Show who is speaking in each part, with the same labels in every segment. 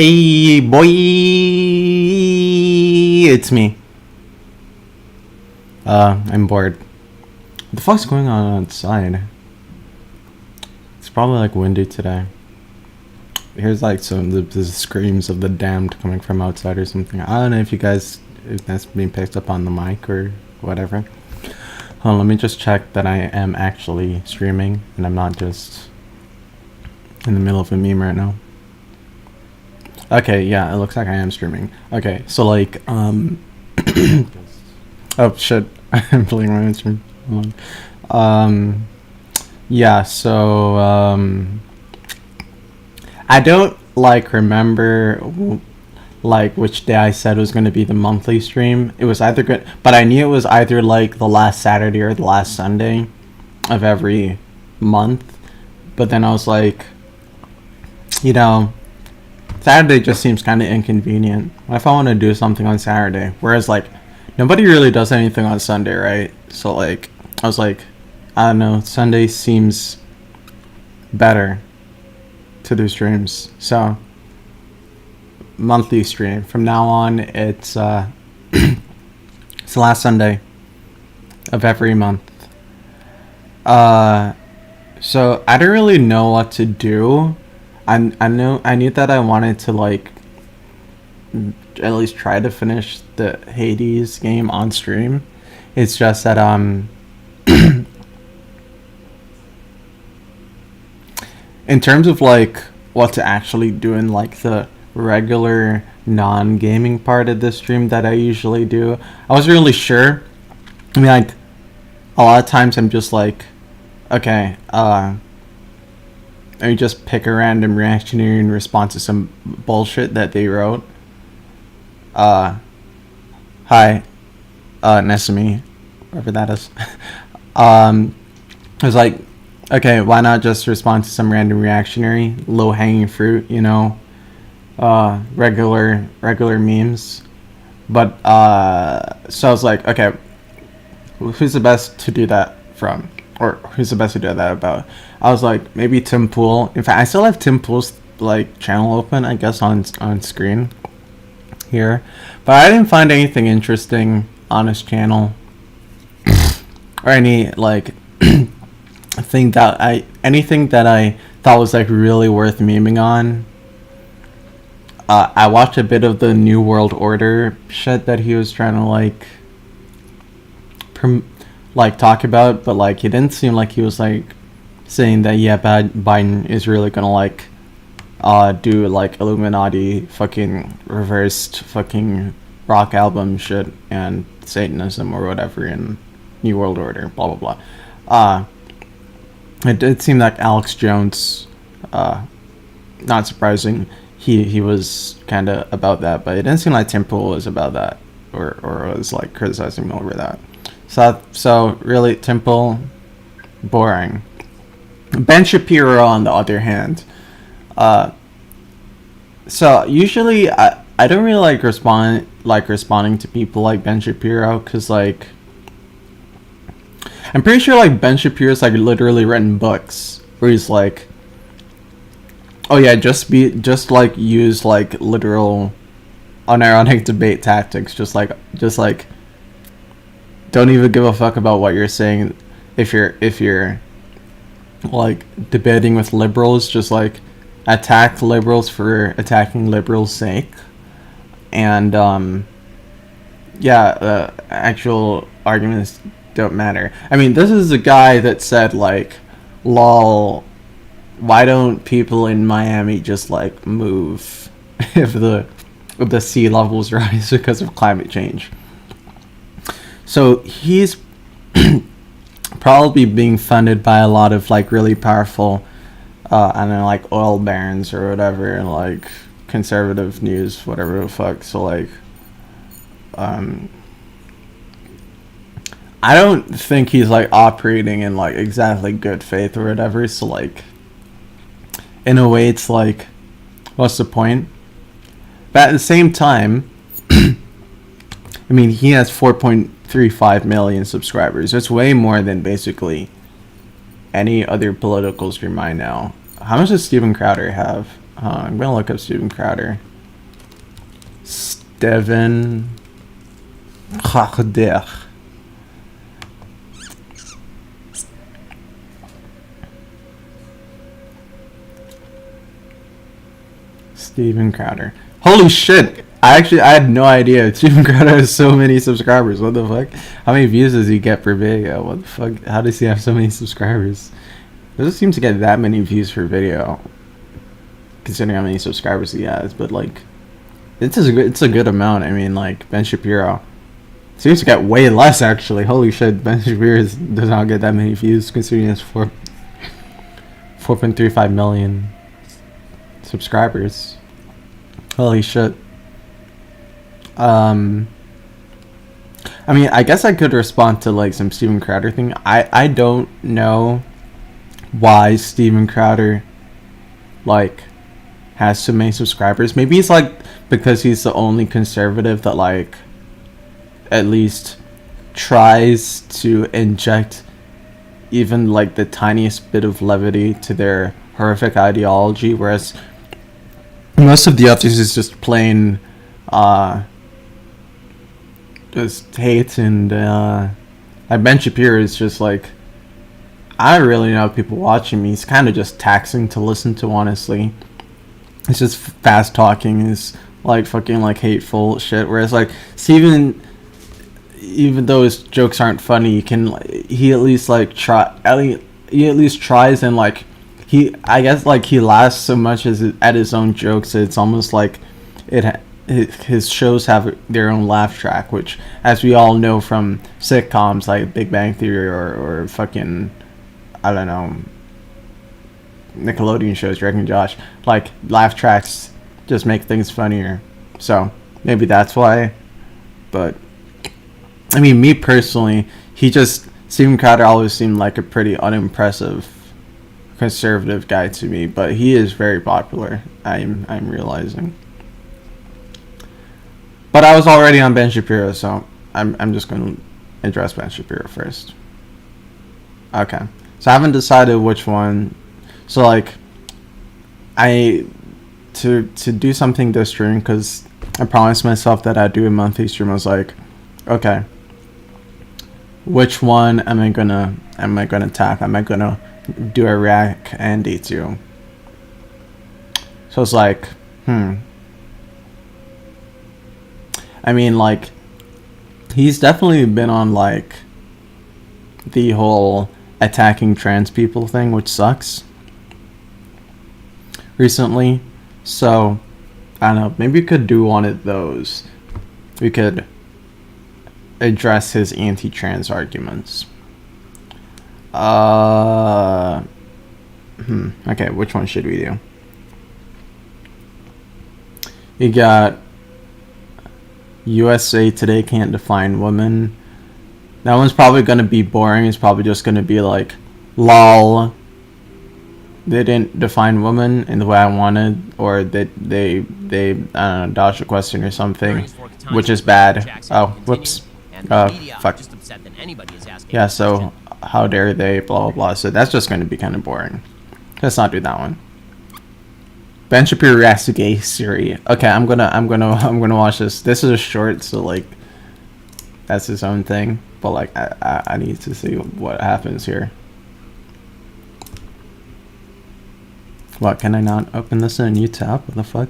Speaker 1: Hey boy, it's me. I'm bored. What the fuck's going on outside? It's probably like windy today. Here's like some of the screams of the damned coming from outside or something. I don't know if that's being picked up on the mic or whatever. Hold on, let me just check that I am actually streaming and I'm not just in the middle of a meme right now. Okay, yeah, it looks like I am streaming. Okay, so like, oh shit, I'm playing my instrument. Hold on. Yeah, so, I don't, like, remember, like, which day I said was going to be the monthly stream. It was either good, but I knew it was either, like, the last Saturday or the last Sunday of every month. But then I was like, you know, Saturday just seems kind of inconvenient. What if I want to do something on Saturday? Whereas, like, nobody really does anything on Sunday, right? So, like, I was like, I don't know, Sunday seems better to do streams. So, monthly stream. From now on, it's it's the last Sunday of every month. So I don't really know what to do. I knew that I wanted to like at least try to finish the Hades game on stream. It's just that in terms of like what to actually do in like the regular non-gaming part of the stream that I usually do, I wasn't really sure. I mean, like, a lot of times I'm just like, okay, and you just pick a random reactionary in response to some bullshit that they wrote. Hi, nice to meet, whoever that is. I was like, okay, why not just respond to some random reactionary, low-hanging fruit, you know, regular memes. But so I was like, okay, who's the best to do that from? Or who's the best to do that about? I was like, maybe Tim Pool. In fact, I still have Tim Pool's like channel open, I guess, on screen here, but I didn't find anything interesting on his channel or any like anything that I thought was like really worth memeing on. I watched a bit of the New World Order shit that he was trying to like talk about, but like he didn't seem like he was like saying that Biden is really gonna like do like Illuminati fucking reversed fucking rock album shit and Satanism or whatever in New World Order, blah blah blah. It did seem like Alex Jones, not surprising, he was kind of about that, but it didn't seem like Tim Pool was about that or was like criticizing him over that. So really, Tim Pool, boring. Ben Shapiro, on the other hand, so usually I don't really like responding to people like Ben Shapiro, because like I'm pretty sure like Ben Shapiro's like literally written books where he's like, oh yeah, just like use like literal unironic debate tactics, just like don't even give a fuck about what you're saying. If you're like debating with liberals, just like attack liberals for attacking liberals' sake, and actual arguments don't matter. I mean, this is a guy that said like, lol, why don't people in Miami just like move if the sea levels rise because of climate change? So he's probably being funded by a lot of like really powerful, I don't know, like oil barons or whatever, and like conservative news, whatever the fuck. So like, I don't think he's like operating in like exactly good faith or whatever. So like, in a way, it's like, what's the point? But at the same time, I mean, he has 4.35 million subscribers. That's way more than basically any other political stream I know. How much does Steven Crowder have? I'm gonna look up Steven Crowder. Steven Crowder. Steven Crowder. Holy shit! I had no idea. Steven Crowder has so many subscribers. What the fuck? How many views does he get per video? What the fuck? How does he have so many subscribers? He doesn't seem to get that many views per video, considering how many subscribers he has. But like, it's a good amount. I mean, like Ben Shapiro seems to get way less actually. Holy shit! Ben Shapiro does not get that many views, considering he has 4.35 million subscribers. Holy shit. I mean, I guess I could respond to like some Steven Crowder thing. I don't know why Steven Crowder like has so many subscribers. Maybe it's like because he's the only conservative that like at least tries to inject even like the tiniest bit of levity to their horrific ideology, whereas most of the others is just plain just hate. And like Ben Shapiro is just like, I don't really know people watching me. He's kind of just taxing to listen to, honestly. It's just fast talking. It's like fucking like hateful shit. Whereas like Steven, even though his jokes aren't funny, he at least like he at least tries. And like I guess like he laughs so much at his own jokes that it's almost like his shows have their own laugh track, which, as we all know from sitcoms like Big Bang Theory or fucking, I don't know, Nickelodeon shows, Drake and Josh, like laugh tracks just make things funnier. So maybe that's why. But I mean, me personally, Steven Crowder always seemed like a pretty unimpressive conservative guy to me, but he is very popular. I'm realizing. But I was already on Ben Shapiro, so I'm just going to address Ben Shapiro first. Okay, so I haven't decided which one. So like, to do something this stream, because I promised myself that I'd do a monthly stream. I was like, okay, which one am I gonna attack? Am I gonna do a react Andy to? So it's like, I mean, like, he's definitely been on like the whole attacking trans people thing, which sucks, recently. So I don't know, maybe we could do one of those. We could address his anti-trans arguments. Okay, which one should we do? You got USA Today can't define women. That one's probably gonna be boring. It's probably just gonna be like, lol, they didn't define women in the way I wanted, or they I don't know, dodged a question or something, which is bad. Oh, whoops. Fuck. Yeah, so how dare they, blah blah blah. So that's just gonna be kind of boring. Let's not do that one. Ben Shapiro reacts to gay Siri. Okay, I'm gonna watch this. This is a short, so like that's his own thing. But like I need to see what happens here. What, can I not open this in a new tab? What the fuck?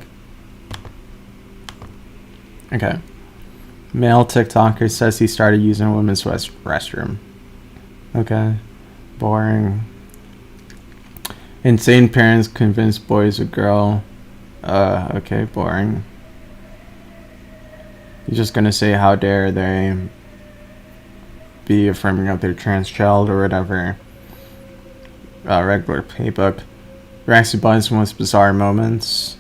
Speaker 1: Okay. Male TikToker says he started using a women's restroom. Okay. Boring. Insane parents convince boys a girl. Okay, boring. You're just gonna say how dare they be affirming of their trans child or whatever. Regular playbook. Reacts to Biden's most bizarre moments.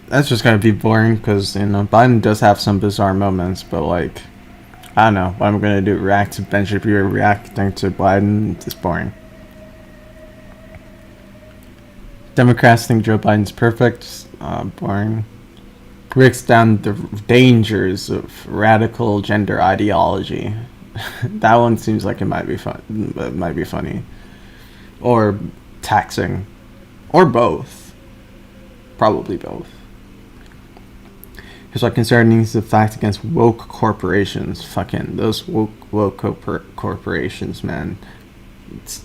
Speaker 1: That's just gonna be boring because, you know, Biden does have some bizarre moments, but like, I don't know what I'm gonna do. React to Ben Shapiro reacting to Biden. It's boring. Democrats think Joe Biden's perfect. Boring. Breaks down the dangers of radical gender ideology. That one seems like it might be fun. It might be funny, or taxing, or both. Probably both. He's like concerning the fact against woke corporations. Fucking those woke corporations, man. It's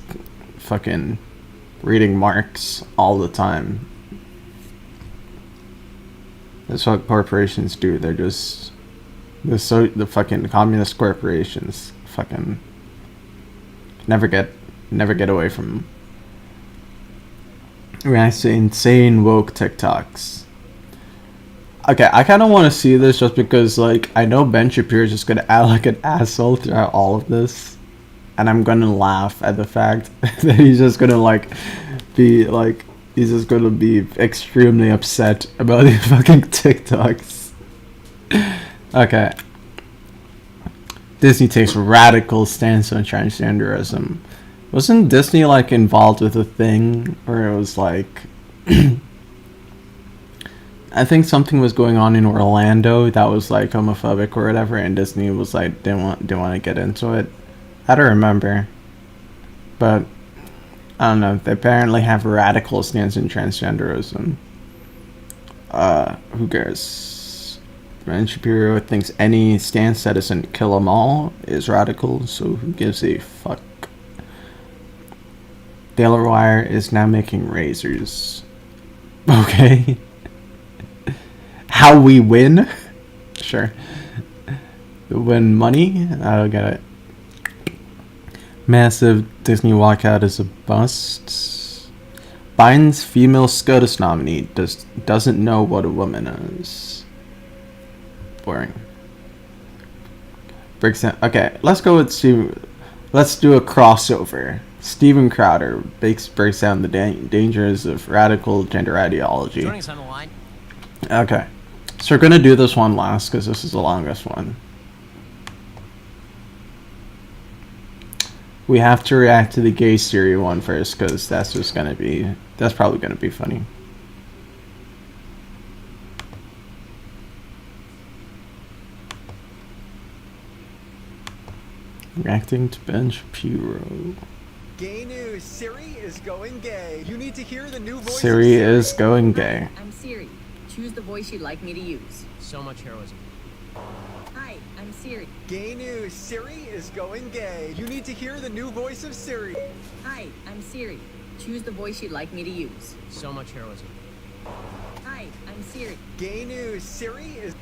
Speaker 1: fucking reading Marx all the time. That's what corporations do. They're just the fucking communist corporations. Fucking never get away from them. Reacts to insane woke TikToks. Okay, I kind of want to see this just because, like, I know Ben Shapiro is just gonna act like an asshole throughout all of this, and I'm gonna laugh at the fact that he's just gonna he's just gonna be extremely upset about these fucking TikToks. Okay. Disney takes radical stance on transgenderism. Wasn't Disney like involved with a thing where it was like I think something was going on in Orlando that was like homophobic or whatever, and Disney was like didn't want to get into it. I don't remember, but I don't know. They apparently have a radical stance in transgenderism. Who cares? Ben Shapiro thinks any stance that doesn't kill them all is radical, so who gives a fuck? Delaware is now making razors. Okay. How we win? Sure. Win money? I don't get it. Massive Disney walkout is a bust. Biden's female SCOTUS nominee doesn't know what a woman is. Boring. Breaks down. Okay, let's go with Steve. Let's do a crossover. Steven Crowder breaks down the dangers of radical gender ideology.
Speaker 2: Joining us on the line.
Speaker 1: Okay, so we're gonna do this one last because this is the longest one. We have to react to the gay Siri one first because that's probably gonna be funny. Reacting to Ben Shapiro.
Speaker 3: Gay news. Siri is going gay. You need to hear the new voice.
Speaker 1: Siri is going gay.
Speaker 4: Hi, I'm Siri. Choose the voice you'd like me to use.
Speaker 2: So much heroism.
Speaker 4: Hi, I'm Siri.
Speaker 3: Gay news. Siri is going gay. You need to hear the new voice of Siri.
Speaker 4: Hi, I'm Siri. Choose the voice you'd like me to use.
Speaker 2: So much heroism.
Speaker 4: Hi, I'm Siri.
Speaker 3: Gay news. Siri is.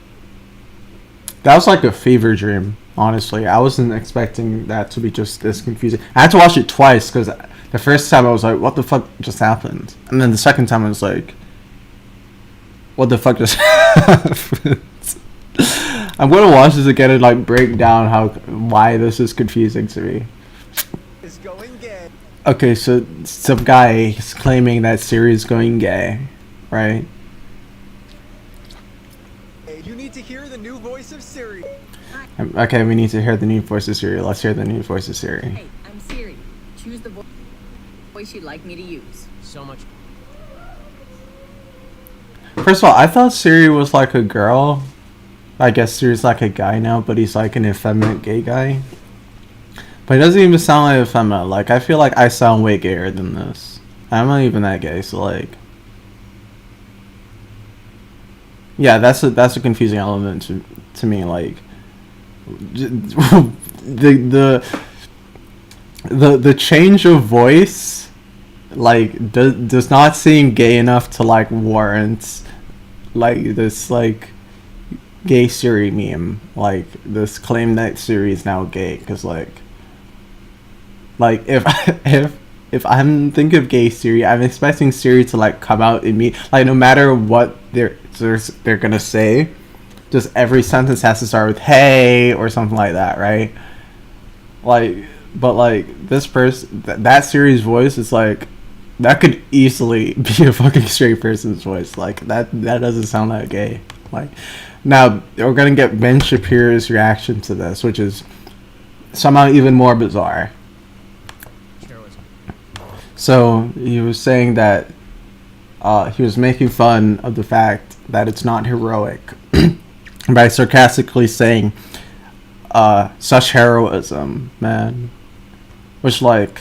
Speaker 1: That was like a fever dream, honestly. I wasn't expecting that to be just this confusing. I had to watch it twice because the first time I was like, what the fuck just happened? And then the second time I was like, what the fuck just happened? I'm going to watch this again and like break down why this is confusing to me.
Speaker 3: Is going gay.
Speaker 1: Okay, so some guy is claiming that Siri is going gay, right?
Speaker 3: You need to hear the new voice of Siri.
Speaker 1: Okay, we need to hear the new voice of Siri. Let's hear the new voice of Siri.
Speaker 4: Hey, I'm Siri. Choose the voice you'd like me to use.
Speaker 2: So much.
Speaker 1: First of all, I thought Siri was like a girl. I guess Siri's like a guy now, but he's like an effeminate gay guy. But he doesn't even sound like effeminate. Like, I feel like I sound way gayer than this. I'm not even that gay, so like... Yeah, that's a confusing element to me. Like, the change of voice, like, does not seem gay enough to like warrant like this like gay Siri meme. Like this claim that Siri is now gay, because like if I'm thinking of gay Siri, I'm expecting Siri to like come out in me, like no matter what they're gonna say, just every sentence has to start with "hey" or something like that, right? Like, but like this person, that Siri's voice is like that could easily be a fucking straight person's voice. Like that doesn't sound that gay. Like, now we're gonna get Ben Shapiro's reaction to this, which is somehow even more bizarre. So he was saying that he was making fun of the fact that it's not heroic by sarcastically saying such heroism, man. Which, like,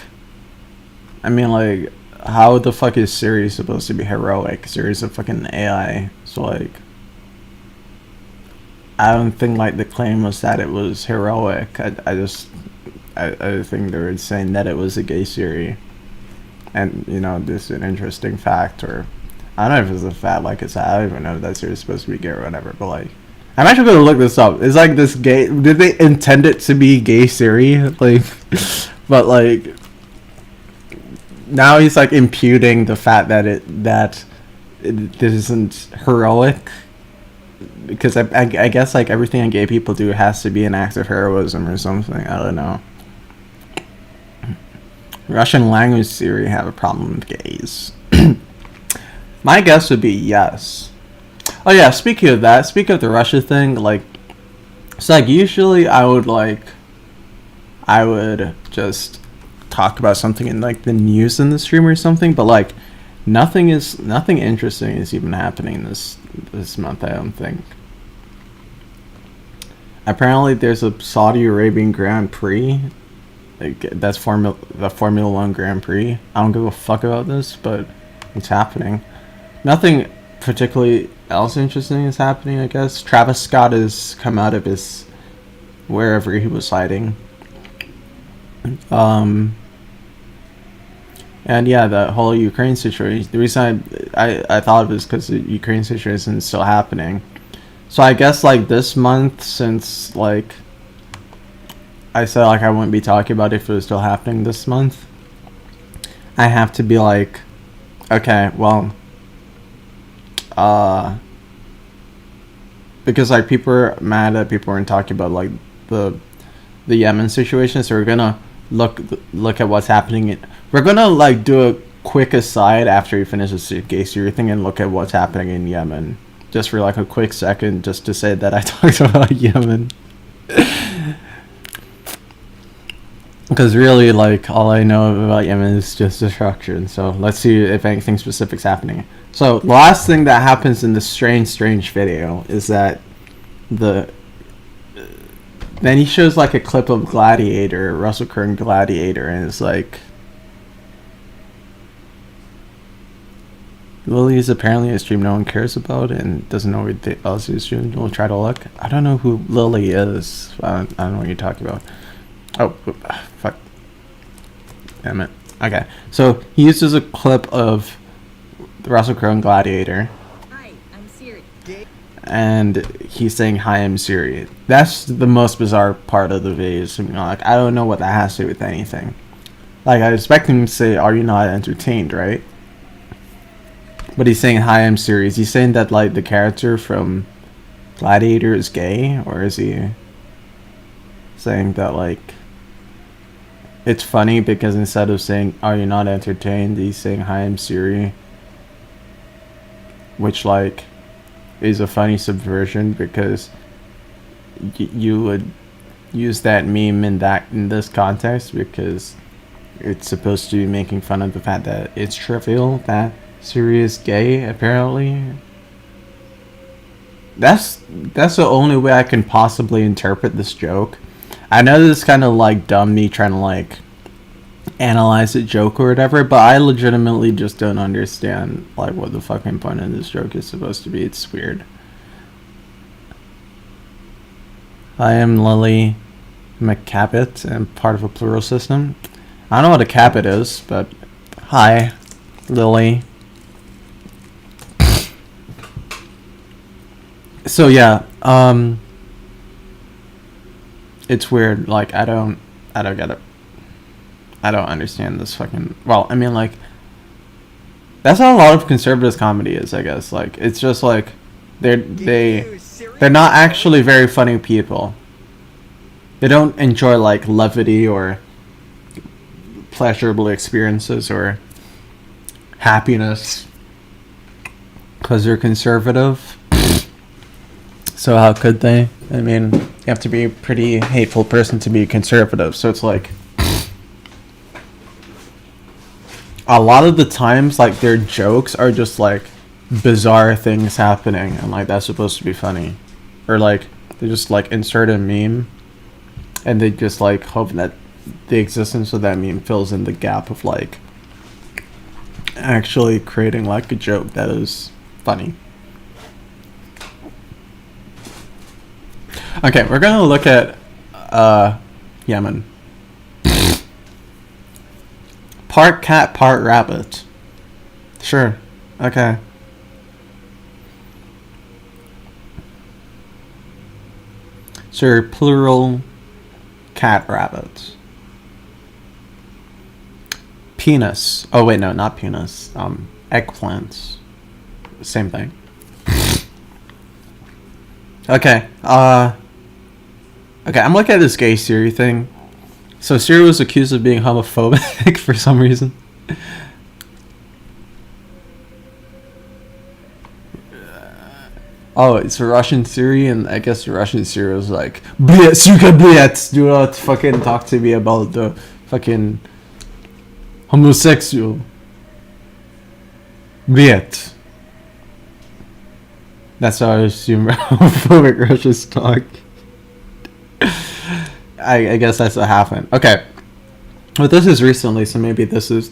Speaker 1: I mean, like, how the fuck is Siri supposed to be heroic? Siri's a fucking AI, so like, I don't think like the claim was that it was heroic. I think they were saying that it was a gay Siri, and you know, this is an interesting fact, or I don't know if it's a fact. Like I said, I don't even know if that Siri's supposed to be gay or whatever. But like, I'm actually gonna look this up. It's like this gay. Did they intend it to be gay Siri? Like, but like. Now he's like imputing the fact that it isn't heroic, because I guess like everything that gay people do has to be an act of heroism or something. I don't know. Russian language Siri have a problem with gays. My guess would be yes. Oh yeah, speaking of that, speaking of the Russia thing, like, it's like usually I would just talk about something in like the news in the stream or something, but like nothing interesting is even happening this month, I don't think. Apparently there's a Saudi Arabian Grand Prix, like that's the Formula 1 Grand Prix. I don't give a fuck about this, but it's happening. Nothing particularly else interesting is happening, I guess. Travis Scott has come out of his wherever he was hiding. And yeah, the whole Ukraine situation, the reason I thought of it is because the Ukraine situation is still happening. So I guess like this month, since like I said like I wouldn't be talking about it if it was still happening this month, I have to be like, okay, well, because like people are mad that people weren't talking about like the Yemen situation, so we're gonna look at what's happening. We're gonna like do a quick aside after we finish this gay Syria thing and look at what's happening in Yemen, just for like a quick second, just to say that I talked about Yemen. Because really, like, all I know about Yemen is just destruction. So let's see if anything specific's happening. So the last thing that happens in this strange video is that then he shows like a clip of Gladiator, Russell Crowe Gladiator, and it's like, Lily is apparently a stream no one cares about and doesn't know what else is stream. We'll try to look. I don't know who Lily is. I don't know what you're talking about. Oh, fuck. Damn it. Okay. So he uses a clip of the Russell Crowe Gladiator.
Speaker 4: Hi, I'm Siri.
Speaker 1: And he's saying, hi, I'm Siri. That's the most bizarre part of the video. So, you know, like, I don't know what that has to do with anything. Like, I expect him to say, are you not entertained, right? But he's saying, hi, I'm Siri. Is he saying that, like, the character from Gladiator is gay? Or is he saying that, like, it's funny because instead of saying, are you not entertained, he's saying, hi, I'm Siri. Which, like, is a funny subversion because you would use that meme in this context because it's supposed to be making fun of the fact that it's trivial that Siri is gay, apparently. That's the only way I can possibly interpret this joke. I know this is kind of like dumb, me trying to like analyze a joke or whatever, but I legitimately just don't understand like what the fucking point of this joke is supposed to be. It's weird. I am Lily McCabbit and part of a plural system. I don't know what a cabot is, but hi, Lily. So yeah, it's weird. Like I don't get it. I don't understand this fucking. Well, I mean, like that's how a lot of conservative comedy is, I guess. Like it's just like they're not actually very funny people. They don't enjoy like levity or pleasurable experiences or happiness because they're conservative. So how could they? I mean, you have to be a pretty hateful person to be conservative. So it's like a lot of the times, like their jokes are just like bizarre things happening, and like that's supposed to be funny, or like they just like insert a meme, and they just like hope that the existence of that meme fills in the gap of like actually creating like a joke that is funny. Okay, we're gonna look at Yemen. Part cat, part rabbit. Sure. Okay. So plural cat rabbits. Penis. Oh wait, no, not penis. Eggplants. Same thing. Okay. Okay, I'm looking at this gay Siri thing. So Siri was accused of being homophobic for some reason. Oh, it's a Russian Siri, and I guess the Russian Siri was like, "Bleh, suka bleh, do not fucking talk to me about the fucking homosexual." Bleh. That's how I assume homophobic Russians talk. I guess that's what happened. Okay. But this is recently, so maybe this is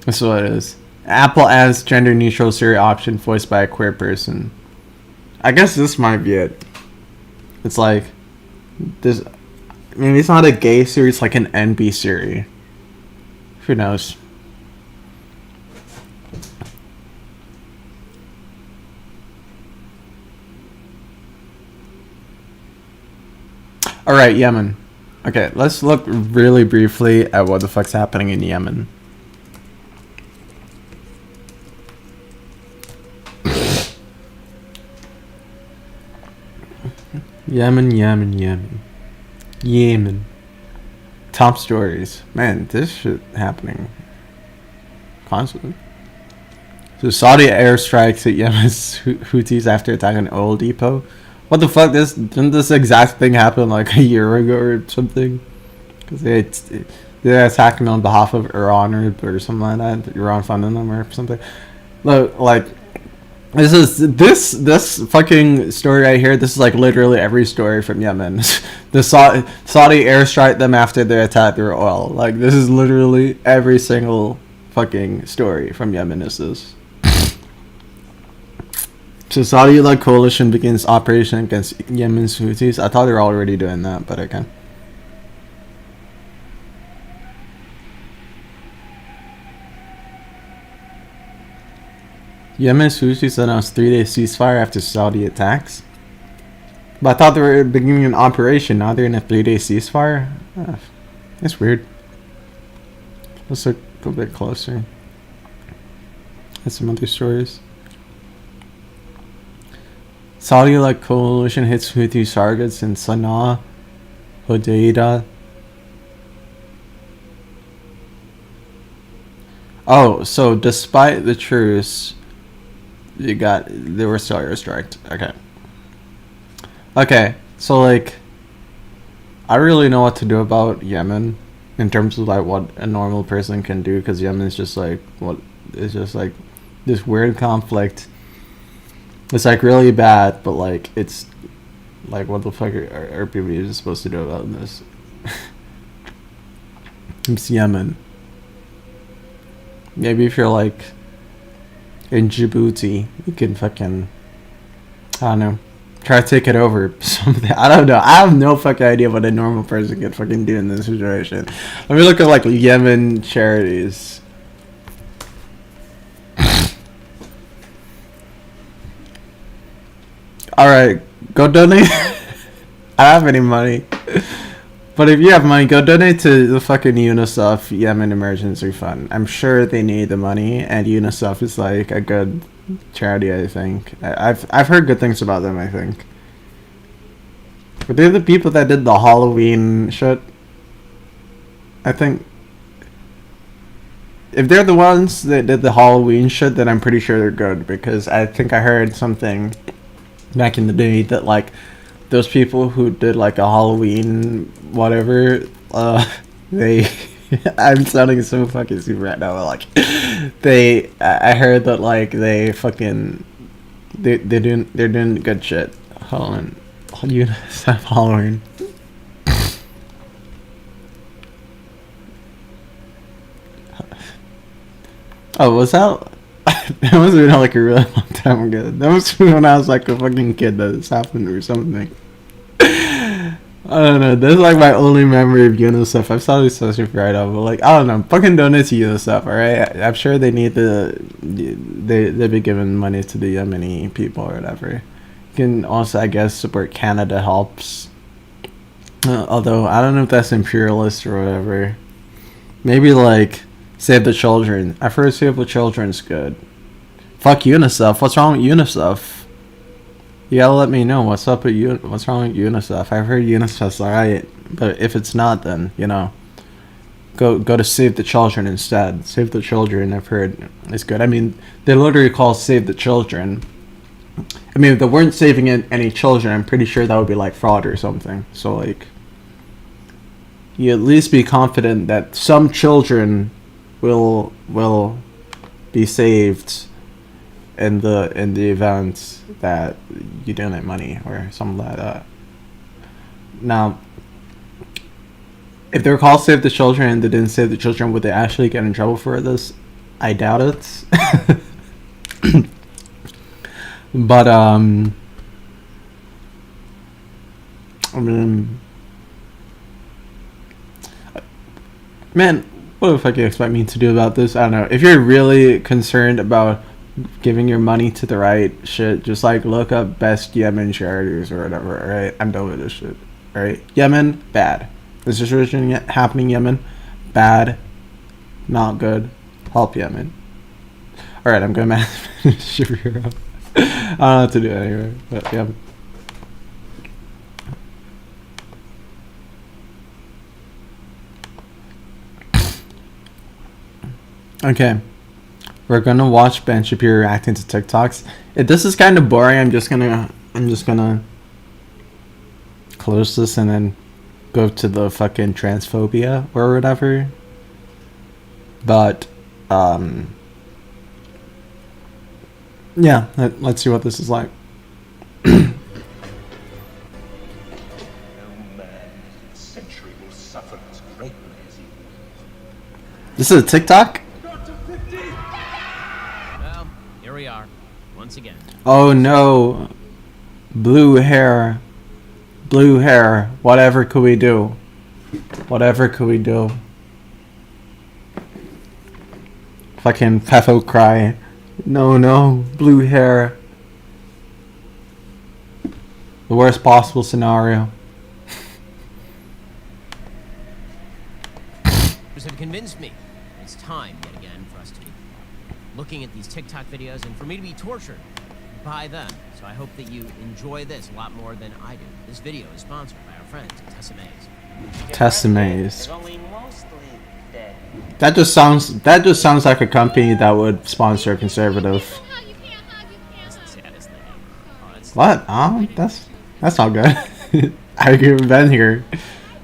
Speaker 1: what it is. Apple adds gender neutral Siri option voiced by a queer person. I guess this might be it. It's like this. Maybe it's not a gay Siri. It's like an NB Siri. Who knows? All right, Yemen. Okay, let's look really briefly at what the fuck's happening in Yemen. Yemen. Top stories. Man, this shit happening constantly. So Saudi airstrikes at Yemen's Houthis after attacking an oil depot. What the fuck? Didn't this exact thing happen like a year ago or something? Because they're attacking on behalf of Iran or something like that. Iran funding them or something. Look, like this fucking story right here. This is like literally every story from Yemen. The Saudi airstrike them after they attacked their oil. Like this is literally every single fucking story from Yemen. Is this? So Saudi-led coalition begins operation against Yemen's Houthis. I thought they were already doing that, but okay. Yemen's Houthis announced 3-day ceasefire after Saudi attacks. But I thought they were beginning an operation. Now they're in a 3-day ceasefire? That's weird. Let's look a bit closer at some other stories. Saudi-led coalition hits Houthi targets in Sana'a, Hodeidah. Oh, so despite the truce, they were still airstriked. Okay. Okay, so like, I really know what to do about Yemen in terms of like what a normal person can do, because Yemen is just like it's just like this weird conflict. It's like really bad, but like it's like what the fuck are people even supposed to do about this? It's Yemen. Maybe if you're like in Djibouti, you can fucking, I don't know, try to take it over. Something. I don't know. I have no fucking idea what a normal person could fucking do in this situation. Let me look at like Yemen charities. Alright, go donate. I don't have any money. But if you have money, go donate to the fucking UNICEF Yemen Emergency Fund. I'm sure they need the money, and UNICEF is like a good charity, I think. I've heard good things about them, I think. But they're the people that did the Halloween shit. I think if they're the ones that did the Halloween shit, then I'm pretty sure they're good, because I think I heard something back in the day that like those people who did like a Halloween whatever, they I'm sounding so fucking stupid right now, but like I heard that like they fucking they're doing good shit. Hold on, you stop Halloween. Oh, was that? That must have been like a really long time ago. That must have been when I was like a fucking kid that this happened or something. I don't know. That's like my only memory of UNICEF. I've saw these social right off, but like I don't know. Fucking donate to UNICEF, alright? I'm sure they need they be giving money to the Yemeni people or whatever. You can also, I guess, support Canada helps. Although I don't know if that's imperialist or whatever. Maybe like Save the Children. I've heard Save the Children's good. Fuck UNICEF. What's wrong with UNICEF? You gotta let me know what's up with what's wrong with UNICEF. I've heard UNICEF's alright, but if it's not, then go to Save the Children instead. Save the Children, I've heard, is good. I mean, they literally call Save the Children. I mean, if they weren't saving any children, I'm pretty sure that would be like fraud or something. So like, you at least be confident that some children will be saved in the event that you donate money or something like that. Now, if they're called Save the Children and they didn't save the children, would they actually get in trouble for this? I doubt it. But I mean, man, what the fuck you expect me to do about this? I don't know. If you're really concerned about giving your money to the right shit, just like look up best Yemen charities or whatever, alright? I'm done with this shit. Alright? Yemen, bad. The situation happening in Yemen, bad. Not good. Help Yemen. Alright, I'm going to Shapiro. I don't know what to do anyway, but yeah. Okay. We're gonna watch Ben Shapiro reacting to TikToks. If this is kind of boring, I'm just gonna close this and then go to the fucking transphobia or whatever. But yeah, let's see what this is like.
Speaker 2: No man in the century will suffer as greatly as he.
Speaker 1: This is a TikTok?
Speaker 5: Well, here we are, once again.
Speaker 1: Oh no. Blue hair. Blue hair. Whatever could we do? Whatever could we do? Fucking Pefo cry. No. Blue hair. The worst possible scenario.
Speaker 5: Have convinced me. It's time, yet again, for us to be looking at these TikTok videos and for me to be tortured by them. So I hope that you enjoy this a lot more than I do. This video is sponsored by our friends at Tessa Mays.
Speaker 1: Tessa Mays. That just sounds like a company that would sponsor a conservative.
Speaker 5: That's the saddest thing ever. Oh, that's
Speaker 1: What? That's not good. I agree with Ben here.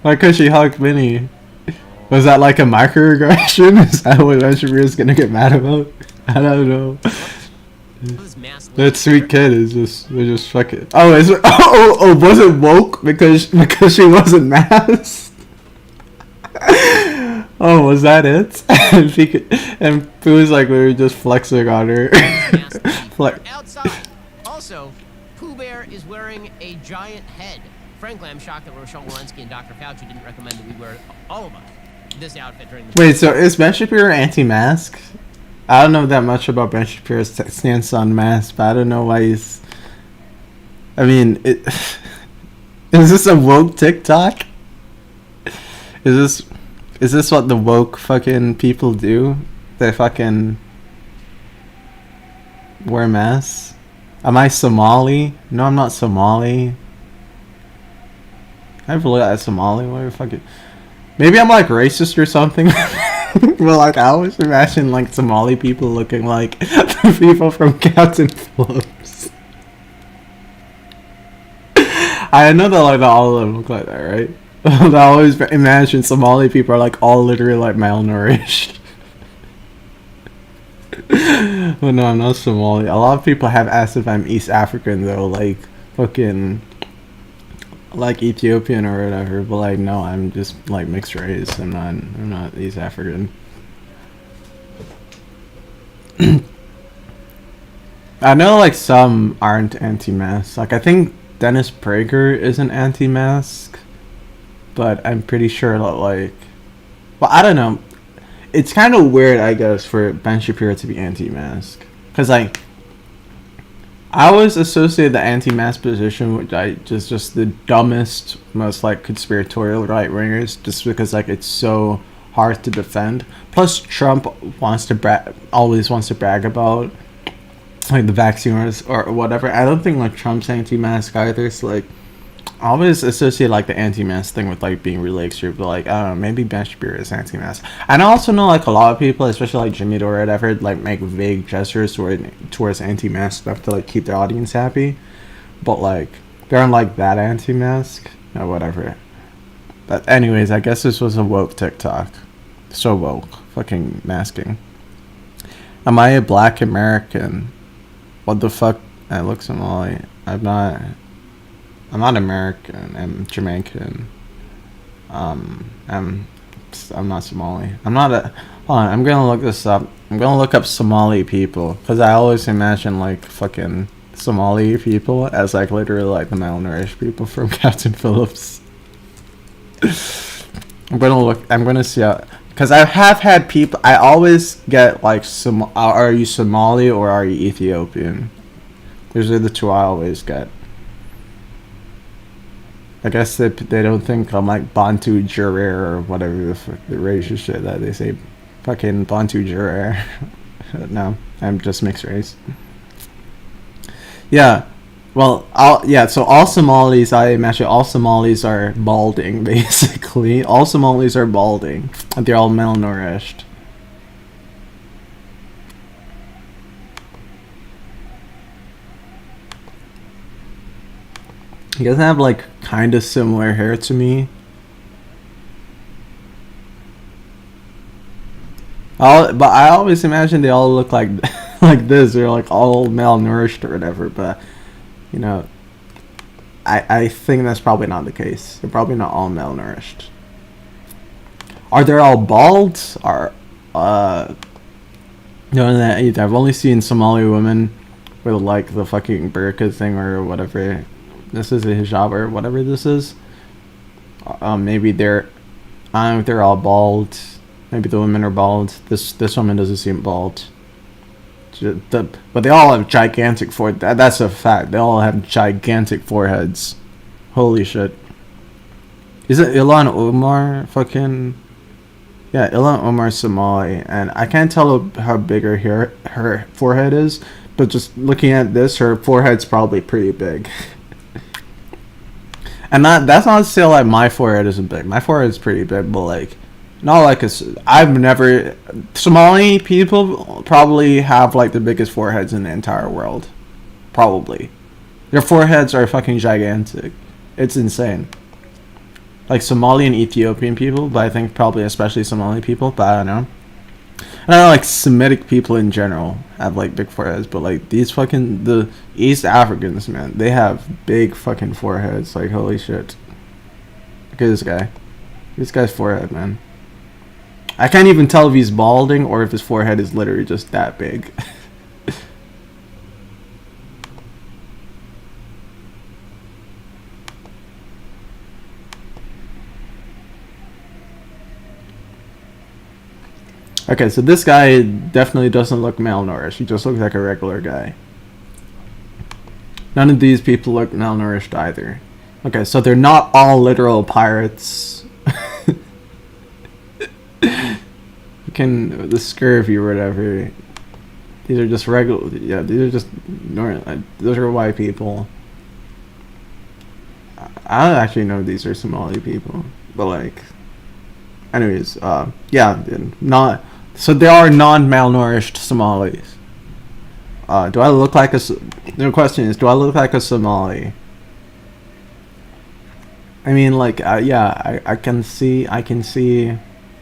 Speaker 1: Why could she hug Minnie? Was that like a microaggression? Is that what Ben Shapiro's gonna get mad about? I don't know.
Speaker 5: this mass
Speaker 1: That sweet kid is just fucking. Oh, is it? Oh, was it woke because she wasn't masked? Oh, was that it? And it was like we were just flexing on her.
Speaker 5: outside. Also, Pooh Bear is wearing a giant head. Frankly, I'm shocked that Rochelle Walensky and Dr. Fauci didn't recommend that we wear, all of us, this outfit during the...
Speaker 1: Wait, so is Ben Shapiro anti-mask? I don't know that much about Ben Shapiro's stance on masks, but I don't know why he's... I mean, is this a woke TikTok? Is this what the woke fucking people do? They fucking wear masks? Am I Somali? No, I'm not Somali. I believe I'm Somali. What the fuck? Maybe I'm like racist or something. But like I always imagine like Somali people looking like the people from Captain Phillips. I know that like not all of them look like that, right? I always imagine Somali people are like all literally like malnourished. But no, I'm not Somali. A lot of people have asked if I'm East African though, like fucking like Ethiopian or whatever. But like no, I'm just like mixed race. I'm not East African. I know like some aren't anti-mask. Like I think Dennis Prager is an anti-mask, but I'm pretty sure that like, well, I don't know. It's kind of weird, I guess, for Ben Shapiro to be anti-mask, because like I always associate the anti-mask position with like just the dumbest, most like conspiratorial right wingers, just because like it's so hard to defend. Plus, Trump always wants to brag about like the vaccine or whatever. I don't think like Trump's anti-mask either. So like, I always associate like the anti-mask thing with like being really extreme. But like, I don't know, maybe Ben Shapiro is anti-mask. And I also know like a lot of people, especially like Jimmy Dore or whatever, like make vague gestures towards anti-mask stuff to like keep their audience happy. But like, they aren't like that anti-mask. No, whatever. But anyways, I guess this was a woke TikTok. So woke, fucking masking. Am I a black American? What the fuck? I look Somali. I'm not American. I'm Jamaican. I'm not Somali. I'm not a. Hold on. I'm gonna look this up. I'm gonna look up Somali people because I always imagine like fucking Somali people as like literally like the malnourished people from Captain Phillips. I'm gonna see how. Because I have had people, I always get like, are you Somali or are you Ethiopian? Those are the two I always get. I guess they don't think I'm like Bantu Jurere or whatever the racist shit that they say. Fucking Bantu Jurere. No, I'm just mixed race. Yeah. Well, so all Somalis, I imagine all Somalis are balding, basically. All Somalis are balding. And they're all malnourished. He doesn't have, like, kind of similar hair to me. But I always imagine they all look like like this. They're, like, all malnourished or whatever, but... You know, I think that's probably not the case. They're probably not all malnourished. Are they all bald? No, that either. I've only seen Somali women with like the fucking burqa thing or whatever. This is a hijab or whatever this is. Maybe they're, I don't know if they're all bald. Maybe the women are bald. This woman doesn't seem bald. But they all have gigantic foreheads. That's a fact. They all have gigantic foreheads. Holy shit. Is it Ilhan Omar fucking... Yeah, Ilhan Omar Somali. And I can't tell how big her forehead is. But just looking at this, her forehead's probably pretty big. And that's not to say like my forehead isn't big. My forehead's pretty big, but like... Not like I've never... Somali people probably have like the biggest foreheads in the entire world. Probably. Their foreheads are fucking gigantic. It's insane. Like Somali and Ethiopian people, but I think probably especially Somali people, but I don't know. And I know like Semitic people in general have like big foreheads, but like these fucking... The East Africans, man, they have big fucking foreheads. Like holy shit. Look at this guy. This guy's forehead, man. I can't even tell if he's balding or if his forehead is literally just that big. Okay, so this guy definitely doesn't look malnourished. He just looks like a regular guy. None of these people look malnourished either. Okay, so they're not all literal pirates. The scurvy or whatever. These are just regular. Yeah, these are just normal. Those are white people. I don't actually know these are Somali people, but like, anyways, yeah, not. So there are non-malnourished Somalis. Do I look like a? The question is, do I look like a Somali? I mean, like, yeah, I can see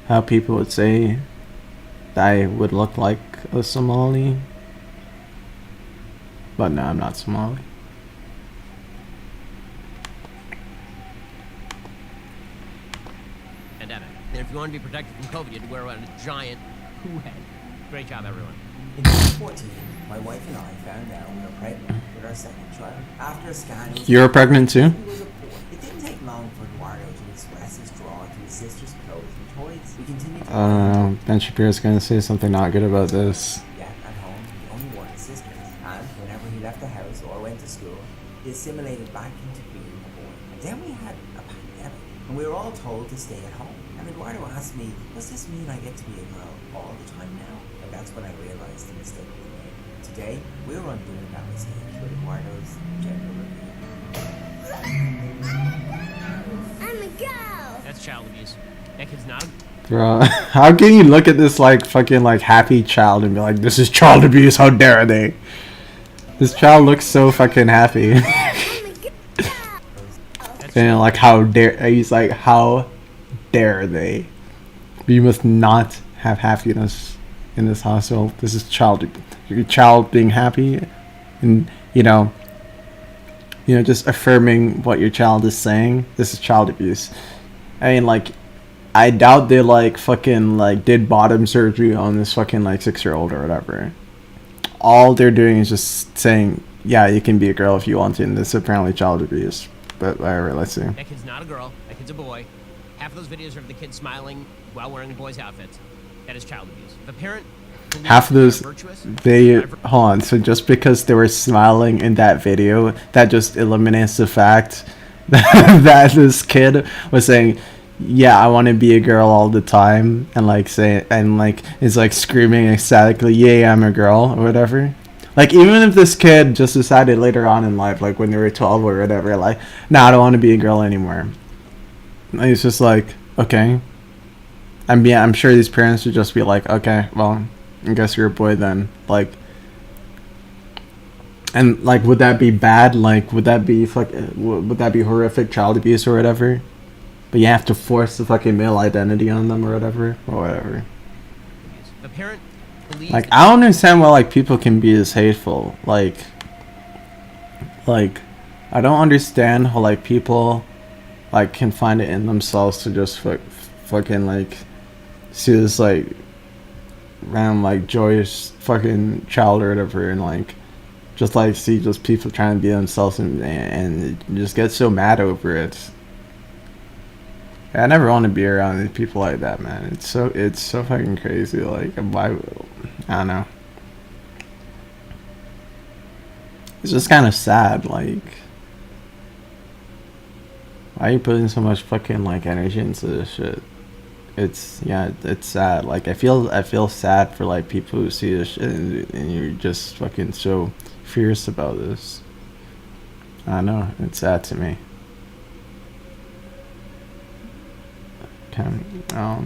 Speaker 1: how people would say that I would look like a Somali. But no, I'm not Somali.
Speaker 5: Pandemic. And if you want to be protected from COVID, you had to wear a giant poo head. Great job, everyone.
Speaker 6: In 2014, my wife and I found out we were pregnant with our second child. After a scan, it was
Speaker 1: You're pregnant too?
Speaker 6: It was a boy. It didn't take long for Eduardo to express his draw to his sister's clothes and toys. We continued to
Speaker 1: Ben Shapiro's gonna say something not good about this.
Speaker 6: Yet at home, he only wore his sisters, and whenever he left the house or went to school, he assimilated back into being a boy. And then we had a pandemic, and we were all told to stay at home. And Eduardo asked me, does this mean I get to be a girl all the time now? And that's when I realized the mistake we made. Today, we're undoing that mistake with Eduardo's gender reveal.
Speaker 7: I'm a girl.
Speaker 5: That's child abuse. That kid's not a...
Speaker 1: Bro, how can you look at this like fucking like happy child and be like, this is child abuse, how dare they? This child looks so fucking happy. And like, how dare, he's like, how dare they? You must not have happiness in this household. This is your child being happy, and you know, just affirming what your child is saying. This is child abuse. I mean, like, I doubt they like fucking like did bottom surgery on this fucking like 6-year-old or whatever. All they're doing is just saying, yeah, you can be a girl if you want to, and this is apparently child abuse. But whatever, let's see.
Speaker 5: That kid's not a girl. That kid's a boy. Half of those videos are of the kid smiling while wearing a boy's outfit. That is child abuse. If a parent
Speaker 1: half of those, hold on, so just because they were smiling in that video, that just eliminates the fact that this kid was saying, yeah, I want to be a girl all the time, and like say, and like is like screaming ecstatically, yeah, I'm a girl or whatever. Like, even if this kid just decided later on in life, like when they were 12 or whatever, like, nah, I don't want to be a girl anymore. And it's just like, okay. I'm sure these parents would just be like, okay, well, I guess you're a boy then. Like, and like, would that be bad? Like, would that be horrific child abuse or whatever? But you have to force the fucking male identity on them or whatever.
Speaker 5: The parent believes,
Speaker 1: like, I don't understand why like people can be this hateful. Like I don't understand how like people like can find it in themselves to just fucking like see this like random like joyous fucking child or whatever, and like just like see just people trying to be themselves and just get so mad over it. I never want to be around people like that, man. It's so fucking crazy. Like, why? I don't know. It's just kind of sad. Like, why are you putting so much fucking like energy into this shit? It's sad. Like, I feel sad for like people who see this shit and you're just fucking so fierce about this. I don't know. It's sad to me. Okay.
Speaker 5: They are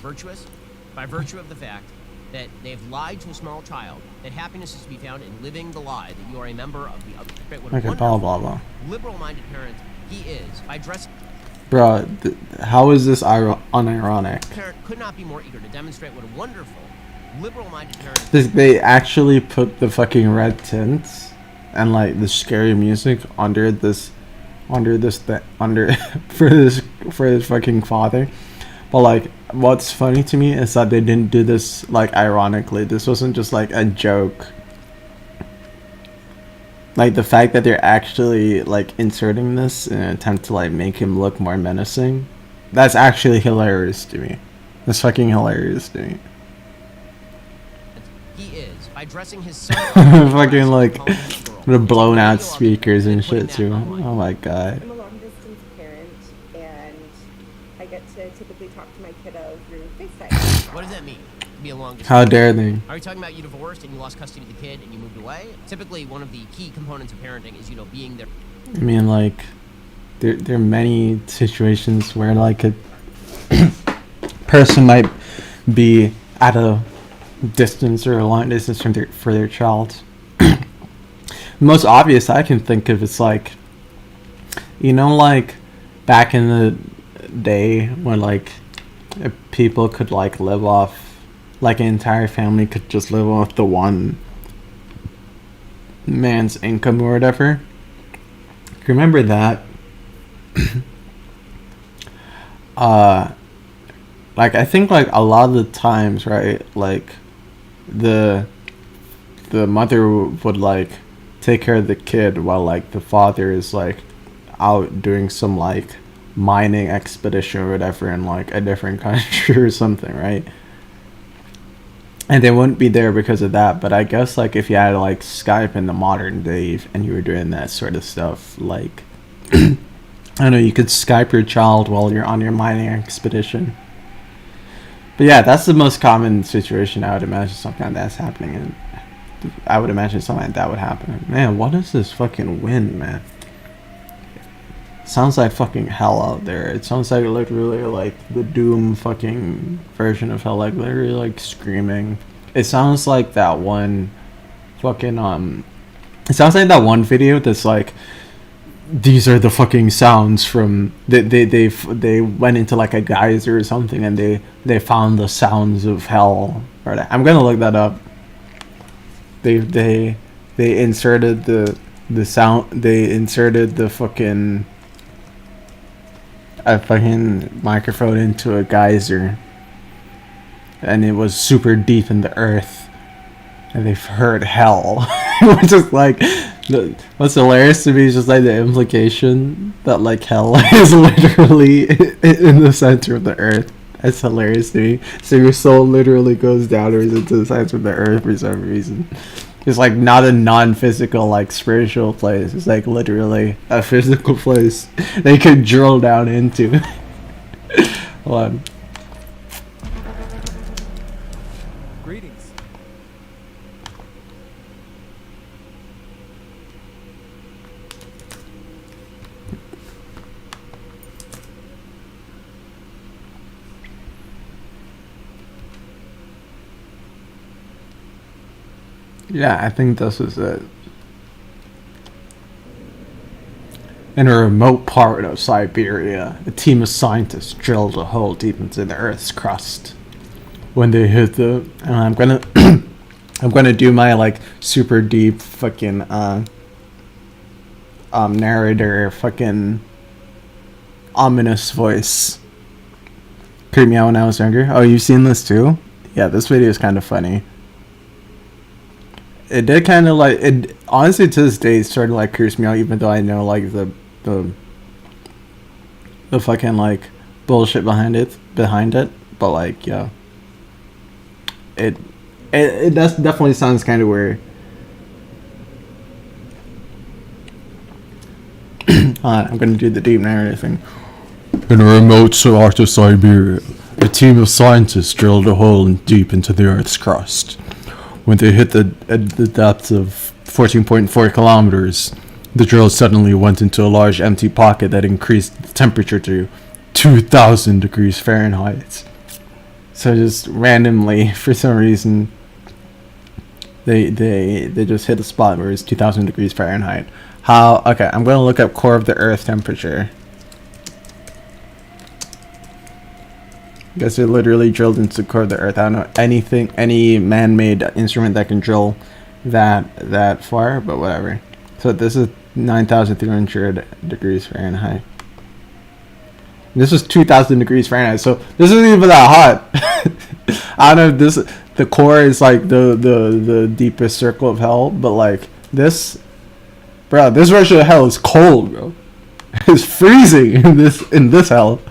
Speaker 5: virtuous by virtue of the fact that they have lied to a small child that happiness is to be found in living the lie that you are a member of the other.
Speaker 1: Okay, blah blah blah.
Speaker 5: Liberal-minded parent he is by dressing.
Speaker 1: Bro, how is this unironic?
Speaker 5: Parent could not be more eager to demonstrate what a wonderful liberal-minded parent.
Speaker 1: They actually put the fucking red tints and like the scary music under for this fucking father. But like, what's funny to me is that they didn't do this like ironically. This wasn't just like a joke. Like, the fact that they're actually like inserting this in an attempt to like make him look more menacing, that's actually hilarious to me. That's fucking hilarious to me.
Speaker 5: He is by dressing his son
Speaker 1: fucking like the blown out speakers and shit too. Oh my god.
Speaker 8: I'm a long distance parent, and I get to typically talk to my kiddo through FaceTime.
Speaker 5: What does that mean? Be a long distance?
Speaker 1: How dare they?
Speaker 5: Are you talking about you divorced and you lost custody of the kid and you moved away? Typically, one of the key components of parenting is, being there.
Speaker 1: I mean, like, there are many situations where like a person might be at a distance or a long distance from for their child. The most obvious I can think of is like, like back in the day when like people could like live off, like an entire family could just live off the one man's income or whatever. Remember that? uh like I think like a lot of the times, right, like the mother would like take care of the kid while like the father is like out doing some like mining expedition or whatever in like a different country or something, right? And they wouldn't be there because of that. But I guess like if you had like Skype in the modern day and you were doing that sort of stuff, like I don't know, you could Skype your child while you're on your mining expedition. But yeah, that's the most common situation I would imagine something like that's happening in. I would imagine something like that would happen. Man, what is this fucking wind, man? Sounds like fucking hell out there. It sounds like literally like the Doom fucking version of hell, like literally like screaming. It sounds like that one fucking it sounds like that one video that's like, these are the fucking sounds from they went into like a geyser or something and they found the sounds of hell. Or I'm gonna look that up. They inserted the sound. They inserted the fucking a fucking microphone into a geyser, and it was super deep in the earth, and they've heard hell. Which is like, what's hilarious to me is just like the implication that like hell is literally in the center of the earth. That's hilarious to me. So your soul literally goes downwards into the center of the earth for some reason. It's like not a non-physical like spiritual place. It's like literally a physical place they could drill down into. Hold on.
Speaker 3: Greetings.
Speaker 1: Yeah, I think this is it. In a remote part of Siberia, a team of scientists drilled a hole deep into the Earth's crust. When they hit the, and I'm gonna, I'm gonna do my like super deep fucking narrator fucking ominous voice. Creeped me out when I was younger. Oh, you've seen this too? Yeah, this video is kind of funny. It did kind of like it. Honestly, to this day, it sort of like creeps me out, even though I know like the fucking like bullshit behind it. But like, yeah, it does definitely sounds kind of weird. I'm gonna do the deep narrative thing. In a remote part of Siberia, a team of scientists drilled a hole deep into the Earth's crust. When they hit the depth of 14.4 kilometers, the drill suddenly went into a large empty pocket that increased the temperature to 2,000 degrees Fahrenheit. So just randomly, for some reason, they just hit a spot where it's 2,000 degrees Fahrenheit. How? Okay, I'm going to look up core of the Earth temperature. I guess it literally drilled into the core of the Earth. I don't know any man-made instrument that can drill that far, but whatever. So this is 9,300 degrees Fahrenheit. This is 2,000 degrees Fahrenheit, so this isn't even that hot. I don't know if the core is like the deepest circle of hell, but like this, bro, this version of hell is cold, bro. It's freezing in this hell.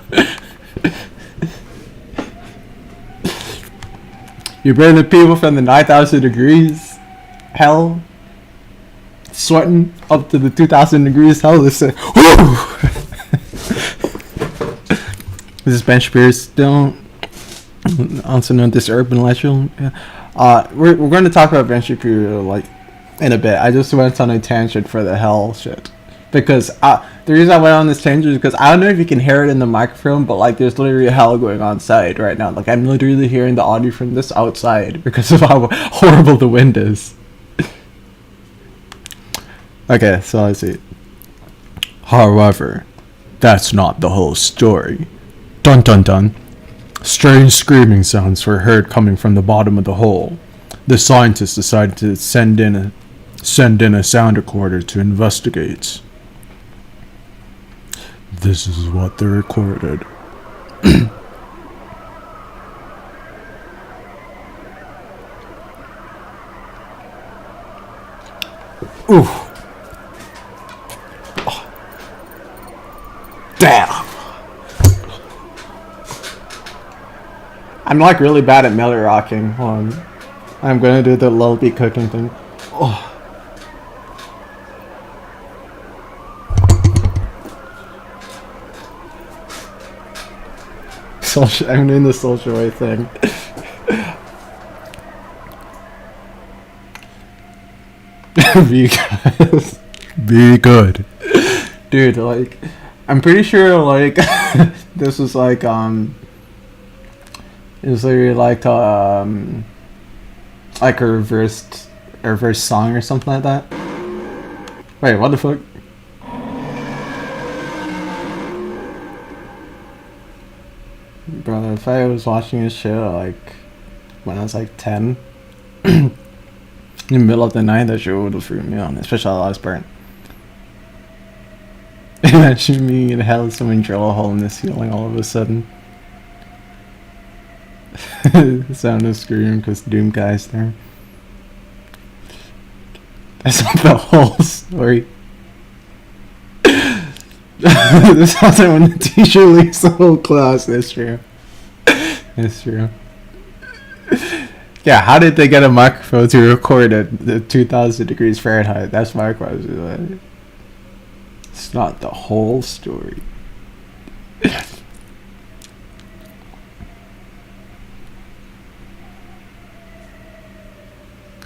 Speaker 1: You bring the people from the 9,000 degrees hell, sweating up to the 2,000 degrees hell. They say, whoo! This is Ben Shapiro still, also known as urban legend. Yeah. We're going to talk about Ben Shapiro like in a bit. I just went on a tangent for the hell shit. Because the reason I went on this tangent is because I don't know if you can hear it in the microphone, but like there's literally hell going on outside right now. Like I'm literally hearing the audio from this outside because of how horrible the wind is. Okay, so I see. However, that's not the whole story. Dun dun dun. Strange screaming sounds were heard coming from the bottom of the hole. The scientists decided to send in a sound recorder to investigate. This is what they recorded. Ooh. Damn. I'm like really bad at melody rocking. Hold on. I'm gonna do the lullaby cooking thing. Oh. I'm doing the social way thing. Be good. Be good. Dude, like, I'm pretty sure, like, this was like, it was literally like a reverse song or something like that. Wait, what the fuck? Bro, if I was watching this show, like, when I was like 10, in the middle of the night, that show would have freaked me out, especially the last part. Imagine me in hell, someone drill a hole in the ceiling all of a sudden. The sound of scream because Doom Guy's there. That's not the whole story. This sounds like when the teacher leaves the whole class. That's true. That's true. Yeah, how did they get a microphone to record at the 2000 degrees Fahrenheit? That's my question. It's not the whole story.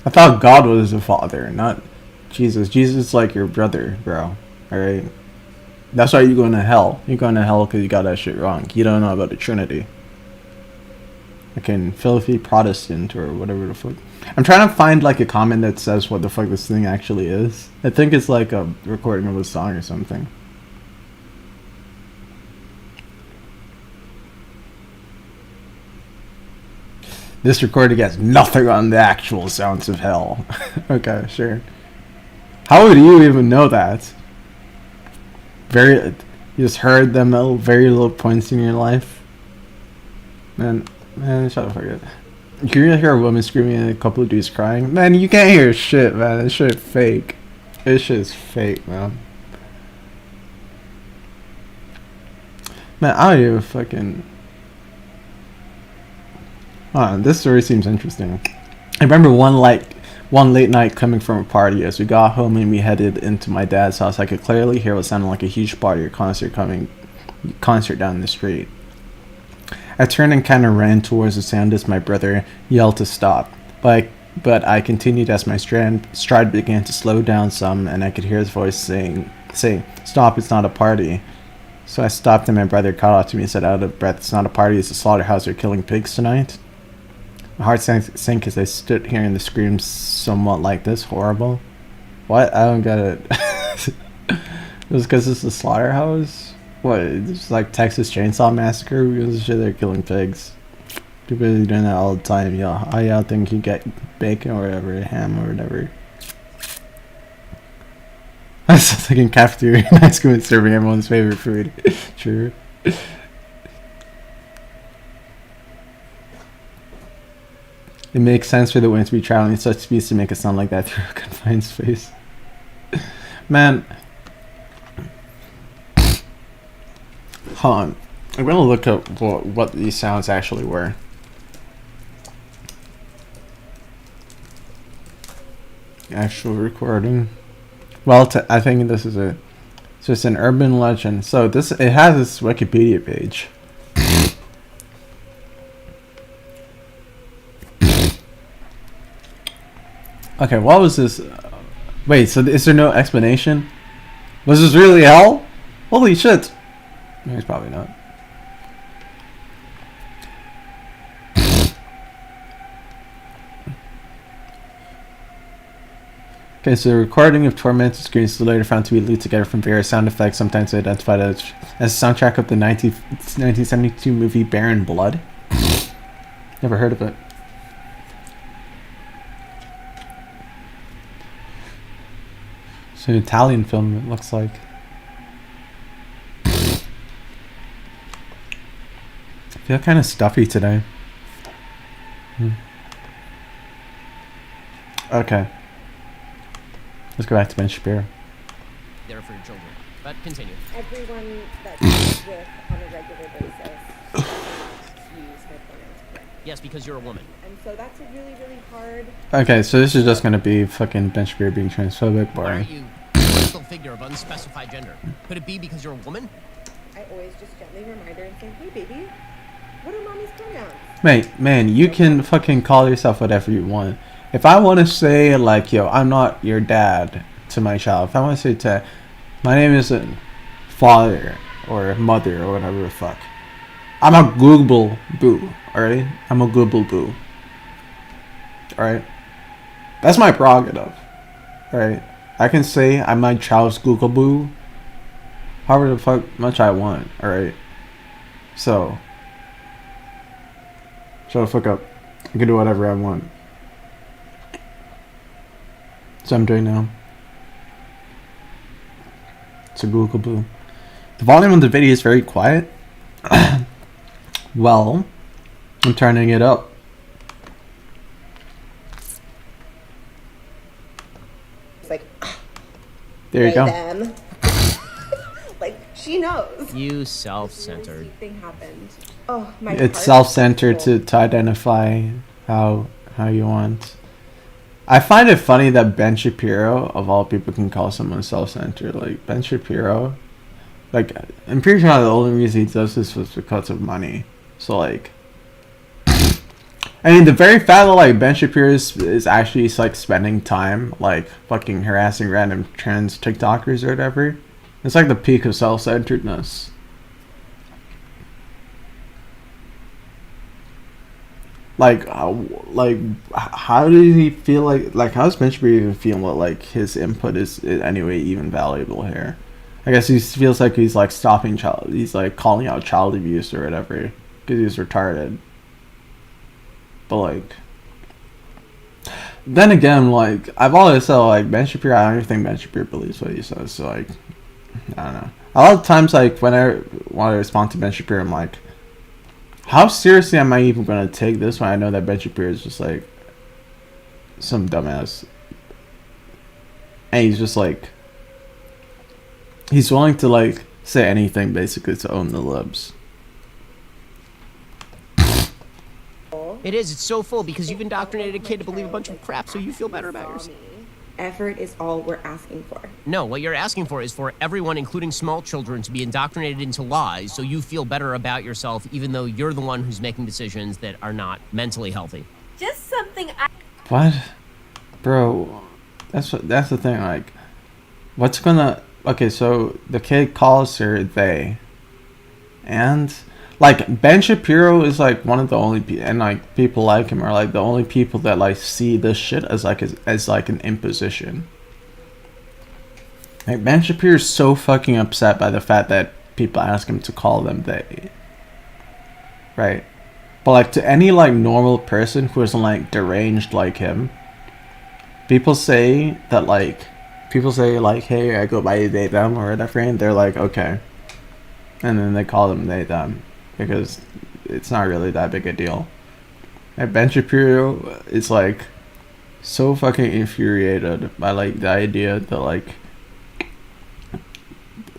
Speaker 1: I thought God was the father, not Jesus. Jesus is like your brother, bro. Alright? That's why you're going to hell. You're going to hell because you got that shit wrong. You don't know about the Trinity. Fucking filthy Protestant or whatever the fuck. I'm trying to find like a comment that says what the fuck this thing actually is. I think it's like a recording of a song or something. This recording has nothing on the actual sounds of hell. Okay, sure. How would you even know that? You just heard them at very little points in your life? Man, shut the fuck up. You can really hear a woman screaming and a couple of dudes crying. Man, you can't hear shit, man. This shit fake. This shit is fake, man. Man, I don't even fucking... this story seems interesting. I remember one late night coming from a party. As we got home and we headed into my dad's house, I could clearly hear what sounded like a huge party or concert down the street. I turned and kind of ran towards the sound as my brother yelled to stop. But I continued as my stride began to slow down some, and I could hear his voice saying, "Stop, it's not a party." So I stopped and my brother caught up to me and said out of breath, "It's not a party, it's a slaughterhouse. They're killing pigs tonight." My heart sank as I stood hearing the screams somewhat like this. Horrible. What? I don't get it. It was because it's a slaughterhouse? What? It's like Texas Chainsaw Massacre? Because shit, they're killing pigs. People are doing that all the time. Yeah, I think you get bacon or whatever, ham or whatever. I was thinking cafeteria in high school and serving everyone's favorite food. True. It makes sense for the wind to be traveling at such speeds to make a sound like that through a confined space. Man. Hold on. I'm gonna look up what these sounds actually were. Actual recording. Well, I think this is it's just an urban legend. So it has this Wikipedia page. Okay, what was this? Wait, so is there no explanation? Was this really hell? Holy shit! No, it's probably not. Okay, so the recording of tormented screams is later found to be linked together from various sound effects, sometimes identified as the soundtrack of the 1972 movie Baron Blood. Never heard of it. It's an Italian film, it looks like. feel kind of stuffy today. Okay. Let's go back to Ben Shapiro.
Speaker 5: There for your children. But continue.
Speaker 8: Everyone that deals with on a regular basis use my pronouns correctly.
Speaker 5: Yes, because you're a woman.
Speaker 8: And so that's a really, really hard.
Speaker 1: Okay, so this is just gonna be fucking Ben Shapiro being transphobic,
Speaker 5: Why
Speaker 1: boring.
Speaker 5: aren't you a crystal figure of unspecified gender? Could it be because you're a woman?
Speaker 8: I always just gently remind her and say, hey, baby, what are mommy's pronouns?
Speaker 1: Mate, man, you can fucking call yourself whatever you want. If I want to say, like, yo, I'm not your dad to my child, if I want to say to, my name isn't father or mother or whatever the fuck, I'm a Google boo, alright? I'm a Google boo. Alright? That's my prerogative. Alright? I can say I'm my child's Google boo however the fuck much I want, alright? So, shut the fuck up. I can do whatever I want. So I'm doing now. It's a Google boo. The volume of the video is very quiet. Well, I'm turning it up.
Speaker 8: It's like,
Speaker 1: There you go.
Speaker 8: them. Like, she knows.
Speaker 5: You
Speaker 8: This
Speaker 5: self-centered.
Speaker 8: really sweet thing happened. Oh, my
Speaker 1: It's
Speaker 8: heart
Speaker 1: self-centered
Speaker 8: is full.
Speaker 1: to identify how you want. I find it funny that Ben Shapiro, of all people, can call someone self-centered. Like, Ben Shapiro, like, I'm pretty sure the only reason he does this was because of money. So, like, I mean, the very fact that, like, Ben Shapiro is actually, like, spending time, like, fucking harassing random trans TikTokers or whatever, it's like the peak of self-centeredness. Like, how did he feel like how does Ben Shapiro even feel that, like, his input is in any way even valuable here? I guess he feels like he's, like, he's, like, calling out child abuse or whatever, because he's retarded. But, like, then again, like, I've always said, like, Ben Shapiro, I don't even think Ben Shapiro believes what he says, so, like, I don't know. A lot of times, like, when I want to respond to Ben Shapiro, I'm like, how seriously am I even going to take this when I know that Ben Shapiro is just, like, some dumbass? And he's just, like, he's willing to, like, say anything, basically, to own the libs.
Speaker 5: It is. It's so full because you've indoctrinated a kid to believe a bunch of crap so you feel better about yourself.
Speaker 8: Effort is all we're asking for.
Speaker 5: No, what you're asking for is for everyone, including small children, to be indoctrinated into lies so you feel better about yourself even though you're the one who's making decisions that are not mentally healthy.
Speaker 7: Just something I.
Speaker 1: What? Bro, that's the thing, like, what's gonna... Okay, so the kid calls her they. And, like, Ben Shapiro is, like, one of the only and, like, people like him are, like, the only people that, like, see this shit as, like, an imposition. Like, Ben Shapiro is so fucking upset by the fact that people ask him to call them they. Right? But, like, to any, like, normal person who isn't, like, deranged like him, people say, hey, I go by they, them, or whatever, and they're like, okay. And then they call them they, them. Because it's not really that big a deal. And Ben Shapiro is, like, so fucking infuriated by, like, the idea that,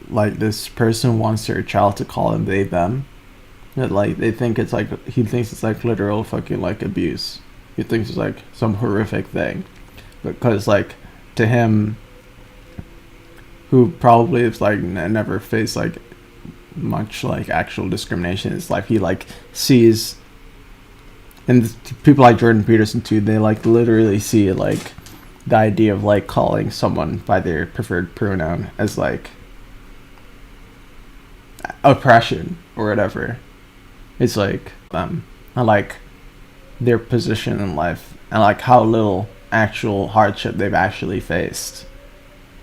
Speaker 1: like, this person wants their child to call him they, them. That, like, he thinks it's, like, literal fucking, like, abuse. He thinks it's, like, some horrific thing. Because, like, to him, who probably has, like, never faced, like, much, like, actual discrimination in his life, he, like, sees, and people like Jordan Peterson too, they, like, literally see, like, the idea of, like, calling someone by their preferred pronoun as, like, oppression or whatever. It's like and, like, their position in life and, like, how little actual hardship they've actually faced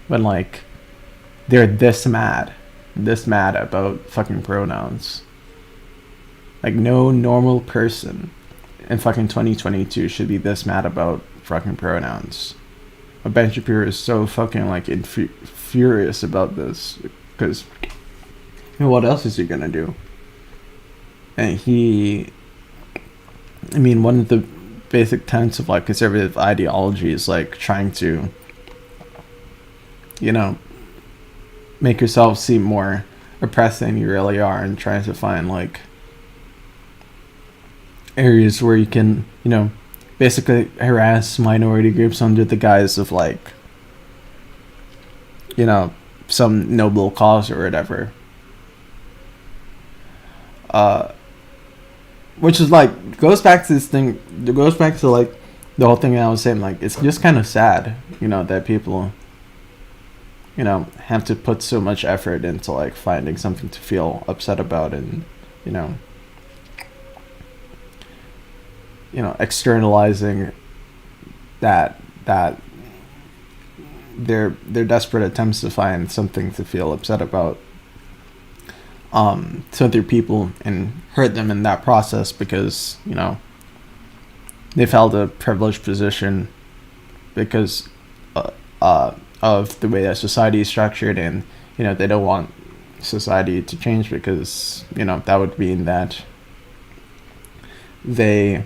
Speaker 1: when, like, they're this mad about fucking pronouns. Like, no normal person in fucking 2022 should be this mad about fucking pronouns. But Ben Shapiro is so fucking, like, furious about this because, you know, what else is he gonna do? and I mean, one of the basic tenets of like conservative ideology is like trying to, you know, make yourself seem more oppressed than you really are, and trying to find like areas where you can, you know, basically harass minority groups under the guise of like, you know, some noble cause or whatever. Which is like goes back to this thing. It goes back to like the whole thing that I was saying. Like, it's just kind of sad, you know, that people, you know, have to put so much effort into like finding something to feel upset about, and you know, externalizing that their desperate attempts to find something to feel upset about to other people, and hurt them in that process, because, you know, they've held a privileged position because of the way that society is structured, and, you know, they don't want society to change, because, you know, that would mean that they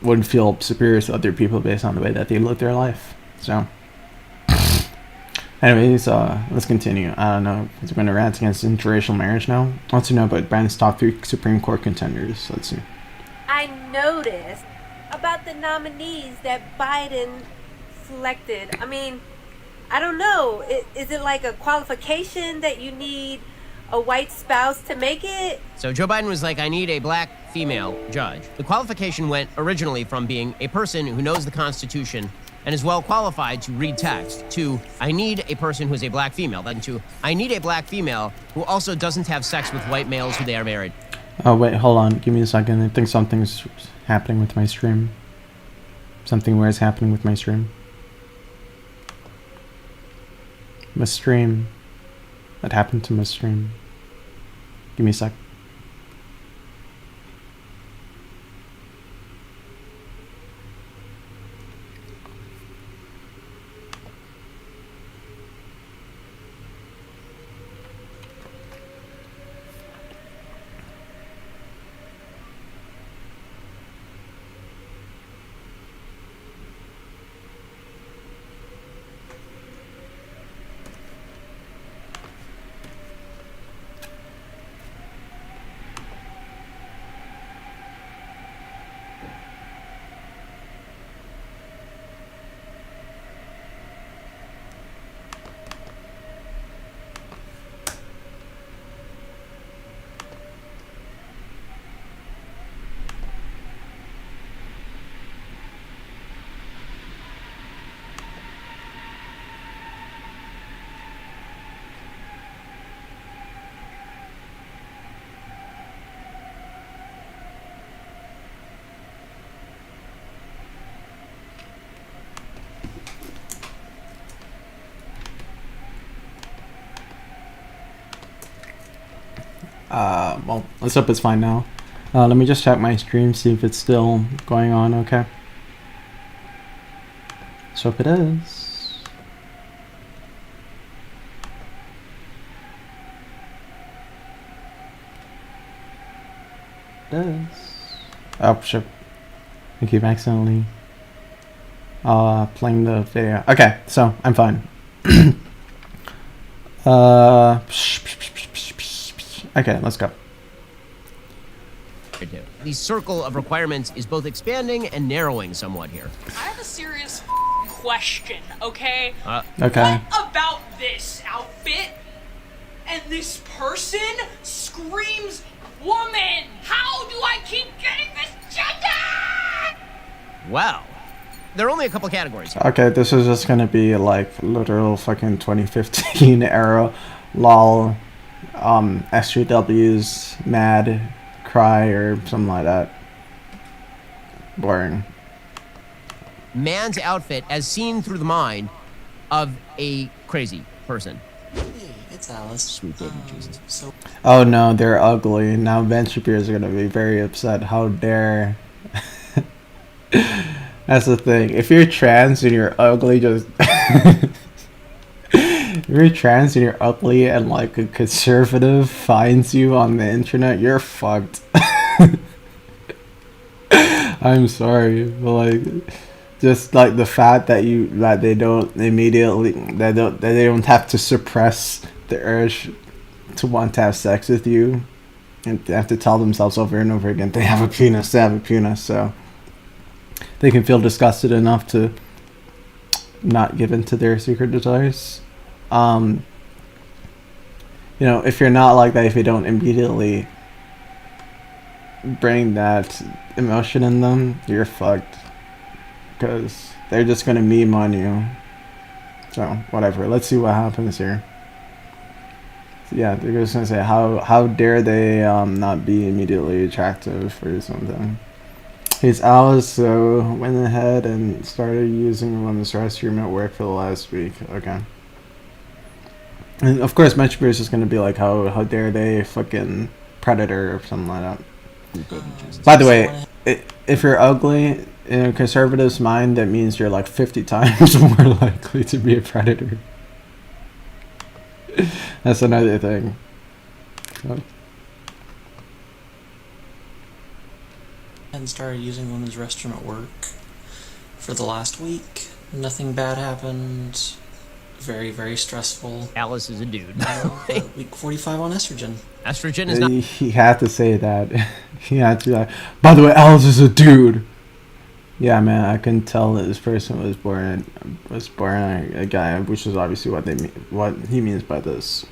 Speaker 1: wouldn't feel superior to other people based on the way that they live their life. So anyways, let's continue. I don't know if we're going to rant against interracial marriage now. Let's know about Brandon's top 3 Supreme Court contenders. Let's see.
Speaker 9: I noticed about the nominees that Biden selected. I mean, I don't know. Is it like a qualification that you need a white spouse to make it?
Speaker 5: So Joe Biden was like, I need a black female judge. The qualification went originally from being a person who knows the Constitution and is well qualified to read text, to I need a person who is a black female, then to I need a black female who also doesn't have sex with white males who they are married.
Speaker 1: Oh, wait, hold on. Give me a second. I think something's happening with my stream. Something weird is happening with my stream. My stream. What happened to my stream? Give me a sec. Well, let's hope it's fine now. Let me just check my stream, see if it's still going on, okay? Let's hope it is. It is. Oh, shit. I keep accidentally playing the video. Okay, so I'm fine. Okay, let's go.
Speaker 5: The circle of requirements is both expanding and narrowing somewhat here.
Speaker 10: I have a serious question, okay?
Speaker 1: Okay.
Speaker 10: What about this outfit and this person screams woman? How do I keep getting this gender?
Speaker 5: Well, there are only a couple categories.
Speaker 1: Okay, this is just gonna be like literal fucking 2015 era lol SJW's mad cry or something like that. Boring.
Speaker 5: Man's outfit as seen through the mind of a crazy person.
Speaker 11: Hey, it's Alice.
Speaker 5: Sweet baby Jesus.
Speaker 1: Oh no, they're ugly. Now Ben Shapiro is gonna be very upset. How dare. That's the thing. If you're trans and you're ugly, just if you're trans and you're ugly and like a conservative finds you on the internet, you're fucked. I'm sorry, but like, just like the fact that they don't immediately that they don't have to suppress the urge to want to have sex with you, and they have to tell themselves over and over again they have a penis, so they can feel disgusted enough to not give in to their secret desires. You know, if you're not like that, if you don't immediately bring that emotion in them, you're fucked. Because they're just gonna meme on you. So, whatever. Let's see what happens here. So, yeah, they're just gonna say, how dare they not be immediately attractive or something. He's Alice, so went ahead and started using the women's restroom at work for the last week. Okay. And of course, Shapiro is just gonna be like, how dare they fucking predator or something like that. By the way, if you're ugly, in a conservative's mind, that means you're like 50 times more likely to be a predator. That's another thing. So.
Speaker 11: And started using women's restroom at work for the last week. Nothing bad happened. Very, very stressful.
Speaker 5: Alice is a dude.
Speaker 11: Week 45 on estrogen.
Speaker 5: Estrogen is not...
Speaker 1: He had to say that. He had to be like, by the way, Alice is a dude. Yeah, man, I can tell that this person was born a guy, which is obviously what he means by this.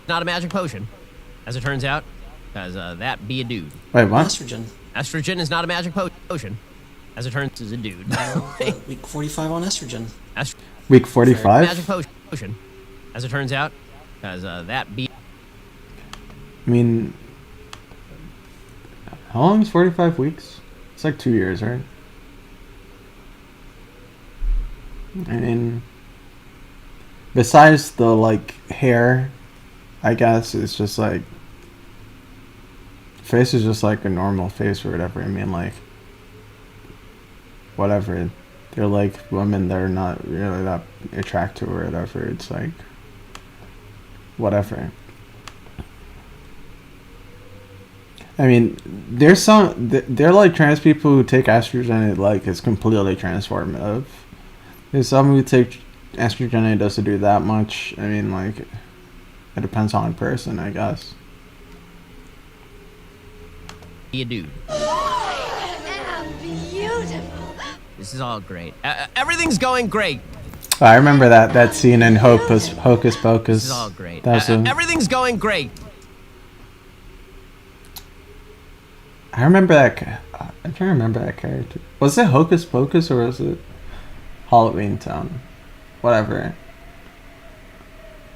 Speaker 5: Not a magic potion, as it turns out, because that be a dude.
Speaker 1: Wait, what?
Speaker 11: Estrogen.
Speaker 5: Estrogen is not a magic potion, as it turns out, is a dude.
Speaker 11: Week 45 on estrogen.
Speaker 1: Week 45?
Speaker 5: Magic potion, as it turns out, because that be...
Speaker 1: I mean, how long is 45 weeks? It's like 2 years, right? I mean, besides the, like, hair, I guess it's just like, face is just like a normal face or whatever. I mean, like, whatever. They're like women that are not really that attractive or whatever. It's like, whatever. I mean, there's some, they're like trans people who take estrogen and like it's completely transformative. There's some who take estrogen and it doesn't do that much. I mean, like, it depends on the person, I guess.
Speaker 5: Be a dude.
Speaker 7: Beautiful.
Speaker 5: This is all great. Everything's going great.
Speaker 1: Oh, I remember that scene in Hocus Pocus.
Speaker 5: This is all great. Everything's going great.
Speaker 1: I remember that. I can't remember that character. Was it Hocus Pocus or was it Halloween Town? Whatever.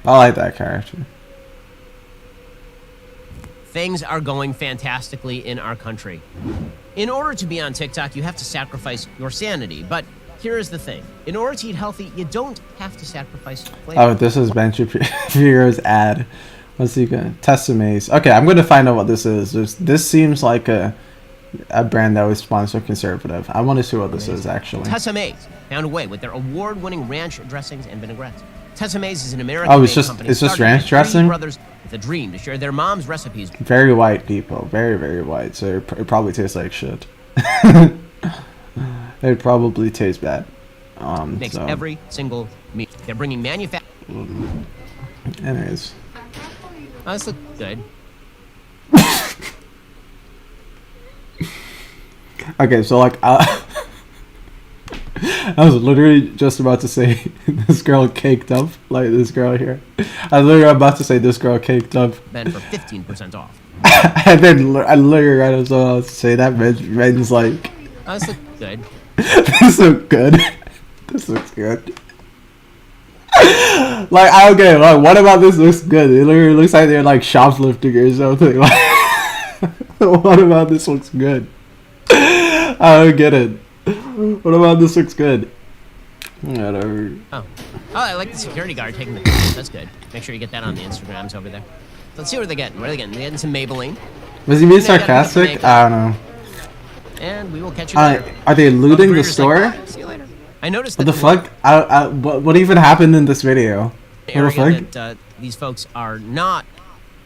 Speaker 1: I like that character.
Speaker 5: Things are going fantastically in our country. In order to be on TikTok, you have to sacrifice your sanity. But here is the thing. In order to eat healthy, you don't have to sacrifice flavor.
Speaker 1: Oh, this is Ben Shapiro's ad. What's he gonna? Tessemaze. Okay, I'm gonna find out what this is. This seems like a brand that was sponsored conservative. I want to see what this is actually.
Speaker 5: Tessemaze found a way with their award-winning ranch dressings and vinaigrettes. Tessemaze is an American company.
Speaker 1: It's just ranch dressing.
Speaker 5: Brothers with a dream to share their mom's recipes.
Speaker 1: Very white people, very very white. So it probably tastes like shit. It probably tastes bad.
Speaker 5: Makes every single meal. They're bringing manufacturing.
Speaker 1: Anyways.
Speaker 5: Oh, this looks good.
Speaker 1: Okay, so like I was literally just about to say this girl caked up, like this girl here. I was literally about to say this girl caked up.
Speaker 5: Ben for 15% off.
Speaker 1: And then I literally right as well I was to say that Ben's like.
Speaker 5: Oh, this looks good.
Speaker 1: This looks good. This looks good. Like, okay, like, what about this looks good? It literally looks like they're like shoplifting or something. Like, what about this looks good? I don't get it. What about this looks good? Whatever.
Speaker 5: Oh, I like the security guard taking the pictures. That's good. Make sure you get that on the Instagrams over there. Let's see what they're getting. What are they getting? They're getting some Maybelline.
Speaker 1: Was he being sarcastic? I don't know.
Speaker 5: And we will catch you later.
Speaker 1: Are they looting the store?
Speaker 5: Like, see you later. I noticed
Speaker 1: what
Speaker 5: that
Speaker 1: the fuck? What even happened in this video? What the fuck?
Speaker 5: That, these folks are not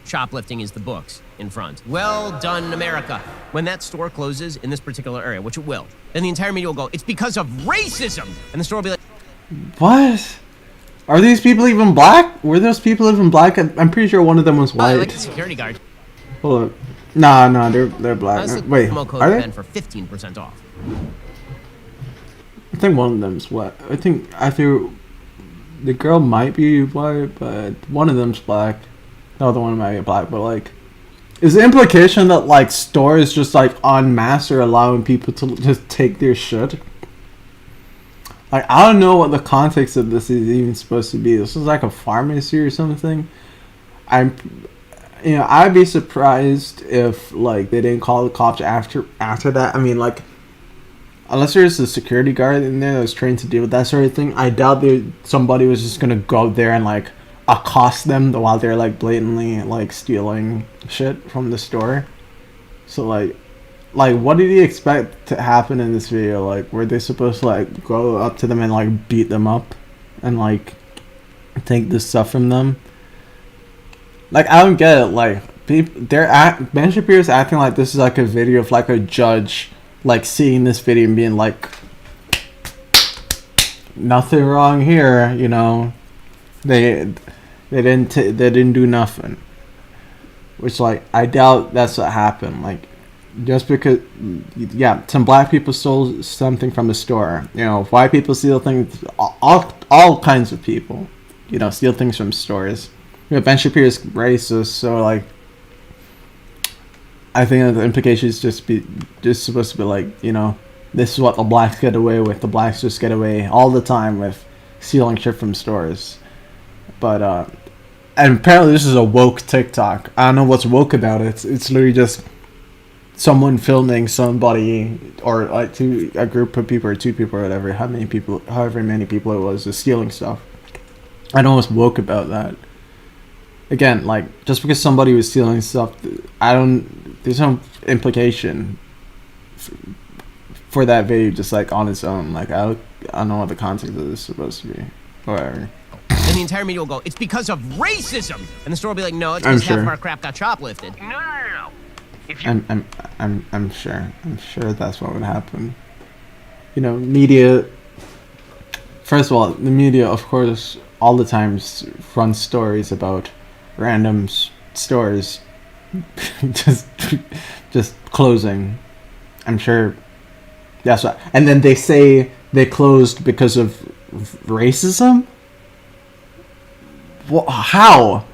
Speaker 5: shoplifting is the books in front. Well done, America. When that store closes in this particular area, which it will, then the entire media will go, it's because of racism. And the store will be like,
Speaker 1: what? Are these people even black? Were those people even black? I'm pretty sure one of them was white.
Speaker 5: like the security guard.
Speaker 1: Hold up. No, they're black. Wait,
Speaker 5: promo code
Speaker 1: are they?
Speaker 5: Ben for 15% off.
Speaker 1: I think one of them's white. I think the girl might be white, but one of them's black. The other one might be black, but like, is the implication that like stores just like en masse are allowing people to just take their shit? Like, I don't know what the context of this is even supposed to be. This is like a pharmacy or something. I'd be surprised if like they didn't call the cops after that. I mean, like, unless there's a security guard in there that was trained to deal with that sort of thing, I doubt somebody was just gonna go there and like accost them while they're like blatantly like stealing shit from the store. So like what did he expect to happen in this video? Like, were they supposed to like go up to them and like beat them up and like take this stuff from them? Like, I don't get it. Like, Ben Shapiro's acting like this is like a video of like a judge like seeing this video and being like, nothing wrong here, you know. They didn't do nothing. Which, like, I doubt that's what happened. Like, just because, yeah, some black people stole something from the store. You know, white people steal things. All kinds of people, you know, steal things from stores. You know, Ben Shapiro's racist, so like, I think that the implication is just supposed to be like, you know, this is what the blacks get away with. The blacks just get away all the time with stealing shit from stores. But and apparently this is a woke TikTok. I don't know what's woke about it. It's literally just someone filming somebody, or like a group of people or two people or whatever, however many people it was, just stealing stuff. I don't know what's woke about that. Again, like, just because somebody was stealing stuff, there's no implication for that video just like on its own. Like, I don't know what the context of this is supposed to be. Whatever.
Speaker 5: And the entire media will go, it's because of racism. And the store will be like, no, it's because half of our crap got shoplifted. No. If you...
Speaker 1: I'm sure that's what would happen. You know, media. First of all, the media, of course, all the time runs stories about random stores just closing. I'm sure that's what. And then they say they closed because of racism. How?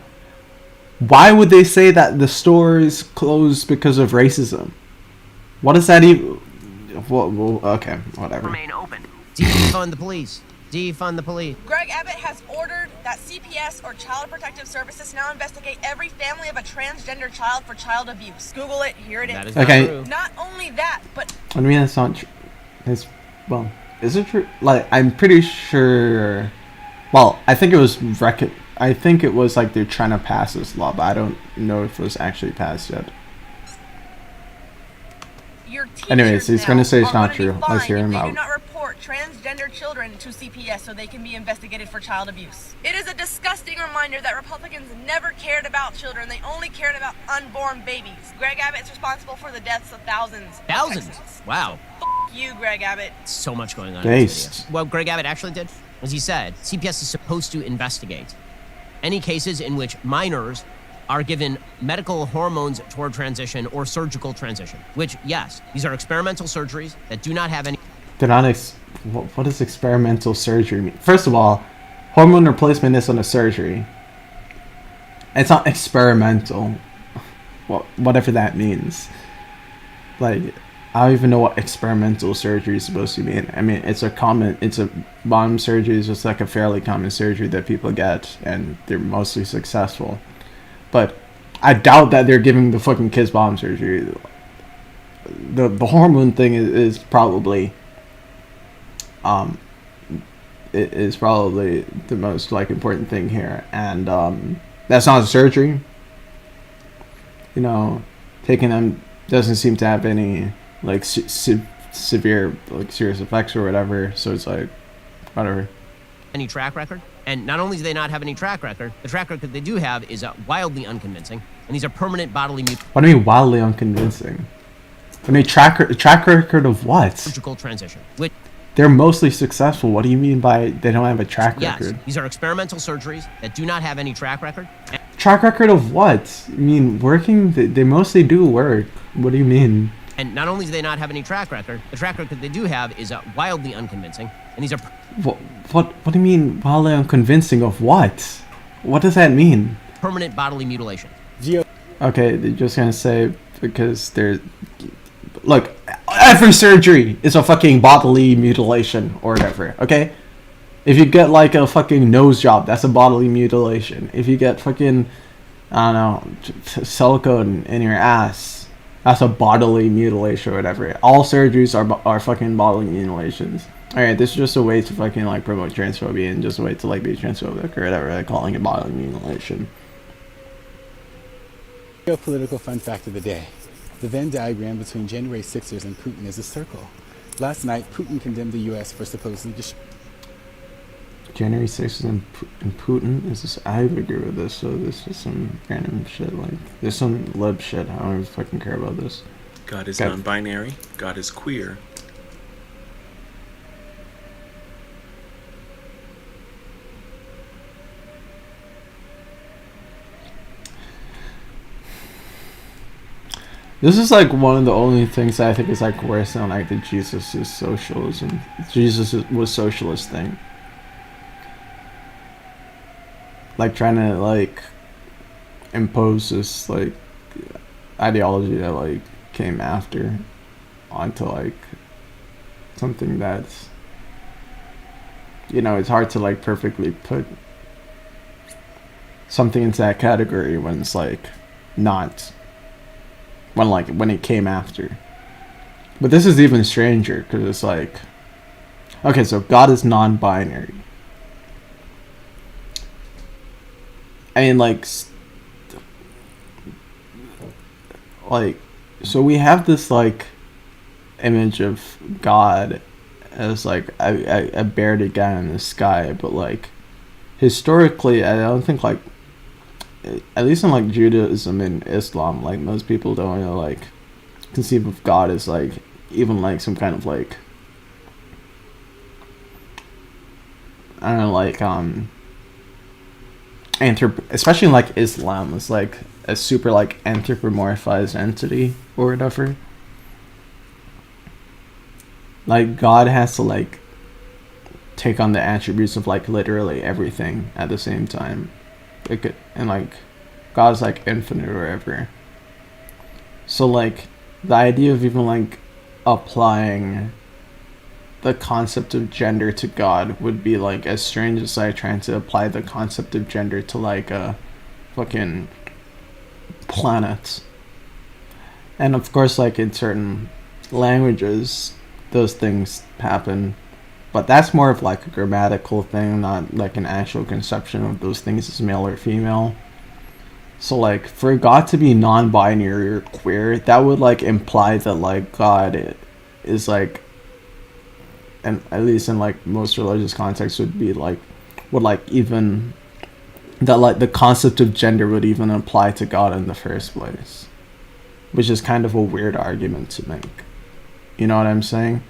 Speaker 1: Why would they say that the store is closed because of racism? What does that even... okay, whatever.
Speaker 5: Remain open. Defund the police. Defund the police.
Speaker 12: Greg Abbott has ordered that CPS or Child Protective Services now investigate every family of a transgender child for child abuse. Google it. Here it is.
Speaker 5: That is
Speaker 1: okay.
Speaker 5: Not true.
Speaker 12: Not only that, but...
Speaker 1: I mean, that's not true. Well, is it true? Like, I'm pretty sure... Well, I think it was like they're trying to pass this law, but I don't know if it was actually passed yet. Anyways, he's going to say it's not true. Let's hear him out.
Speaker 12: They do not report transgender children to CPS so they can be investigated for child abuse. It is a disgusting reminder that Republicans never cared about children. They only cared about unborn babies. Greg Abbott's responsible for the deaths of thousands.
Speaker 5: Thousands? Wow.
Speaker 12: F you, Greg Abbott.
Speaker 5: So much going on.
Speaker 1: Based.
Speaker 5: What Greg Abbott actually did, as he said, CPS is supposed to investigate any cases in which minors are given medical hormones toward transition or surgical transition, which, yes, these are experimental surgeries that do not have any...
Speaker 1: They're not what does experimental surgery mean? First of all, hormone replacement isn't a surgery. It's not experimental. Well, whatever that means. Like, I don't even know what experimental surgery is supposed to mean. I mean, it's a bottom surgery is just like a fairly common surgery that people get, and they're mostly successful. But I doubt that they're giving the fucking kids bottom surgery. The hormone thing is probably it is probably the most like important thing here, and that's not a surgery. You know, taking them doesn't seem to have any like severe like serious effects or whatever. So it's like whatever.
Speaker 5: Any track record? And not only do they not have any track record, the track record they do have is wildly unconvincing, and these are permanent bodily
Speaker 1: What do you mean wildly unconvincing? I mean track record of what?
Speaker 5: surgical transition. Which,
Speaker 1: They're mostly successful. What do you mean by they don't have a track
Speaker 5: yes,
Speaker 1: record?
Speaker 5: these are experimental surgeries that do not have any track record.
Speaker 1: Track record of what? I mean, working, they mostly do work. What do you mean?
Speaker 5: And not only do they not have any track record, the track record they do have is wildly unconvincing, and these are
Speaker 1: What do you mean wildly unconvincing of what? What does that mean?
Speaker 5: permanent bodily mutilation.
Speaker 1: Okay, they're just gonna say because they're... Look, every surgery is a fucking bodily mutilation or whatever, okay? If you get like a fucking nose job, that's a bodily mutilation. If you get fucking, I don't know, silicone in your ass, that's a bodily mutilation or whatever. All surgeries are fucking bodily mutilations. Alright, this is just a way to fucking like promote transphobia and just a way to like be transphobic or whatever, like calling it bodily mutilation.
Speaker 13: Geopolitical fun fact of the day. The Venn diagram between January 6ers and Putin is a circle. Last night, Putin condemned the U.S. for supposedly
Speaker 1: January 6th and Putin is this? I agree with this. So this is some random shit. Like there's some lib shit. I don't even fucking care about this.
Speaker 14: God is non-binary. God is queer.
Speaker 1: This is like one of the only things that I think is like worse than like the Jesus is socialism. Was socialist thing. Like trying to like impose this like ideology that like came after onto like something that's, you know, it's hard to like perfectly put something into that category when it's like not when it came after. But this is even stranger because it's like, okay, so God is non-binary. I mean, like, so we have this like image of God as like a bearded guy in the sky, but like historically, I don't think like, at least in like Judaism and Islam, like most people don't really like conceive of God as like even like some kind of like, I don't know, like especially in like Islam, it's like a super like anthropomorphized entity or whatever. Like God has to like take on the attributes of like literally everything at the same time. And like God's like infinite or whatever. So like the idea of even like applying the concept of gender to God would be like as strange as like trying to apply the concept of gender to like a fucking planet. And of course like in certain languages those things happen, but that's more of like a grammatical thing, not like an actual conception of those things as male or female. So like for God to be non-binary or queer, that would like imply that like God is like, and at least in like most religious contexts would even that like the concept of gender would even apply to God in the first place, which is kind of a weird argument to make. You know what I'm saying?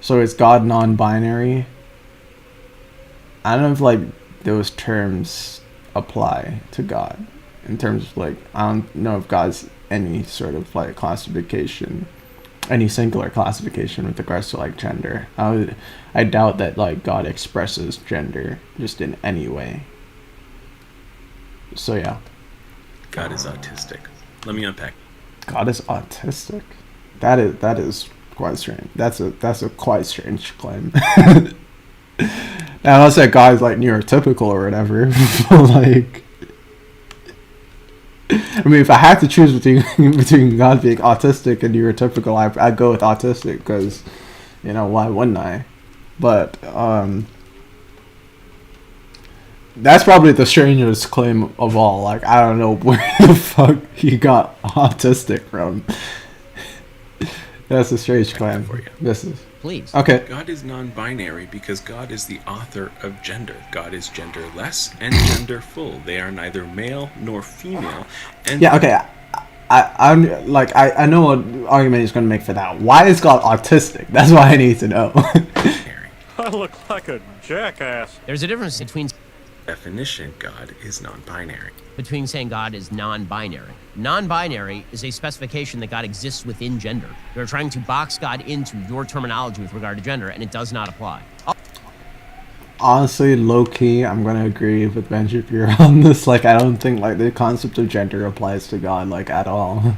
Speaker 1: So is God non-binary? I don't know if like those terms apply to God in terms of like, I don't know if God's any sort of like classification, any singular classification with regards to like gender. I doubt that like God expresses gender just in any way. So yeah.
Speaker 14: God is autistic. Let me unpack.
Speaker 1: God is autistic. That is quite strange. That's a quite strange claim. Now, unless that guy's like neurotypical or whatever, like, I mean, if I had to choose between God being autistic and neurotypical, I'd go with autistic because, you know, why wouldn't I? But that's probably the strangest claim of all. Like, I don't know where the fuck he got autistic from. That's a strange claim. This is
Speaker 5: please.
Speaker 1: Okay.
Speaker 14: God is non-binary because God is the author of gender. God is genderless and genderful. They are neither male nor female. And
Speaker 1: Yeah, okay. I'm like, I know what argument he's going to make for that. Why is God autistic? That's what I need to know.
Speaker 15: I look like a jackass.
Speaker 5: There's a difference between
Speaker 14: definition, God is non-binary.
Speaker 5: Between saying God is non-binary. Non-binary is a specification that God exists within gender. You're trying to box God into your terminology with regard to gender, and it does not apply.
Speaker 1: Honestly, low-key, I'm going to agree with Ben Shapiro on this. Like, I don't think, like, the concept of gender applies to God, like, at all.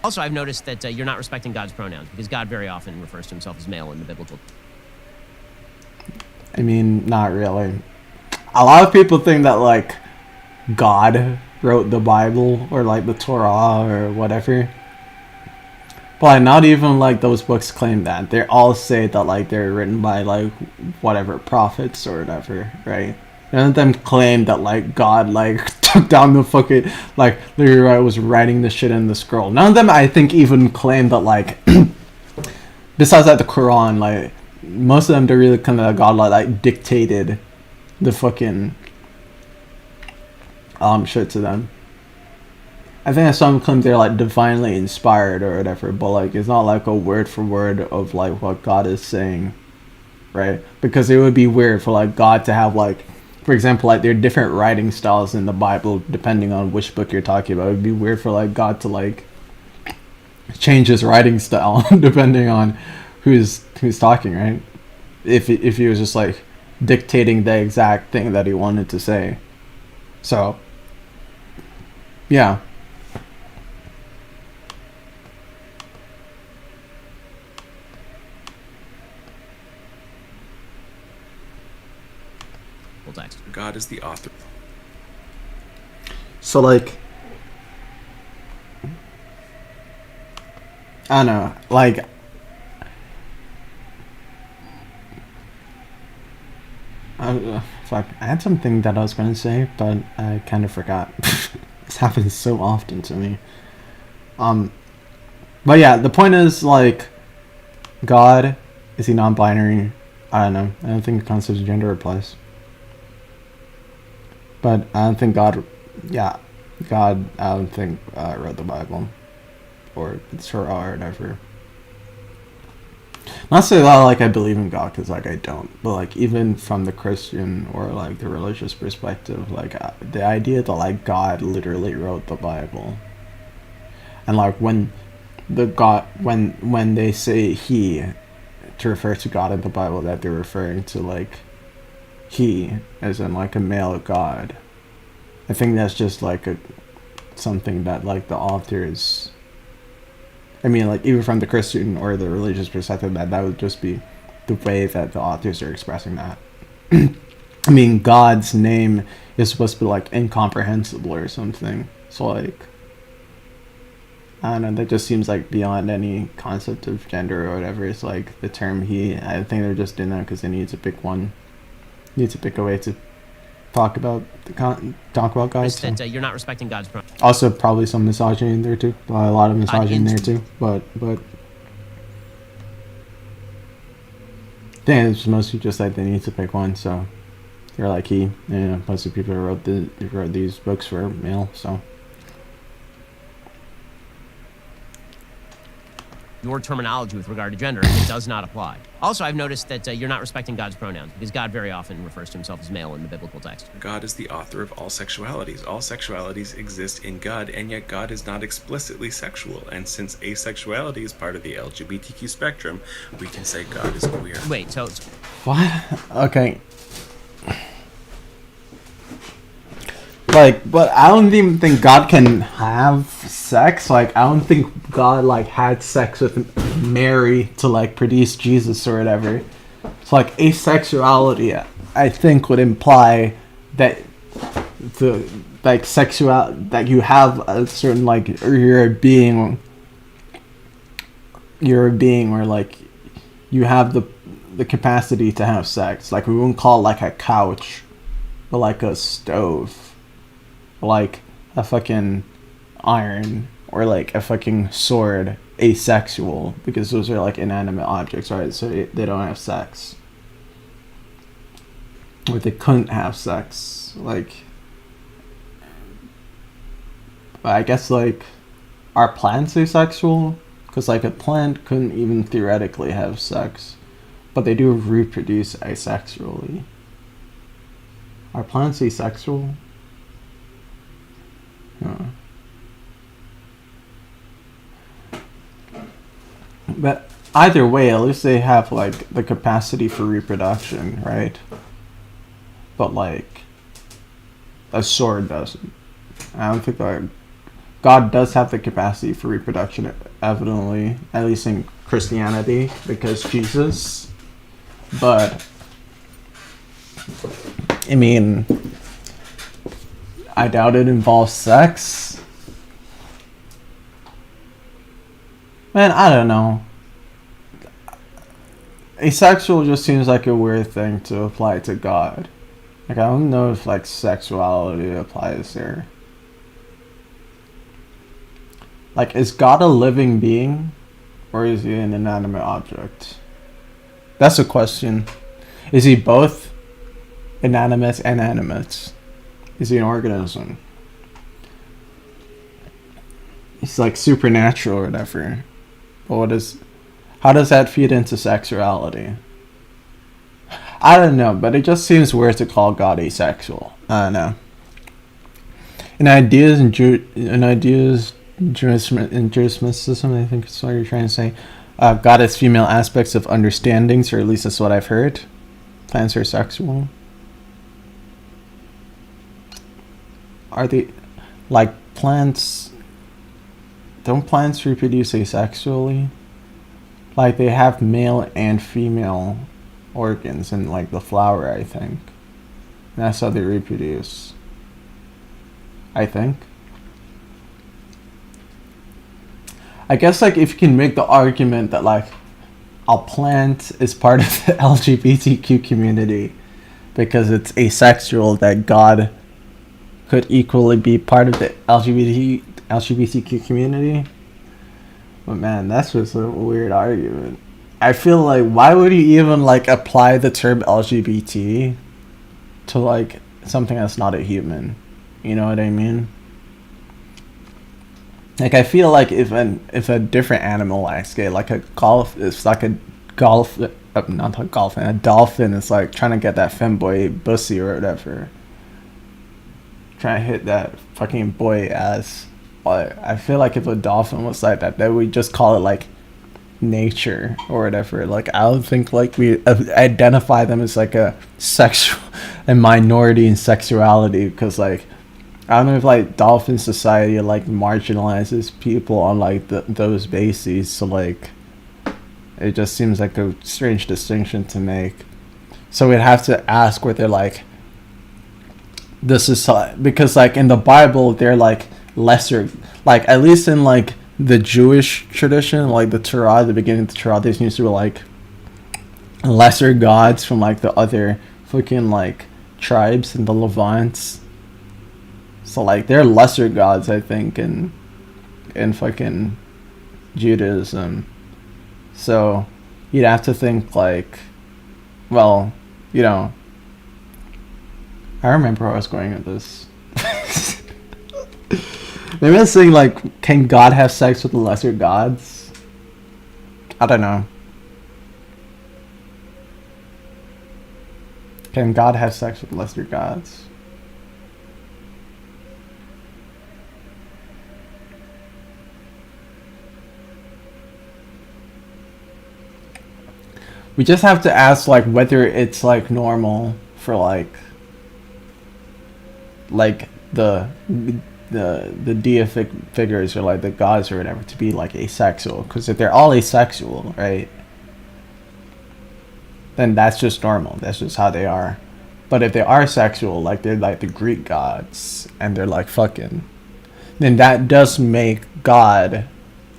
Speaker 5: Also, I've noticed that you're not respecting God's pronouns, because God very often refers to himself as male in the biblical.
Speaker 1: I mean, not really. A lot of people think that, like, God wrote the Bible or like the Torah or whatever, but like, not even like those books claim that. They all say that like they're written by like whatever prophets or whatever, right? None of them claim that like God like took down the fucking like literally was writing the shit in the scroll. None of them, I think, even claim that like besides like the Quran, like most of them don't really claim that God like dictated the fucking shit to them. I think some claim they're like divinely inspired or whatever, but like it's not like a word for word of like what God is saying, right? Because it would be weird for like God to have like, for example, like there are different writing styles in the Bible depending on which book you're talking about. It would be weird for like God to like change his writing style depending on who's talking, right? If he was just like dictating the exact thing that he wanted to say. So yeah.
Speaker 5: Text.
Speaker 14: God is the author.
Speaker 1: So like, I don't know, like fuck, I had something that I was gonna say, but I kind of forgot. This happens so often to me. But yeah, the point is like, God, is he non-binary? I don't know. I don't think the concept of gender applies. But I don't think God, I don't think wrote the Bible or the Torah or whatever. Not say that like I believe in God, because like I don't, but like even from the Christian or like the religious perspective, like the idea that like God literally wrote the Bible, and like when they say he to refer to God in the Bible, that they're referring to like he as in like a male God. I think that's just like something that like the authors, I mean, like even from the Christian or the religious perspective, that would just be the way that the authors are expressing that. I mean, God's name is supposed to be like incomprehensible or something. So like, I don't know, that just seems like beyond any concept of gender or whatever. It's like the term he. I think they're just doing that because they need to pick one. Need to pick a way to talk about God. So.
Speaker 5: That you're not respecting God's pronouns.
Speaker 1: Also, probably some misogyny in there too. A lot of misogyny in there too. But I think it's mostly just like they need to pick one. So they're like he. Most of the people who wrote these books were male. So.
Speaker 5: Your terminology with regard to gender, it does not apply. Also, I've noticed that you're not respecting God's pronouns, because God very often refers to himself as male in the biblical text.
Speaker 14: God is the author of all sexualities. All sexualities exist in God, and yet God is not explicitly sexual. And since asexuality is part of the LGBTQ spectrum, we can say God is queer.
Speaker 5: Wait, so...
Speaker 1: What? Okay. Like, but I don't even think God can have sex. Like, I don't think God, like, had sex with Mary to, like, produce Jesus or whatever. So, like, asexuality, I think, would imply that the, like, that you have a certain, like, or you're a being where, like, you have the capacity to have sex. Like, we wouldn't call it, like, a couch, but, like, a stove. Like a fucking iron or like a fucking sword asexual because those are like inanimate objects, right? So they don't have sex, or they couldn't have sex. Like, I guess like, are plants asexual? Because like a plant couldn't even theoretically have sex, but they do reproduce asexually. Are plants asexual? Huh. But either way, at least they have like the capacity for reproduction, right? But like a sword doesn't. I don't think like God does have the capacity for reproduction, evidently, at least in Christianity, because Jesus. But I mean, I doubt it involves sex. Man, I don't know. Asexual just seems like a weird thing to apply to God. Like, I don't know if like sexuality applies there. Like, is God a living being, or is he an inanimate object? That's a question. Is he both inanimate and animate? Is he an organism? He's like supernatural or whatever. But how does that feed into sexuality? I don't know, but it just seems weird to call God asexual. I don't know. In ideas and Jewish-mysticism, I think that's what you're trying to say. God has female aspects of understandings, or at least that's what I've heard. Plants are sexual. Are they like plants? Don't plants reproduce asexually? Like they have male and female organs in like the flower, I think. That's how they reproduce. I think. I guess like if you can make the argument that like a plant is part of the LGBTQ community because it's asexual, that God could equally be part of the LGBTQ community. But man, that's just a weird argument. I feel like, why would you even like apply the term LGBT to like something that's not a human? You know what I mean? Like, I feel like if a different animal acts gay, like a dolphin is like a dolphin is like trying to get that femboy pussy or whatever, trying to hit that fucking boy ass. But I feel like if a dolphin was like that, then we just call it like nature or whatever. Like, I don't think like we identify them as like a minority in sexuality, because like I don't know if like dolphin society like marginalizes people on like those bases. So like it just seems like a strange distinction to make. So we'd have to ask whether like this is because like in the Bible they're like lesser, like at least in like the Jewish tradition, like the Torah, the beginning of the Torah, there seems to be like lesser gods from like the other fucking like tribes in the Levant. So like they're lesser gods, I think, in fucking Judaism. So you'd have to think like, well, you know, I remember where I was going with this. Maybe I was saying like, can God have sex with the lesser gods? I don't know. Can God have sex with lesser gods? We just have to ask like whether it's like normal for like the deific figures or like the gods or whatever to be like asexual, because if they're all asexual, right, then that's just normal, that's just how they are. But if they are sexual, like they're like the Greek gods and they're like fucking, then that does make God,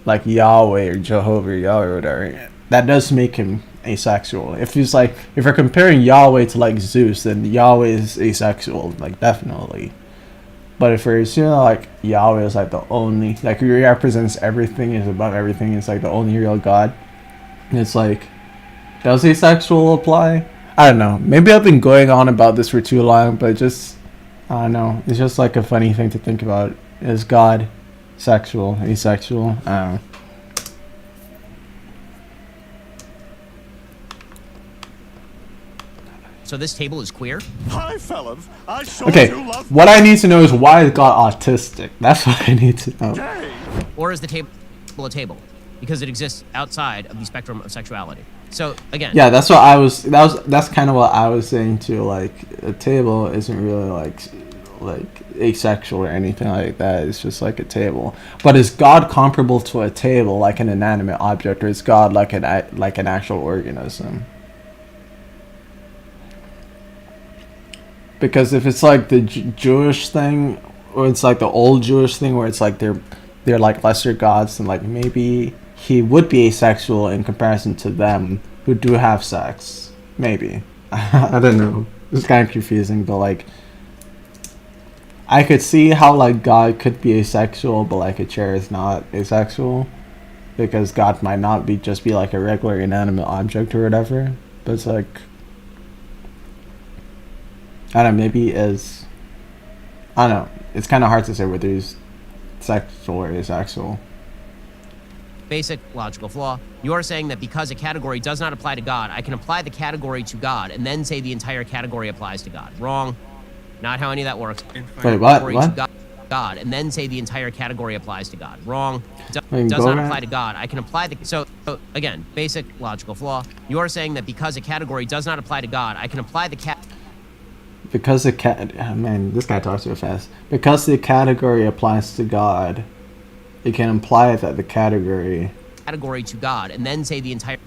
Speaker 1: like Yahweh or Jehovah or Yahweh or whatever, that does make him asexual. If he's like, if we're comparing Yahweh to like Zeus, then Yahweh is asexual, like definitely. But if it's, you know, like Yahweh is like the only, like he represents everything, is above everything, it's like the only real God. It's like, does asexual apply? I don't know. Maybe I've been going on about this for too long, but just, I don't know. It's just like a funny thing to think about. Is God sexual, asexual? I don't know.
Speaker 5: So this table is queer?
Speaker 15: Hi, fellas. I sure
Speaker 1: Okay,
Speaker 15: do love
Speaker 1: what I need to know is why is God autistic? That's what I need to know.
Speaker 5: Or is the table a table? Because it exists outside of the spectrum of sexuality. So again,
Speaker 1: Yeah, that's what I was. That's kind of what I was saying too. Like a table isn't really like asexual or anything like that. It's just like a table. But is God comparable to a table, like an inanimate object, or is God like an actual organism? Because if it's like the Jewish thing, or it's like the old Jewish thing where it's like they're like lesser gods, and like maybe he would be asexual in comparison to them who do have sex. Maybe. I don't know. It's kind of confusing, but like I could see how like God could be asexual, but like a chair is not asexual, because God might not just be like a regular inanimate object or whatever. But it's like, I don't know, maybe is, I don't know, it's kind of hard to say whether he's sexual or asexual.
Speaker 5: basic logical flaw. You are saying that because a category does not apply to God, I can apply the category to God and then say the entire category applies to God. Wrong. Not how any of that works.
Speaker 1: Wait, what? What?
Speaker 5: God, and then say the entire category applies to God. Wrong.
Speaker 1: Wait,
Speaker 5: Does not
Speaker 1: back.
Speaker 5: apply to God. I can apply the... So, again, basic logical flaw. You are saying that because a category does not apply to God, I can apply the
Speaker 1: Because man, this guy talks so fast. Because the category applies to God, it can imply that the category
Speaker 5: to God, and then say the entire...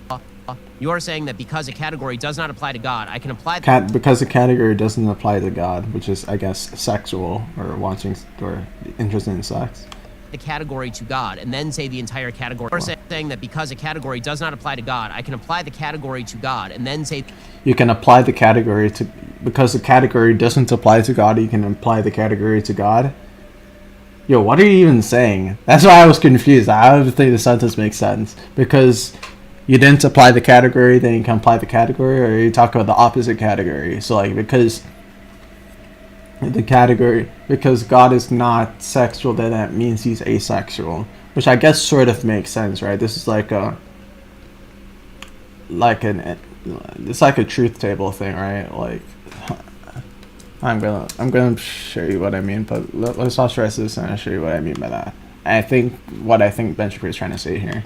Speaker 5: You are saying that because a category does not apply to God, I can apply...
Speaker 1: because the category doesn't apply to God, which is, I guess, sexual, or wanting, or interested in sex.
Speaker 5: The category to God, and then say the entire category. You are saying that because a category does not apply to God, I can apply the category to God, and then say...
Speaker 1: You can apply the category to... Because the category doesn't apply to God, you can apply the category to God? Yo, what are you even saying? That's why I was confused. I don't think the sentence makes sense. Because you didn't apply the category, then you can apply the category, or you talk about the opposite category. So, like, because the category... Because God is not sexual, then that means he's asexual. Which I guess sort of makes sense, right? This is like a... It's like a truth table thing, right? Like... I'm gonna show you what I mean, but let's not stress this, and I'll show you what I mean by that. I think what Ben Shapiro is trying to say here.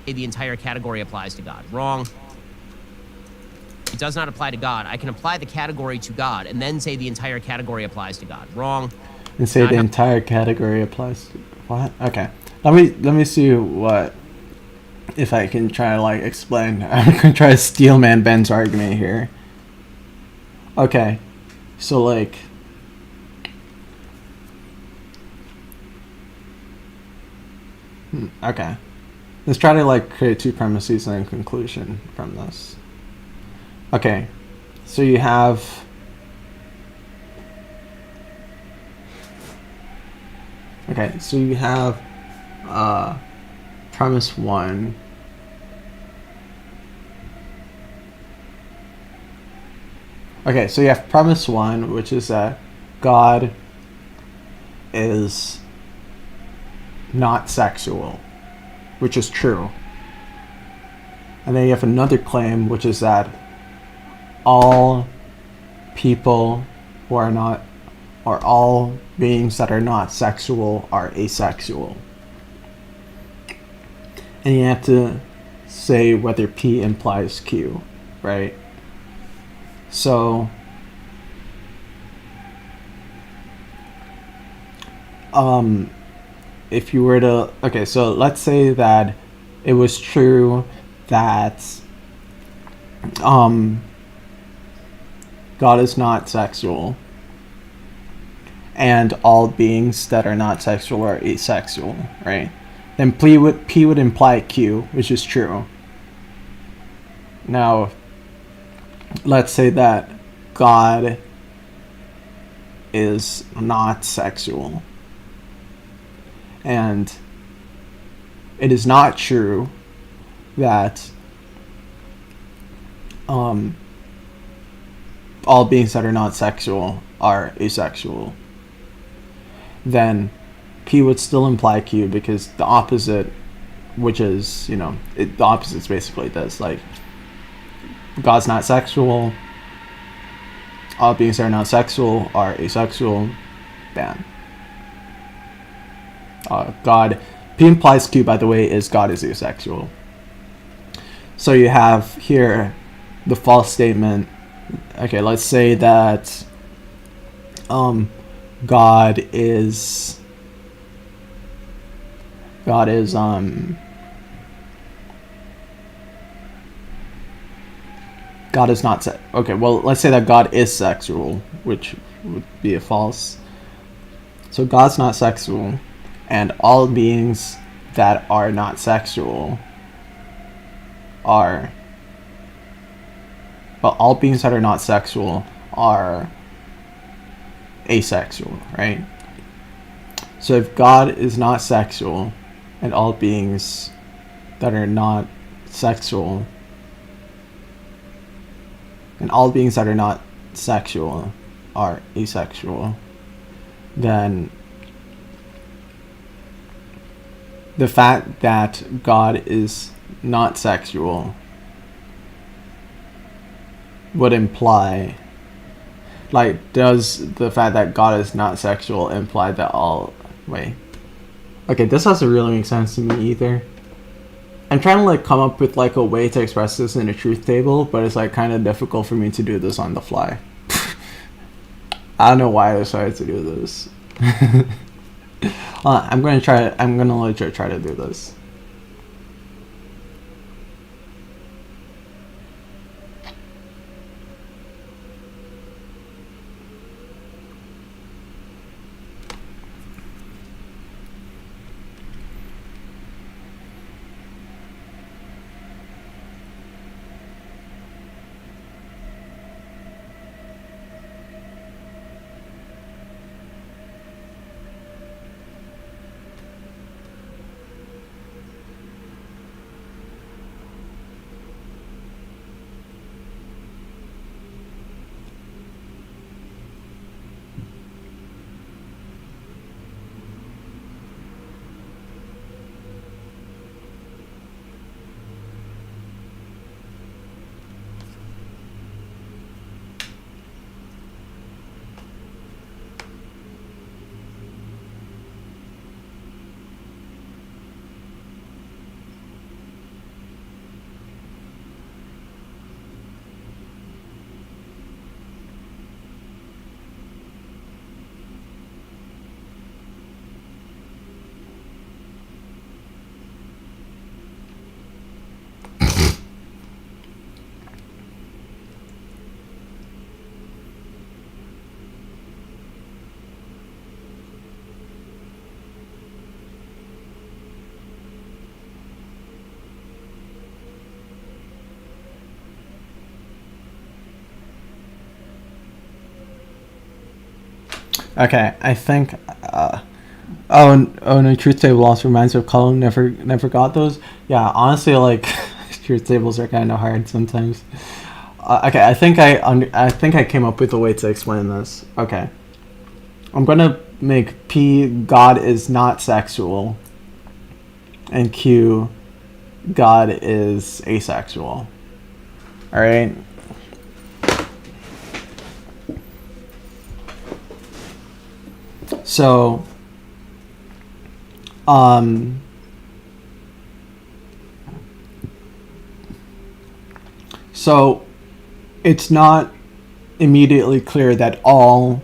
Speaker 5: The entire category applies to God. Wrong. It does not apply to God. I can apply the category to God, and then say the entire category applies to God. Wrong.
Speaker 1: And say the entire category applies to... What? Okay. Let me see what... If I can try to, like, explain. I'm gonna try to steel man Ben's argument here. Okay. So, like... Okay. Let's try to, like, create two premises and a conclusion from this. Okay. So you have... Okay, so you have premise 1. Okay, so you have premise 1, which is that God is not sexual, which is true. And then you have another claim, which is that all people who are not, or all beings that are not sexual are asexual. And you have to say whether P implies Q, right? So, if you were to, okay, so let's say that it was true that, God is not sexual, and all beings that are not sexual are asexual, right? Then P would imply Q, which is true. Now, let's say that God is not sexual. And it is not true that all beings that are not sexual are asexual. Then P would still imply Q, because the opposite, which is, the opposite is basically this, like, God's not sexual, all beings that are not sexual are asexual, bam. God, P implies Q, by the way, is God is asexual. So you have here the false statement. Okay, let's say that God is God is not okay, well, let's say that God is sexual, which would be a false. So God's not sexual, and all beings that are not sexual are, but all beings that are not sexual are asexual, right? So if God is not sexual and all beings that are not sexual and all beings that are not sexual are asexual, then the fact that God is not sexual would imply, like, does the fact that God is not sexual imply that all, wait, okay, this doesn't really make sense to me either. I'm trying to, like, come up with, like, a way to express this in a truth table, but it's, like, kind of difficult for me to do this on the fly. I don't know why I decided to do this. I'm gonna legit try to do this. Okay, I think. Oh no! Truth table also reminds me of Colin. Never got those. Yeah, honestly, like truth tables are kind of hard sometimes. Okay, I think I came up with a way to explain this. Okay, I'm gonna make P God is not sexual, and Q God is asexual. All right. So, so it's not immediately clear that all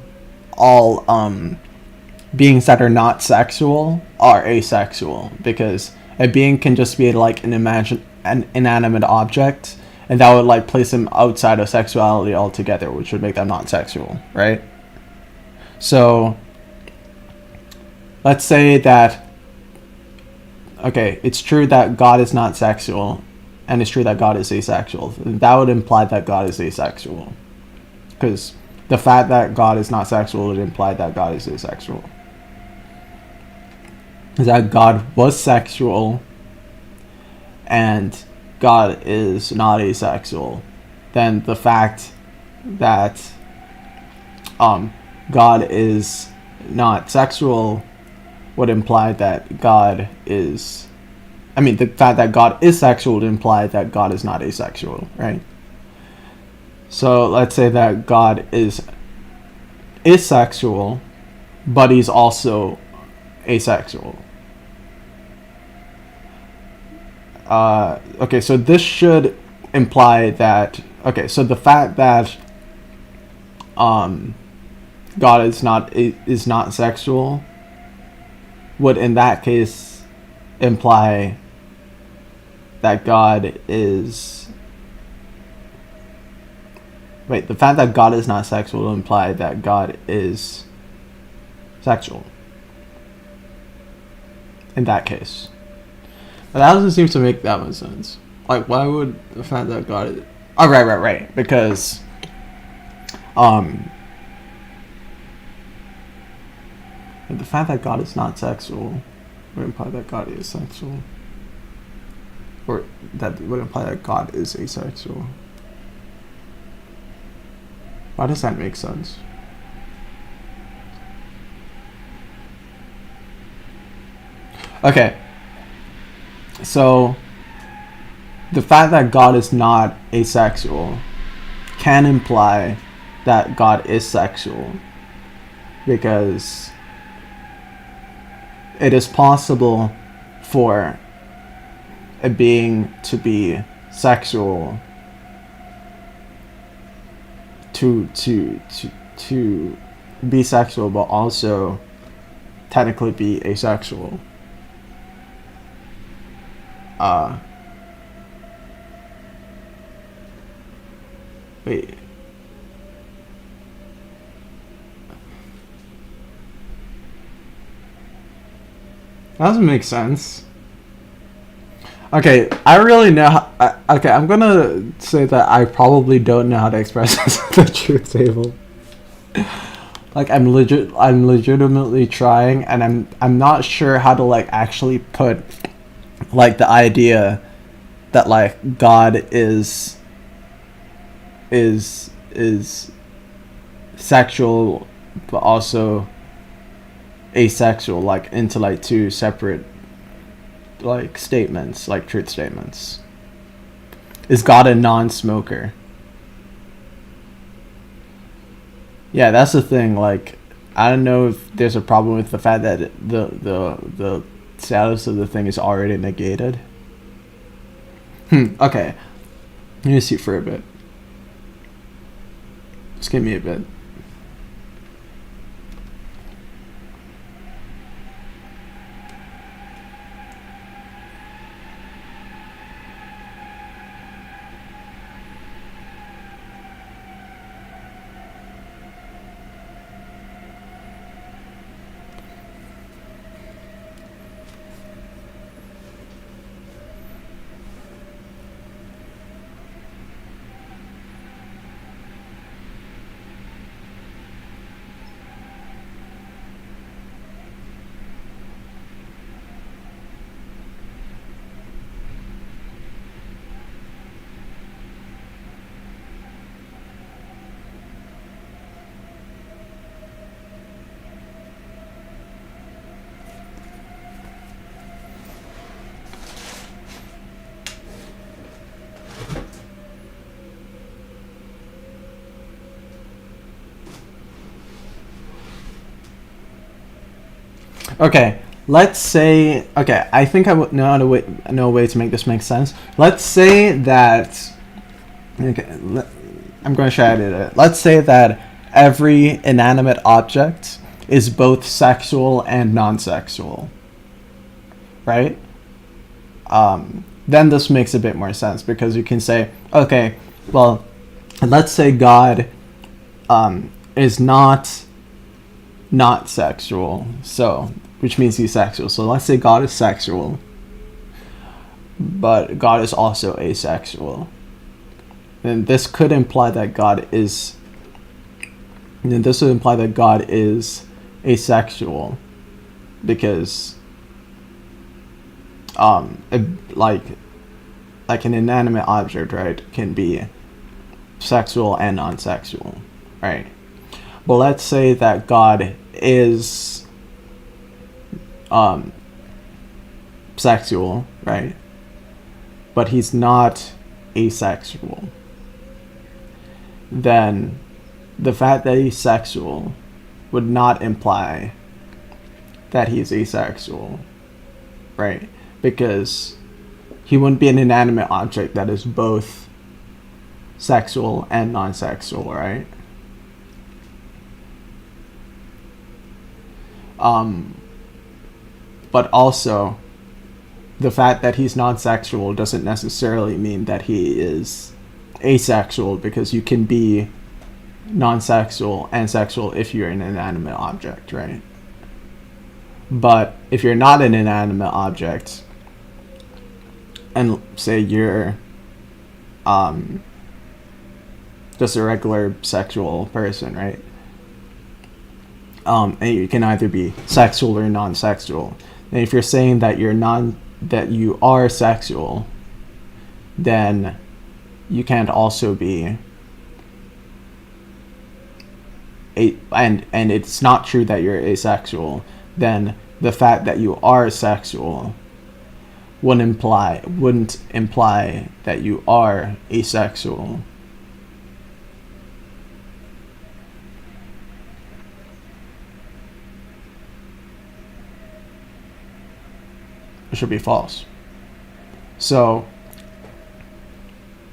Speaker 1: beings that are not sexual are asexual, because a being can just be like an inanimate object, and that would like place them outside of sexuality altogether, which would make them not sexual, right? So let's say that, okay, it's true that God is not sexual, and it's true that God is asexual. That would imply that God is asexual, because the fact that God is not sexual would imply that God is asexual. Is that God was sexual and God is not asexual, then the fact that God is not sexual would imply that God is, I mean, the fact that God is sexual would imply that God is not asexual, right? So let's say that God is sexual, but he's also asexual. Okay, so this should imply that, okay, so the fact that God is not sexual would in that case imply that God is, wait, the fact that God is not sexual will imply that God is sexual in that case. But that doesn't seem to make that much sense. Like, why would the fact that God is... Oh, right. Because... the fact that God is not sexual would imply that God is sexual. Or that would imply that God is asexual. Why does that make sense? Okay. So, the fact that God is not asexual can imply that God is sexual, because it is possible for a being to be sexual to be sexual but also technically be asexual. Wait. That doesn't make sense. Okay, I really know how, okay, I'm gonna say that I probably don't know how to express this at the truth table. Like, I'm legitimately trying, and I'm not sure how to, like, actually put, like, the idea that, like, God is sexual but also asexual, like, into, like, two separate, like, statements, like truth statements. Is God a non-smoker? Yeah, that's the thing. Like, I don't know if there's a problem with the fact that the status of the thing is already negated. Okay. Let me see for a bit. Just give me a bit. Okay, let's say, okay, I think I would know a way to make this make sense. Let's say that, okay, I'm going to try to do it. Let's say that every inanimate object is both sexual and non-sexual, right? Then this makes a bit more sense, because you can say, okay, well, let's say God is not sexual, so, which means he's sexual. So let's say God is sexual, but God is also asexual. Then this could imply that God is then this would imply that God is asexual, because like an inanimate object, right, can be sexual and non-sexual, right? But let's say that God is sexual, right? But he's not asexual. Then the fact that he's sexual would not imply that he's asexual, right? Because he wouldn't be an inanimate object that is both sexual and non-sexual, right? But also, the fact that he's non-sexual doesn't necessarily mean that he is asexual, because you can be non-sexual and sexual if you're an inanimate object, right? But if you're not an inanimate object, and say you're just a regular sexual person, right? And you can either be sexual or non-sexual. And if you're saying that that you are sexual, then you can't also be and it's not true that you're asexual, then the fact that you are sexual wouldn't imply that you are asexual. It should be false. So,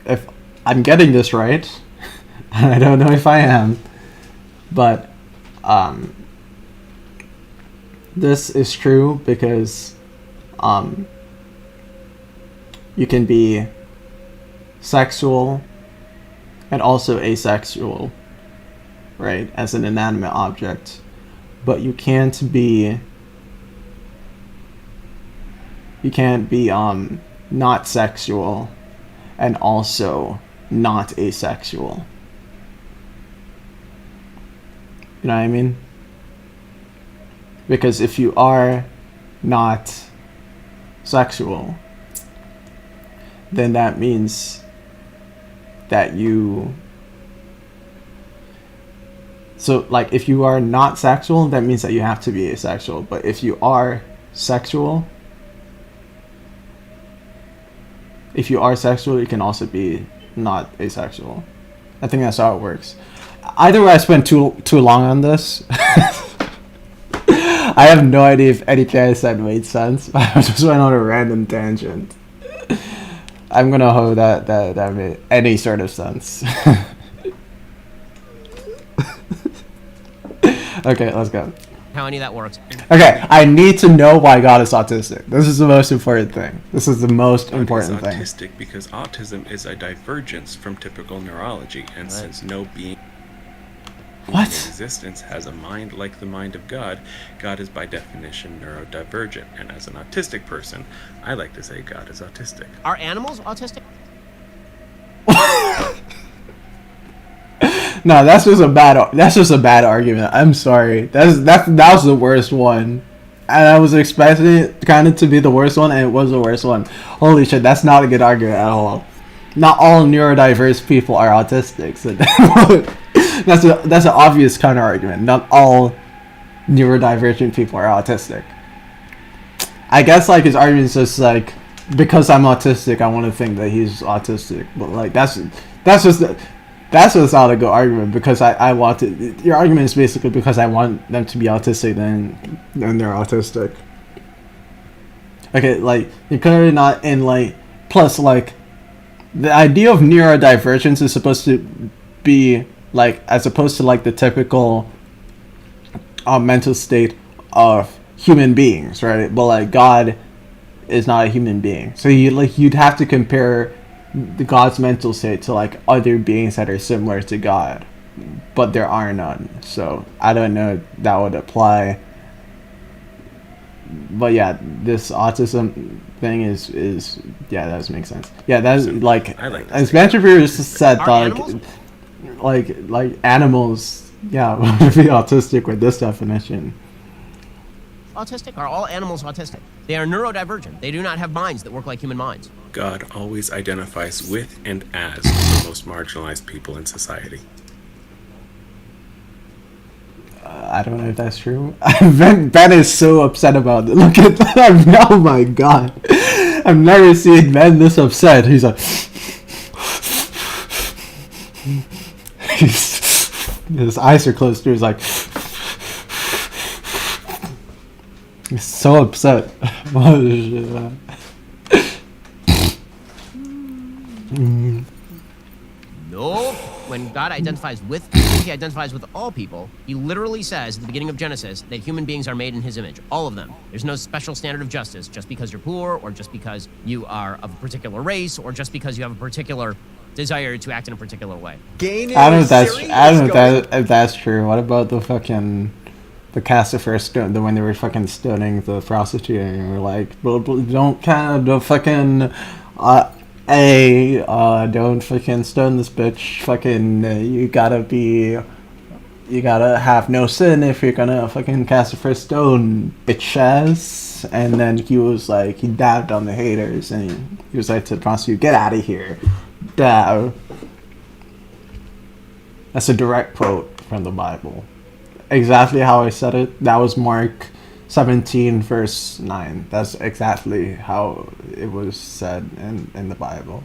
Speaker 1: if I'm getting this right, and I don't know if I am, but this is true because you can be sexual and also asexual, right, as an inanimate object, but you can't be not sexual and also not asexual. You know what I mean? Because if you are not sexual, then that means that so like if you are not sexual, that means that you have to be asexual. But if you are sexual, you can also be not asexual. I think that's how it works. Either way, I spent too long on this. I have no idea if anything I said made sense. I just went on a random tangent. I'm gonna hope that made any sort of sense. Okay, let's go.
Speaker 5: How any of that works.
Speaker 1: Okay, I need to know why God is autistic. This is the most important thing. This is the most important thing.
Speaker 14: God is autistic because autism is a divergence from typical neurology, and since no being in existence has a mind like the mind of God, God is by definition neurodivergent. And as an autistic person, I like to say God is autistic.
Speaker 5: Are animals autistic?
Speaker 1: No, that's just a bad argument. I'm sorry. That was the worst one. And I was expecting it kind of to be the worst one, and it was the worst one. Holy shit, that's not a good argument at all. Not all neurodiverse people are autistic. So that's an obvious counter argument. Not all neurodivergent people are autistic. I guess like his argument is just like, because I'm autistic, I want to think that he's autistic. But like that's just not a good argument, because I want to. Your argument is basically because I want them to be autistic, then they're autistic. Okay, like you're clearly not in like. Plus, like the idea of neurodivergence is supposed to be like, as opposed to like the typical mental state of human beings, right? But like God is not a human being, so you'd have to compare the God's mental state to like other beings that are similar to God, but there are none. So I don't know if that would apply. But yeah, this autism thing is yeah, that does make sense. Yeah, that's like as Shapiro just said, like animals Yeah, would be autistic with this definition.
Speaker 5: Autistic? Are all animals autistic? They are neurodivergent. They do not have minds that work like human minds.
Speaker 14: God always identifies with and as the most marginalized people in society.
Speaker 1: I don't know if that's true. Ben is so upset about it. Look at that. Oh my god. I've never seen Ben this upset. He's like... his eyes are closed too. He's like... He's so upset. What is shit, man?
Speaker 5: Nope. When God identifies with people, he identifies with all people. He literally says at the beginning of Genesis that human beings are made in his image. All of them. There's no special standard of justice just because you're poor, or just because you are of a particular race, or just because you have a particular desire to act in a particular way.
Speaker 1: I don't know if that's true. What about the fucking... the cast of first the when they were fucking stoning the prostitute and were like, don't kind of fucking don't fucking stone this bitch. Fucking you gotta have no sin if you're gonna fucking cast the first stone, bitch ass. And then he was like, he dabbed on the haters and he was like to the prostitute, get out of here, dab. That's a direct quote from the Bible. Exactly how I said it. That was Mark 17 verse 9. That's exactly how it was said in the Bible.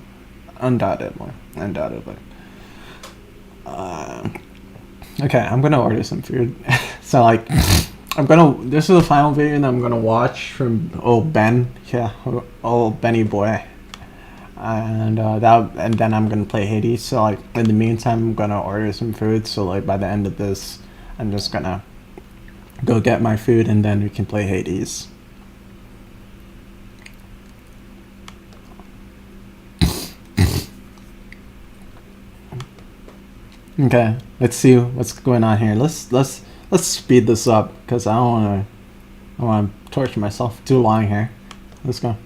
Speaker 1: Undoubtedly. Okay, I'm gonna order some food. So like, this is the final video that I'm gonna watch from old Ben. Yeah, old Benny boy. And then I'm gonna play Hades. So like, in the meantime, I'm gonna order some food. So like, by the end of this, I'm just gonna go get my food and then we can play Hades. Okay, let's see what's going on here. Let's speed this up because I don't wanna torture myself too long here. Let's go.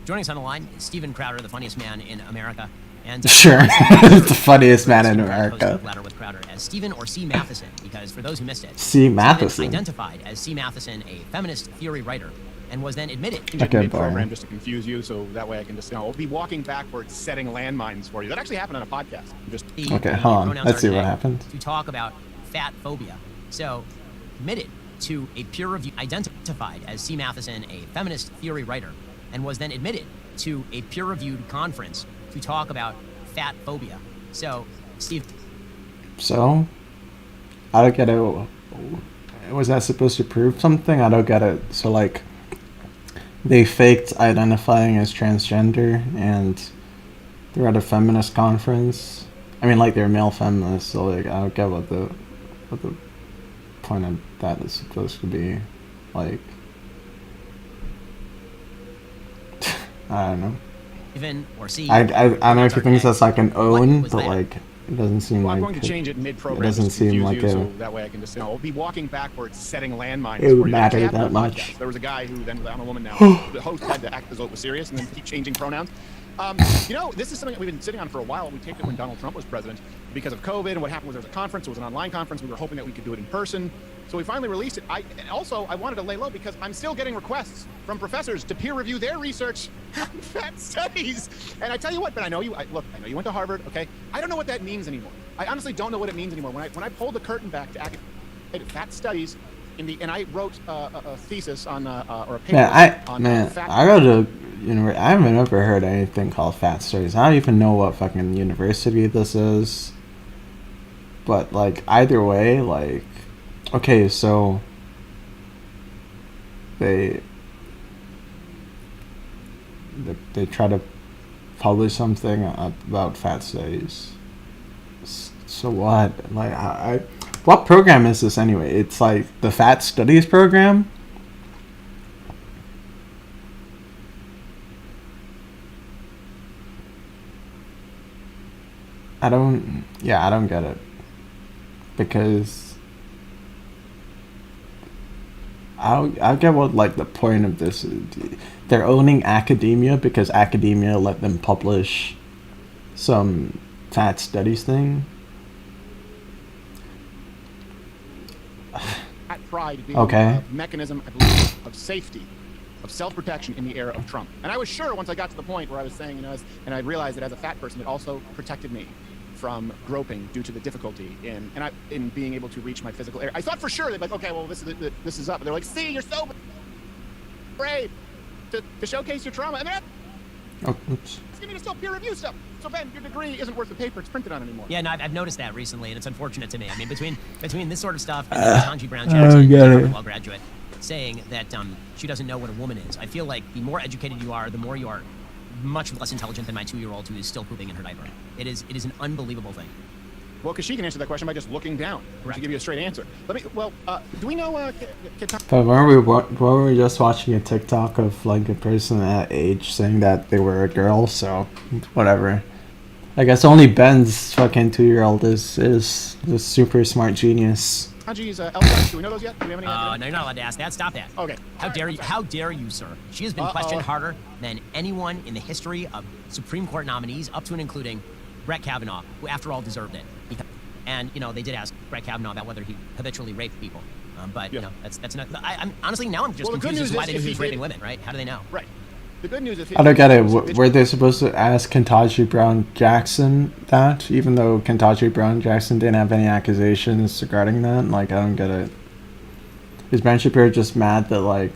Speaker 5: Joining us on the line is Steven Crowder, the funniest man in America. And
Speaker 1: sure, the funniest man in America.
Speaker 5: Ladder with Crowder as Stephen or C. Matheson, because for those who missed it,
Speaker 1: C. Matheson
Speaker 5: Stephen identified as C. Matheson, a feminist theory writer, and was then admitted.
Speaker 1: Okay,
Speaker 16: program just to confuse you, so that way I can just I'll be walking backwards, setting landmines for you. That actually happened on a podcast.
Speaker 1: Okay, hold on. Let's see what happened.
Speaker 5: To talk about fat phobia, so admitted to a peer review, identified as C. Matheson, a feminist theory writer, and was then admitted to a peer-reviewed conference to talk about fat phobia. So, Steve.
Speaker 1: So, I don't get it. Was that supposed to prove something? I don't get it. So, like, they faked identifying as transgender and they're at a feminist conference. I mean, like, they're male feminists, so, like, I don't get what the point of that is supposed to be. Like, I don't know. I don't know if he thinks that's like an own, but like it doesn't seem like.
Speaker 16: I'm going to change it mid-program.
Speaker 1: It doesn't seem like
Speaker 16: you, so that way I can just I'll be walking backwards, setting landmines.
Speaker 1: It would matter that much.
Speaker 16: There was a guy who then, I'm a woman now. The host had to act as though it was serious and then keep changing pronouns. This is something that we've been sitting on for a while. We taped it when Donald Trump was president because of COVID, and what happened was there was a conference. It was an online conference. We were hoping that we could do it in person. So we finally released it. I wanted to lay low because I'm still getting requests from professors to peer review their research on fat studies. And I tell you what, but I know you went to Harvard, okay? I don't know what that means anymore. I honestly don't know what it means anymore. When I pulled the curtain back to academic fat studies, and I wrote a thesis on or a paper
Speaker 1: I wrote a I haven't ever heard anything called fat studies. I don't even know what fucking university this is. But like either way, like okay, so they try to publish something about fat studies. So what? Like what program is this anyway? It's like the fat studies program? I don't get it. Because I get what like the point of this is. They're owning academia because academia let them publish some fat studies thing.
Speaker 16: pride being
Speaker 1: Okay.
Speaker 16: a mechanism, I believe, of safety, of self-protection in the era of Trump. And I was sure once I got to the point where I was saying, and I realized that as a fat person, it also protected me from groping due to the difficulty in being able to reach my physical area. I thought for sure that like, okay, well, this is up. And they're like, see, you're so brave to showcase your trauma. And then
Speaker 1: oops.
Speaker 16: asking me to still peer review stuff. So Ben, your degree isn't worth the paper it's printed on anymore.
Speaker 5: Yeah, no, I've noticed that recently, and it's unfortunate to me. I mean, between this sort of stuff and Ketanji Brown
Speaker 1: I don't
Speaker 5: Jackson,
Speaker 1: get
Speaker 5: a
Speaker 1: it.
Speaker 5: Harvard Law graduate, saying that she doesn't know what a woman is. I feel like the more educated you are, the more you are much less intelligent than my 2-year-old who is still pooping in her diaper. It is an unbelievable thing.
Speaker 16: Well, because she can answer that question by just looking down. Right. To give you a straight answer. Do we know
Speaker 1: But weren't we just watching a TikTok of like a person that age saying that they were a girl? So whatever. I guess only Ben's fucking 2-year-old is the super smart genius.
Speaker 16: Ketanji's LSATs, do we know those yet? Do we have any idea?
Speaker 5: No, you're not allowed to ask that. Stop that.
Speaker 16: Okay.
Speaker 5: How dare you, sir? She has been questioned harder than anyone in the history of Supreme Court nominees, up to and including Brett Kavanaugh, who after all deserved it. And they did ask Brett Kavanaugh about whether he habitually raped people. But that's not. I'm honestly now I'm just confused as to why they knew he was raping women. Right? How do they know?
Speaker 16: Right. The good news is
Speaker 1: I don't get it. Were they supposed to ask Ketanji Brown Jackson that, even though Ketanji Brown Jackson didn't have any accusations regarding that? Like, I don't get it. Is Ben Shapiro just mad that like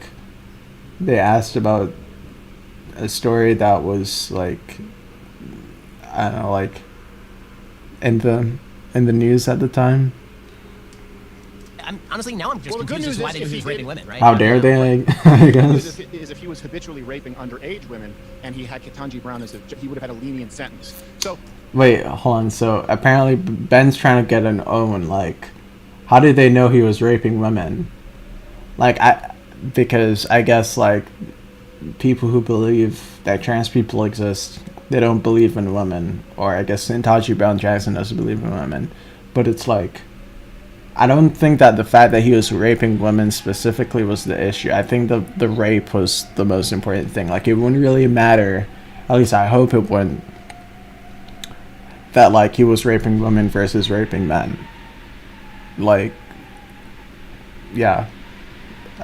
Speaker 1: they asked about a story that was like, I don't know, like in the news at the time?
Speaker 5: Honestly, now I'm just confused as to why they knew he was raping women, right?
Speaker 1: How dare they? I guess.
Speaker 16: Is if he was habitually raping underage women and he had Ketanji Brown he would have had a lenient sentence. So
Speaker 1: wait, hold on. So apparently Ben's trying to get an own. Like, how did they know he was raping women? Like, because I guess like people who believe that trans people exist, they don't believe in women, or I guess Ketanji Brown Jackson doesn't believe in women. But it's like, I don't think that the fact that he was raping women specifically was the issue. I think the rape was the most important thing. Like, it wouldn't really matter, at least I hope it wouldn't, that like he was raping women versus raping men. Like, yeah,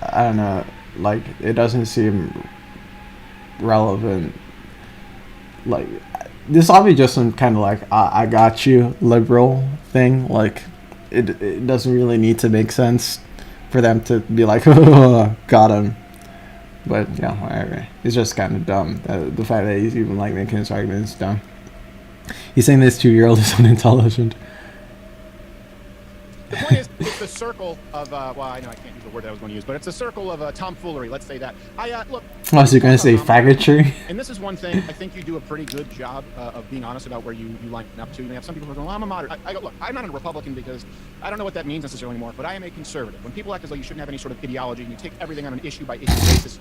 Speaker 1: I don't know, like it doesn't seem relevant. Like, this ought to be just some kind of like I got you liberal thing. Like, it doesn't really need to make sense for them to be like, oh, got him. But yeah, whatever. It's just kind of dumb. The fact that he's even like making his argument is dumb. He's saying this 2-year-old is unintelligent.
Speaker 16: the point is, it's the circle of well, I know I can't use the word that I was going to use, but it's a circle of tomfoolery. Let's say that. Look.
Speaker 1: Oh, was you going to say faggotry?
Speaker 16: And this is one thing I think you do a pretty good job of being honest about where you line up to. You may have some people who are going, well, I'm a moderate. I go, look, I'm not a Republican because I don't know what that means necessarily anymore, but I am a conservative. When people act as though you shouldn't have any sort of ideology and you take everything on an issue by issue basis,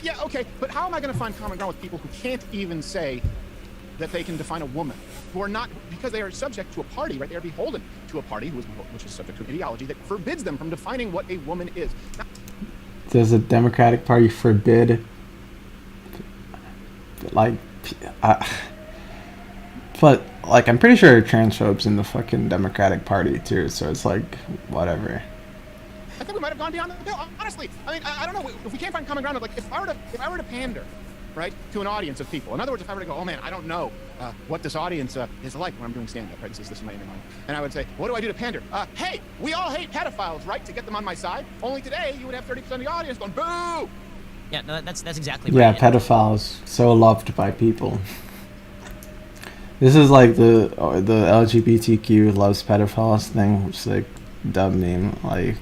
Speaker 16: yeah, okay, but how am I going to find common ground with people who can't even say that they can define a woman, who are not, because they are subject to a party, right? They are beholden to a party which is subject to an ideology that forbids them from defining what a woman is. Now,
Speaker 1: does the Democratic Party forbid, like, but like I'm pretty there are transphobes in the fucking Democratic Party too, so it's like whatever.
Speaker 16: I think we might have gone beyond the bill. Honestly, I mean, I don't know if we can't find common ground. Like, if I were to pander, right, to an audience of people. In other words, if I were to go, oh man, I don't know what this audience is like when I'm doing stand-up, right? This is my inner mind. And I would say, what do I do to pander? Hey, we all hate pedophiles, right? To get them on my side. Only today, you would have 30% of the audience going, boo!
Speaker 5: Yeah, no, that's exactly
Speaker 1: right. Yeah,
Speaker 5: right.
Speaker 1: pedophiles, so loved by people. This is like the LGBTQ loves pedophiles thing, which is like dumb meme. Like,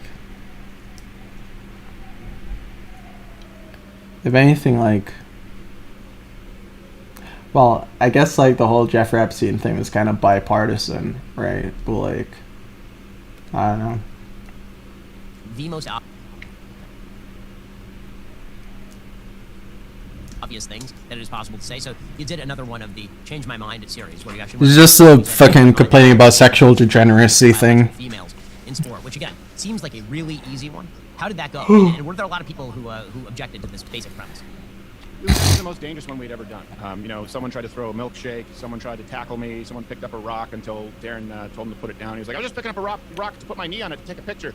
Speaker 1: if anything, like, well, I guess like the whole Jeffrey Epstein thing was kind of bipartisan, right? But like, I don't know.
Speaker 5: The most obvious things that it is possible to say. So you did another one of the Change My Mind series where you actually...
Speaker 1: It's just a fucking complaining about sexual degeneracy thing.
Speaker 5: Females in sport, which again, seems like a really easy one. How did that go? And were there a lot of people who objected to this basic premise?
Speaker 16: It was the most dangerous one we'd ever done. You know, someone tried to throw a milkshake, someone tried to tackle me, someone picked up a rock until Darren told him to put it down. He was like, I was just picking up a rock to put my knee on it to take a picture.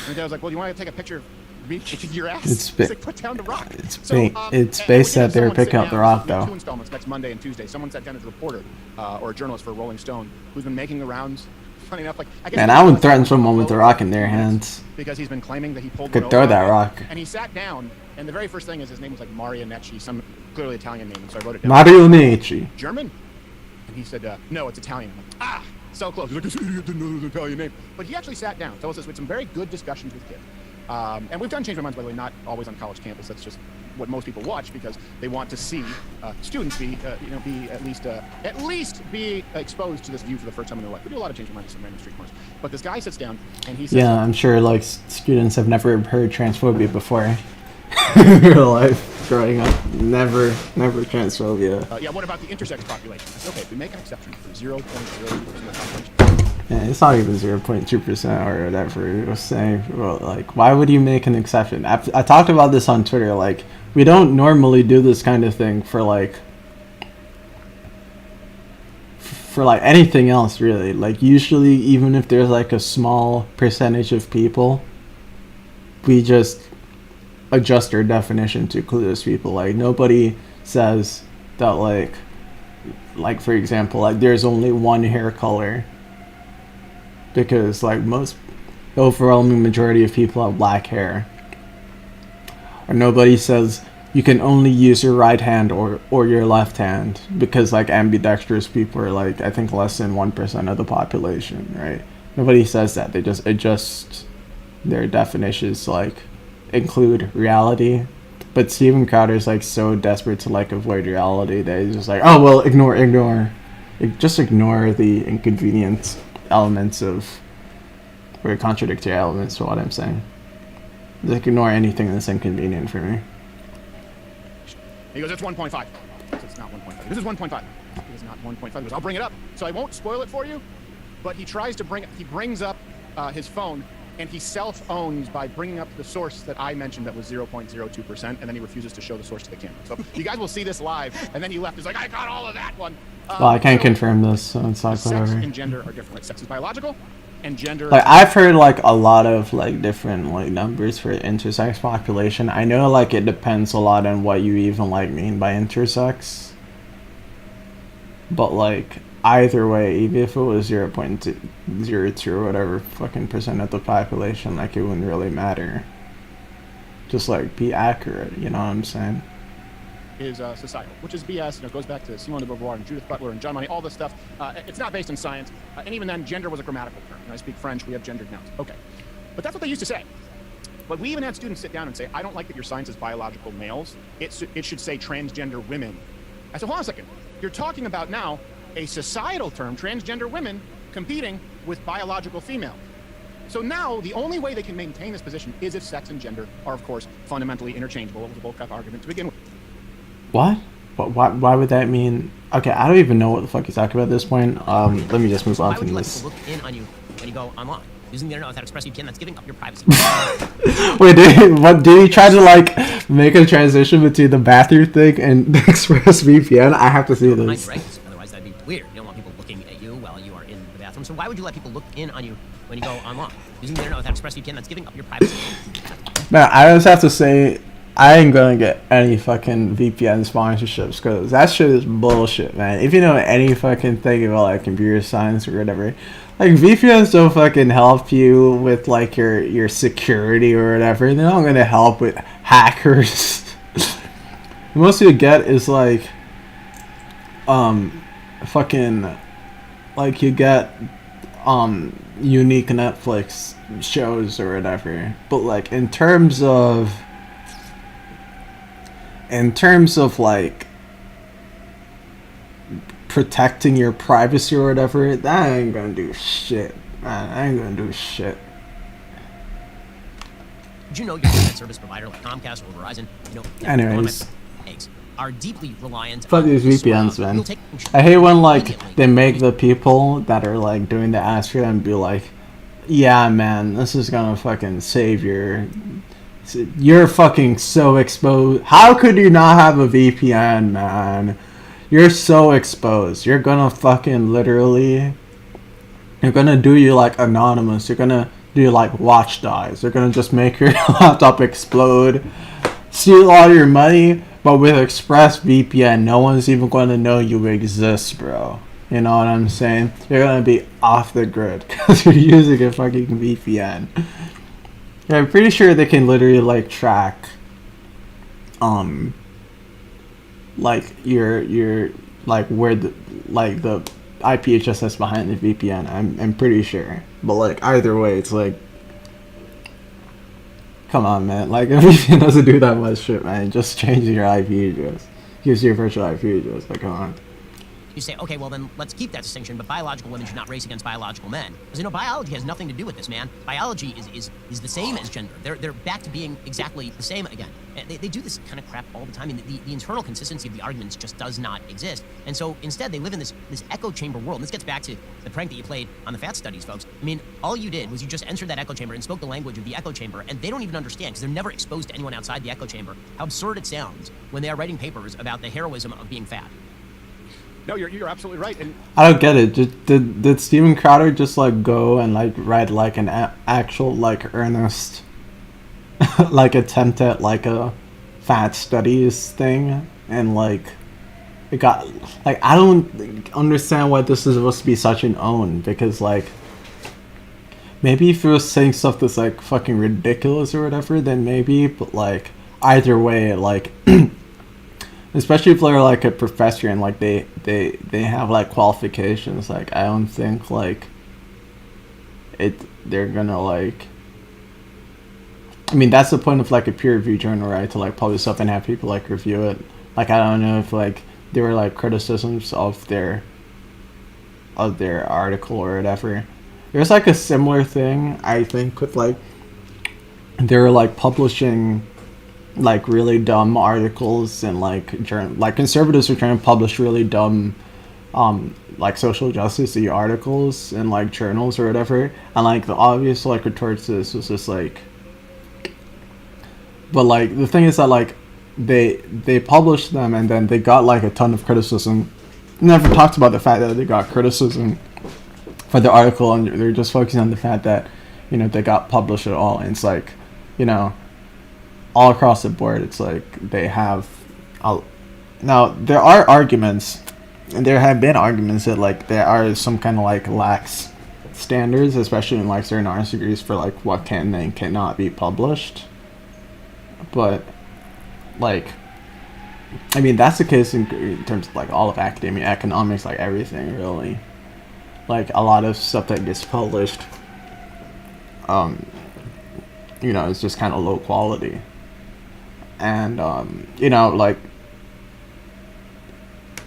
Speaker 16: And the guy was like, well, you want to take a picture of me kicking your ass?
Speaker 1: It's
Speaker 16: He's like, put down the rock.
Speaker 1: It's
Speaker 16: and
Speaker 1: based
Speaker 16: we
Speaker 1: that
Speaker 16: had
Speaker 1: they were
Speaker 16: someone sit
Speaker 1: picking up the
Speaker 16: down,
Speaker 1: rock,
Speaker 16: we have
Speaker 1: though.
Speaker 16: 2 installments next Monday and Tuesday. Someone sat down as a reporter or a journalist for Rolling Stone who's been making the rounds. Funny enough, like I guess
Speaker 1: Man, I would threaten someone with the rock in their hands.
Speaker 16: because he's been claiming that he pulled
Speaker 1: Could
Speaker 16: one
Speaker 1: throw
Speaker 16: over
Speaker 1: that
Speaker 16: on me.
Speaker 1: rock.
Speaker 16: And he sat down, and the very first thing is his name was like Marianecci, some clearly Italian name, and so I wrote it down.
Speaker 1: Marianecci.
Speaker 16: German? And he said, no, it's Italian. I'm like, so close. He's like, this idiot didn't know it was an Italian name. But he actually sat down, told us with some very good discussions with kids. And we've done Change My Minds, by the way, not always on college campus. That's just what most people watch because they want to see students be at least be exposed to this view for the first time in their life. We do a lot of Change My Minds in random street corners. But this guy sits down and he says,
Speaker 1: Yeah, I'm sure like students have never heard transphobia before in real life growing up. Never transphobia.
Speaker 16: yeah, what about the intersex population? I said, okay, we make an exception for 0.02% of the population.
Speaker 1: Yeah, it's not even 0.2% or whatever it was saying. Well, like, why would you make an exception? I talked about this on Twitter. Like, we don't normally do this kind of thing for like anything else, really. Like, usually, even if there's like a small percentage of people, we just adjust our definition to include those people. Like, nobody says that like for example, like there's only one hair color. Because like the overwhelming majority of people have black hair. Or nobody says you can only use your right hand or your left hand because like ambidextrous people are like I think less than 1% of the population, right? Nobody says that. They just adjust their definitions to like include reality. But Steven Crowder's like so desperate to like avoid reality that he's just like, oh well, ignore. Just ignore the inconvenience elements of or contradictory elements to what I'm saying. Just ignore anything that's inconvenient for me.
Speaker 16: He goes, it's 1.5. It's not 1.5. This is 1.5. It is not 1.5. He goes, I'll bring it up. So I won't spoil it for you, but he brings up his phone and he self-owns by bringing up the source that I mentioned that was 0.02%, and then he refuses to show the source to the camera. So you guys will see this live, and then he left. He's like, I got all of that one.
Speaker 1: Well, I can't confirm this, so it's like
Speaker 16: sex
Speaker 1: whatever.
Speaker 16: and gender are different. Like sex is biological, and gender.
Speaker 1: Like I've heard like a lot of like different like numbers for intersex population. I know like it depends a lot on what you even like mean by intersex. But like either way, even if it was 0.02 or whatever fucking percent of the population, like it wouldn't really matter. Just like be accurate, you know what I'm saying?
Speaker 16: Is societal, which is BS. It goes back to Simone de Beauvoir and Judith Butler and John Money, all this stuff. It's not based in science. And even then, gender was a grammatical term. When I speak French, we have gendered nouns. Okay. But that's what they used to say. But we even had students sit down and say, I don't like that your science is biological males. It should say transgender women. I said, hold on a second. You're talking about now a societal term, transgender women, competing with biological female. So now the only way they can maintain this position is if sex and gender are, of course, fundamentally interchangeable. It was a bullcrap argument to begin with.
Speaker 1: What? Why would that mean? Okay, I don't even know what the fuck he's talking about at this point. Let me just move on from this.
Speaker 5: Why would you let people look in on you when you go online? Using the internet without express VPN, that's giving up your privacy.
Speaker 1: Wait, did he try to like make a transition between the bathroom thing and ExpressVPN? I have to see this.
Speaker 5: Otherwise, that'd be weird. You don't want people looking at you while you are in the bathroom. So why would you let people look in on you when you go online? Using the internet without express VPN, that's giving up your privacy.
Speaker 1: Man, I just have to say, I ain't gonna get any fucking VPN sponsorships because that shit is bullshit, man. If you know any fucking thing about like computer science or whatever, like VPNs don't fucking help you with like your security or whatever. They're not gonna help with hackers. The most you get is like fucking like you get unique Netflix shows or whatever. But like in terms of like protecting your privacy or whatever, that ain't gonna do shit, man. I ain't gonna do shit.
Speaker 5: Did you know your internet service provider like Comcast or Verizon,
Speaker 1: Anyways,
Speaker 5: are deeply reliant
Speaker 1: fuck these VPNs, man. I hate when like they make the people that are like doing the ask for them be like, yeah, man, this is gonna fucking save you're fucking so exposed. How could you not have a VPN, man? You're so exposed. You're gonna fucking literally, you're gonna do you like anonymous. You're gonna do like watchdogs. They're gonna just make your laptop explode, steal all your money. But with ExpressVPN, no one's even going to know you exist, bro. You know what I'm saying? You're gonna be off the grid because you're using a fucking VPN. Yeah, I'm pretty sure they can literally like track, like your like where the IP address that's behind the VPN. I'm pretty sure. But like either way, it's like, come on, man. Like a VPN doesn't do that much shit, man. Just changing your IP address gives you a virtual IP address. Like, come on.
Speaker 5: You say, okay, well then let's keep that distinction, but biological women should not race against biological men. Because, you know, biology has nothing to do with this, man. Biology is the same as gender. They're back to being exactly the same again. They do this kind of crap all the time. I mean, the internal consistency of the arguments just does not exist. And so instead they live in this echo chamber world. And this gets back to the prank that you played on the fat studies, folks. I mean, all you did was you just entered that echo chamber and spoke the language of the echo chamber, and they don't even understand, because they're never exposed to anyone outside the echo chamber, how absurd it sounds when they are writing papers about the heroism of being fat.
Speaker 16: No, you're absolutely right. And
Speaker 1: I don't get it. Did Steven Crowder just like go and like write like an actual like earnest like attempt at like a fat studies thing, and like it got like, I don't understand why this is supposed to be such an own, because like maybe if he was saying stuff that's like fucking ridiculous or whatever, then maybe, but like either way, like especially if they're like a professor and like they have like qualifications, like I don't think like they're gonna like, I mean that's the point of like a peer review journal, right, to like publish stuff and have people like review it. Like I don't know if like there were like criticisms of their article or whatever. There's like a similar thing I think with like they're like publishing like really dumb articles, and like conservatives are trying to publish really dumb like social justice articles in like journals or whatever, and like the obvious like retort to this was just like, but like the thing is that like they published them and then they got like a ton of criticism. Never talked about the fact that they got criticism for the article, and they're just focusing on the fact that, you know, they got published at all. And it's like, you know, all across the board, it's like they have now there are arguments, and there have been arguments that like there are some kind of like lax standards, especially in like certain honors degrees, for like what can and cannot be published. But like, I mean, that's the case in terms of like all of academia, economics, like everything really. Like a lot of stuff that gets published, you know, it's just kind of low quality. And you know, like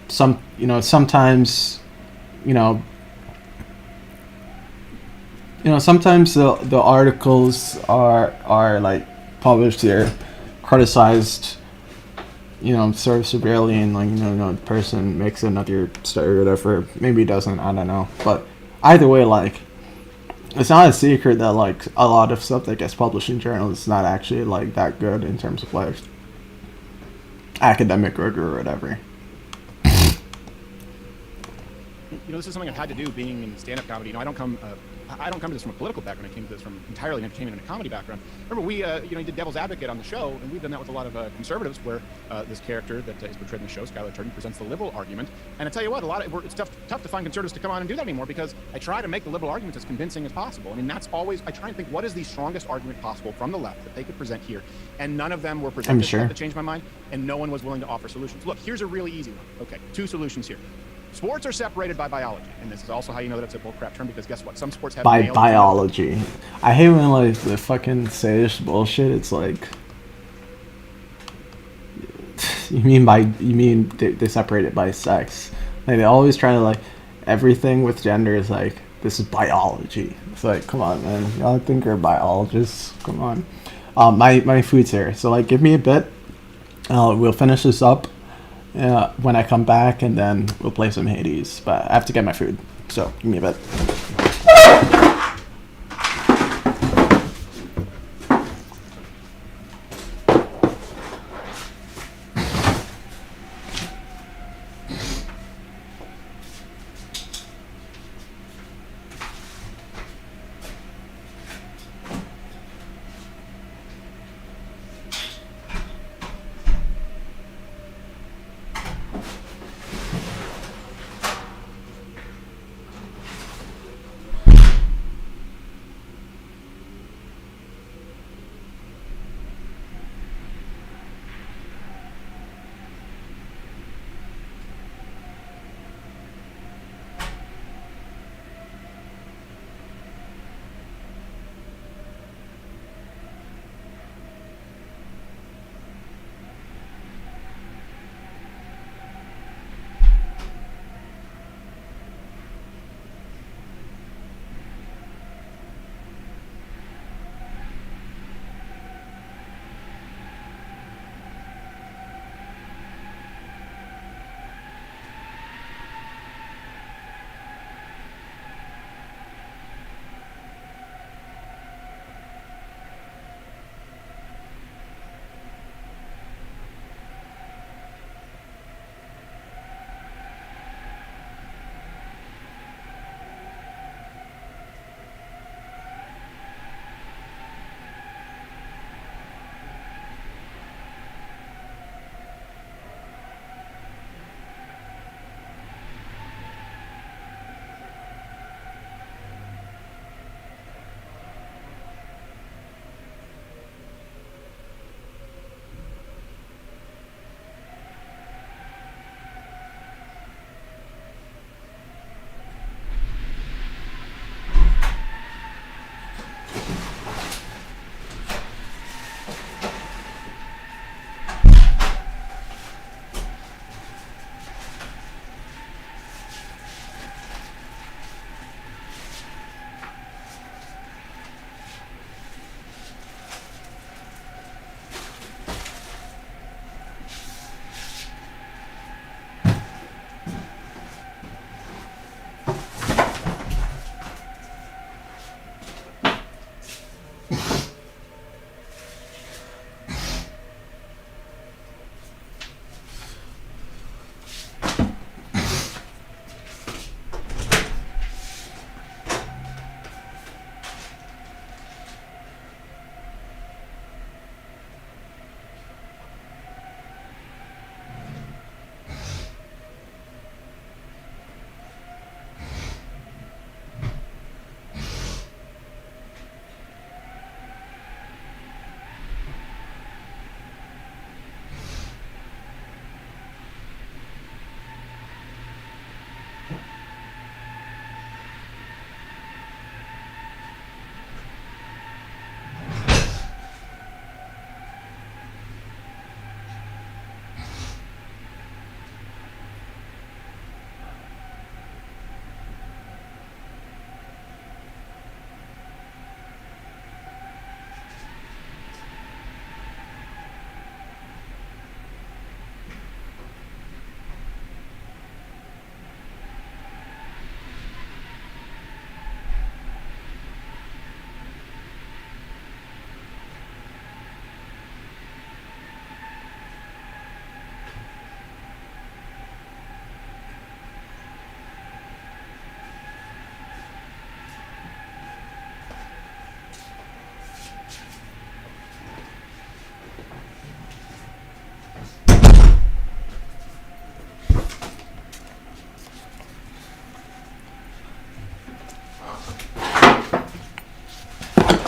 Speaker 1: sometimes sometimes the articles are like published here, criticized, you know, sort of severely, and like, you know, the person makes another story or whatever. Maybe he doesn't, I don't know. But either way, like, it's not a secret that like a lot of stuff that gets published in journals is not actually like that good in terms of like academic rigor or whatever.
Speaker 16: You know, this is something I've had to do being in stand-up comedy. You know, I don't come to this from a political background. I came to this from entirely an entertainment and a comedy background. Remember, we, you did Devil's Advocate on the show, and we've done that with a lot of conservatives, where this character that is portrayed in the show, Skylar Turton, presents the liberal argument. And I tell you what, it's tough to find conservatives to come on and do that anymore, because I try to make the liberal arguments as convincing as possible. I mean, that's always, I try and think, what is the strongest argument possible from the left that they could present here? And none of them were presented.
Speaker 1: I'm sure.
Speaker 16: To change my mind, and no one was willing to offer solutions. Look, here's a really easy one. Okay, 2 solutions here. Sports are separated by biology, and this is also how you know that it's a bullcrap term, because guess what? Some sports have
Speaker 1: by biology. I hate when like they fucking say this bullshit. It's like, you mean they separate it by sex? Like they always try to like everything with gender is like, this is biology. It's like, come on, man. Y'all think you're biologists? Come on. My food's here, so like give me a bit. We'll finish this up when I come back, and then we'll play some Hades. But I have to get my food, so give me a bit.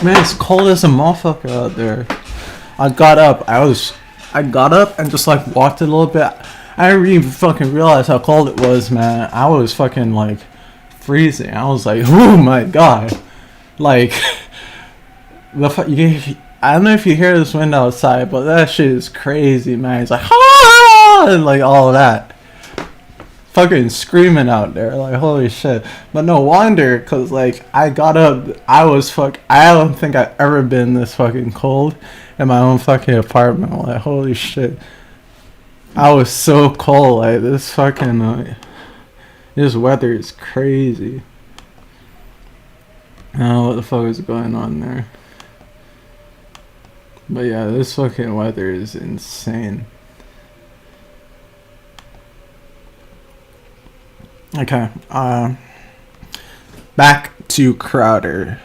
Speaker 1: Man, it's cold as a motherfucker out there. I got up and just like walked a little bit. I didn't even fucking realize how cold it was, man. I was fucking like freezing. I was like, oh my god. Like, I don't know if you hear this wind outside, but that shit is crazy, man. It's like, ah! And like all of that. Fucking screaming out there, like holy shit. But no wonder, cause like I got up, I don't think I've ever been this fucking cold in my own fucking apartment. Like holy shit, I was so cold. Like this fucking this weather is crazy. I don't know what the fuck is going on there, but yeah, this fucking weather is insane. Okay, back to Crowder.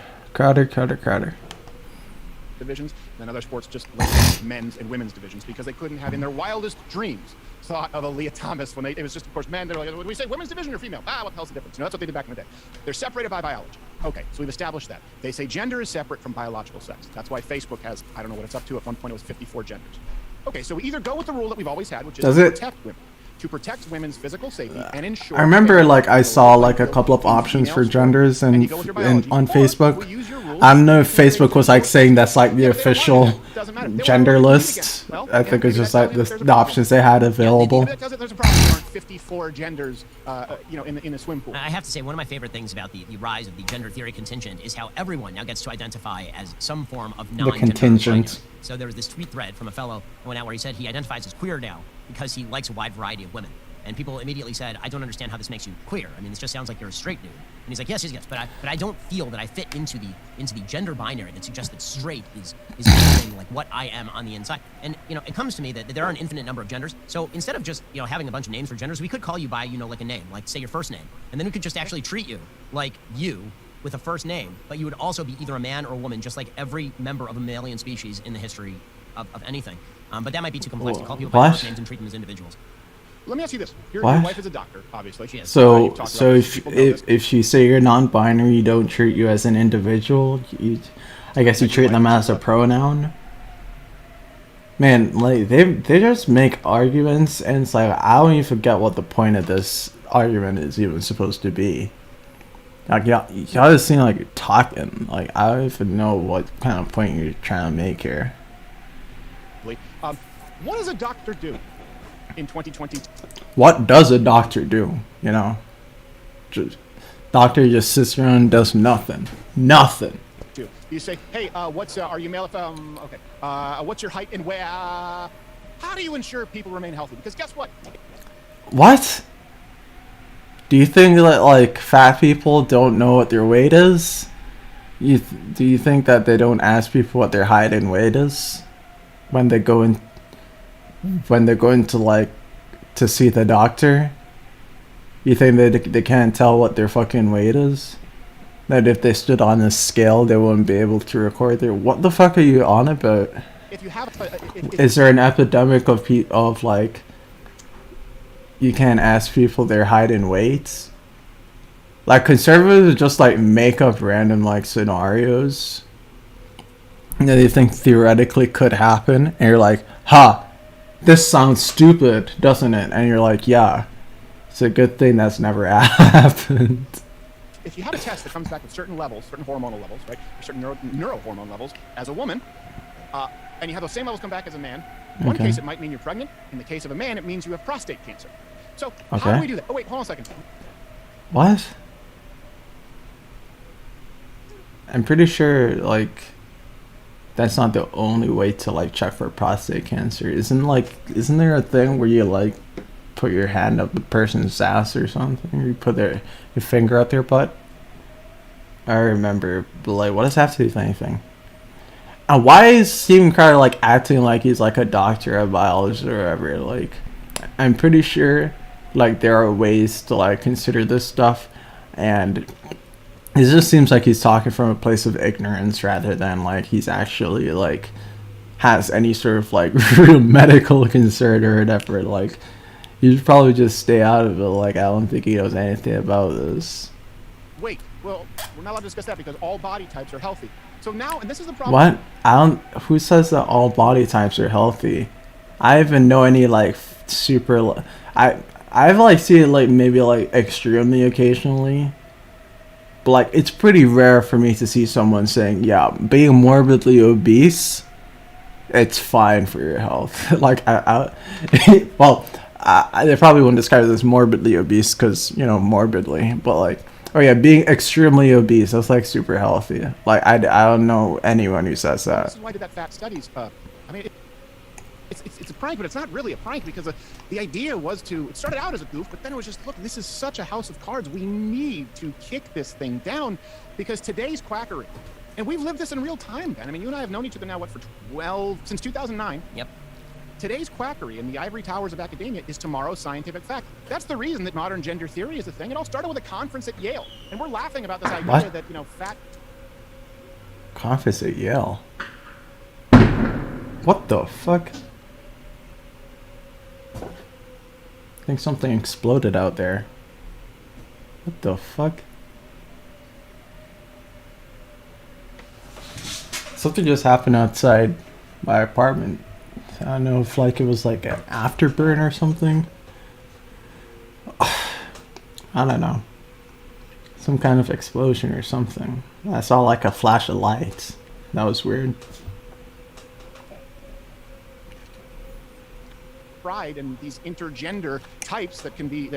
Speaker 16: Divisions, and other sports just like men's and women's divisions because they couldn't have in their wildest dreams thought of a Leah Thomas when it was just, of course, men. They're like, what do we say, women's division or female? What the hell's the difference? You know, that's what they did back in the day. They're separated by biology. Okay, so we've established that. They say gender is separate from biological sex. That's why Facebook has, I don't know what it's up to. At one point, it was 54 genders. Okay, so we either go with the rule that we've always had, which is to protect women. To protect women's physical safety and ensure.
Speaker 1: I remember like I saw like a couple of options for genders and on Facebook. I don't know if Facebook was like saying that's like the official gender list. I think it's just like the options they had available.
Speaker 16: There's a problem. There aren't 54 genders, in a swim pool.
Speaker 5: I have to say, one of my favorite things about the rise of the gender theory contingent is how everyone now gets to identify as some form of non-gender.
Speaker 1: The contingent.
Speaker 5: So there was this tweet thread from a fellow who went out where he said he identifies as queer now because he likes a wide variety of women. And people immediately said, I don't understand how this makes you queer. I mean, this just sounds like you're a straight dude. And he's like, yes, but I don't feel that I fit into the gender binary that suggests that straight is anything like what I am on the inside. And you know, it comes to me that there are an infinite number of genders. So instead of just having a bunch of names for genders, we could call you by like a name, like say your first name, and then we could just actually treat you like you with a first name, but you would also be either a man or a woman, just like every member of a mammalian species in the history of anything. But that might be too complex to call people by first names and treat them as individuals.
Speaker 16: Let me ask you this. Your wife is a doctor, obviously. She is.
Speaker 1: So if you say you're non-binary, you don't treat you as an individual. I guess you treat them as a pronoun. Man, like they just make arguments, and it's like I don't even forget what the point of this argument is even supposed to be. Like y'all just seem like you're talking. Like I don't even know what kind of point you're trying to make here.
Speaker 16: What does a doctor do in 2020?
Speaker 1: What does a doctor do? Doctor just sits around and does nothing. Nothing.
Speaker 16: You say, hey, are you male? Okay. What's your height and weight? How do you ensure people remain healthy? Because guess what?
Speaker 1: What? Do you think that like fat people don't know what their weight is? Do you think that they don't ask people what their height and weight is when they go in? When they're going to like to see the doctor? You think they can't tell what their fucking weight is? That if they stood on a scale they wouldn't be able to record their... What the fuck are you on about?
Speaker 16: If you have
Speaker 1: is there an epidemic of like you can't ask people their height and weights? Like conservatives just like make up random like scenarios that they think theoretically could happen, and you're like, this sounds stupid, doesn't it? And you're like, yeah, it's a good thing that's never happened.
Speaker 16: If you have a test that comes back with certain levels, certain hormonal levels, right, or certain neurohormone levels as a woman, and you have those same levels come back as a man, in one case it might mean you're pregnant. In the case of a man, it means you have prostate cancer. So how do we do that? Oh wait, hold on a second.
Speaker 1: What? I'm pretty sure like that's not the only way to like check for prostate cancer. Isn't there a thing where you like put your hand up the person's ass or something, or you put your finger up their butt? I remember, but like, what does that have to do with anything? And why is Steven Crowder like acting like he's like a doctor of biology or whatever? Like, I'm pretty sure like there are ways to like consider this stuff, and it just seems like he's talking from a place of ignorance rather than like he's actually like has any sort of like real medical concern or whatever. Like, you should probably just stay out of it. Like, I don't think he knows anything about this.
Speaker 16: Wait, Well, we're not allowed to discuss that because all body types are healthy. So now, and this is the problem.
Speaker 1: What? I don't. Who says that all body types are healthy? I even know any like super. I've like seen it like maybe like extremely occasionally. But like it's pretty rare for me to see someone saying, yeah, being morbidly obese, it's fine for your health. Like well, they probably wouldn't describe it as morbidly obese because, you know, morbidly, but like, oh yeah, being extremely obese, that's like super healthy. Like I don't know anyone who says that.
Speaker 16: This is why I did that fat studies. I mean, it's a prank, but it's not really a prank because the idea was it started out as a goof, but then it was just, look, this is such a house of cards. We need to kick this thing down because today's quackery, and we've lived this in real time, Ben. I mean, you and I have known each other now, what, since 2009?
Speaker 5: Yep.
Speaker 16: Today's quackery in the ivory towers of academia is tomorrow's scientific fact. That's the reason that modern gender theory is a thing. It all started with a conference at Yale, and we're laughing about this idea that, you know, fat...
Speaker 1: Conference at Yale? What the fuck? I think something exploded out there. What the fuck? Something just happened outside my apartment. I don't know if like it was like an afterburn or something. I don't know. Some kind of explosion or something. I saw like a flash of lights. That was weird.
Speaker 16: Pride and these intergender types that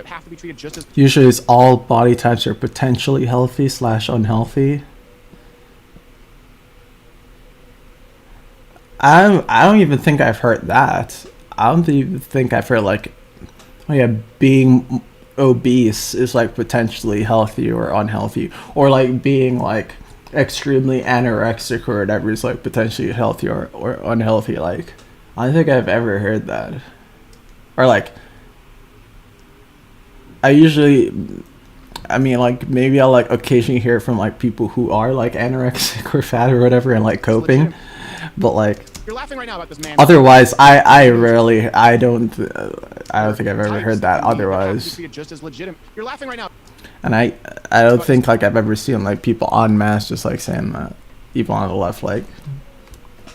Speaker 16: have to be treated just as...
Speaker 1: Usually it's all body types are potentially healthy / unhealthy. I don't even think I've heard that. I don't even think I've heard like, oh yeah, being obese is like potentially healthy or unhealthy, or like being like extremely anorexic or whatever is like potentially healthy or unhealthy. Like, I don't think I've ever heard that. Or like, I mean like maybe I'll like occasionally hear from like people who are like anorexic or fat or whatever and like coping, but like
Speaker 16: you're laughing right now about this man.
Speaker 1: Otherwise, I don't think I've ever heard that. Otherwise,
Speaker 16: just as legitimate. You're laughing right now.
Speaker 1: And I don't think like I've ever seen like people en masse just like saying that. Even on the left, like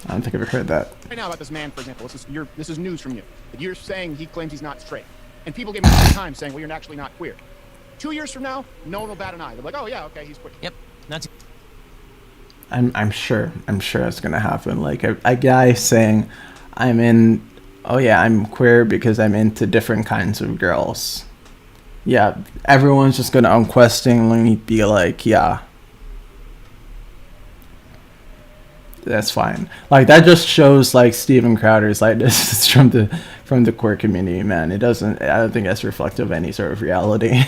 Speaker 1: I don't think I've ever heard that.
Speaker 16: Right now about this man, for example, this is news from you. That you're saying he claims he's not straight, and people give me a hard time saying, well, you're actually not queer. 2 years from now, no one will bat an eye. They're like, oh yeah, okay, he's queer.
Speaker 5: Yep, that's.
Speaker 1: I'm sure it's gonna happen. Like a guy saying, I'm queer because I'm into different kinds of girls. Yeah, everyone's just gonna unquestioningly be like, yeah, that's fine. Like that just shows like Steven Crowder's like this is from the queer community, man. I don't think that's reflective of any sort of reality.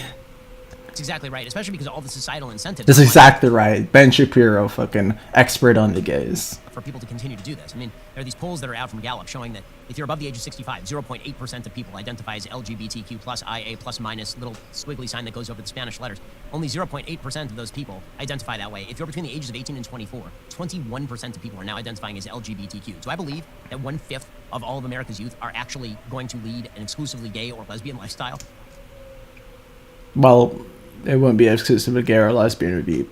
Speaker 5: That's exactly right, especially because of all the societal incentives.
Speaker 1: That's exactly right. Ben Shapiro, fucking expert on the gays.
Speaker 5: For people to continue to do this. I mean, there are these polls that are out from Gallup showing that if you're above the age of 65, 0.8% of people identify as LGBTQ plus IA plus minus little squiggly sign that goes over the Spanish letters. Only 0.8% of those people identify that way. If you're between the ages of 18 and 24, 21% of people are now identifying as LGBTQ. Do I believe that 1/5 of all of America's youth are actually going to lead an exclusively gay or lesbian lifestyle?
Speaker 1: Well, it wouldn't be exclusively gay or lesbian. It would be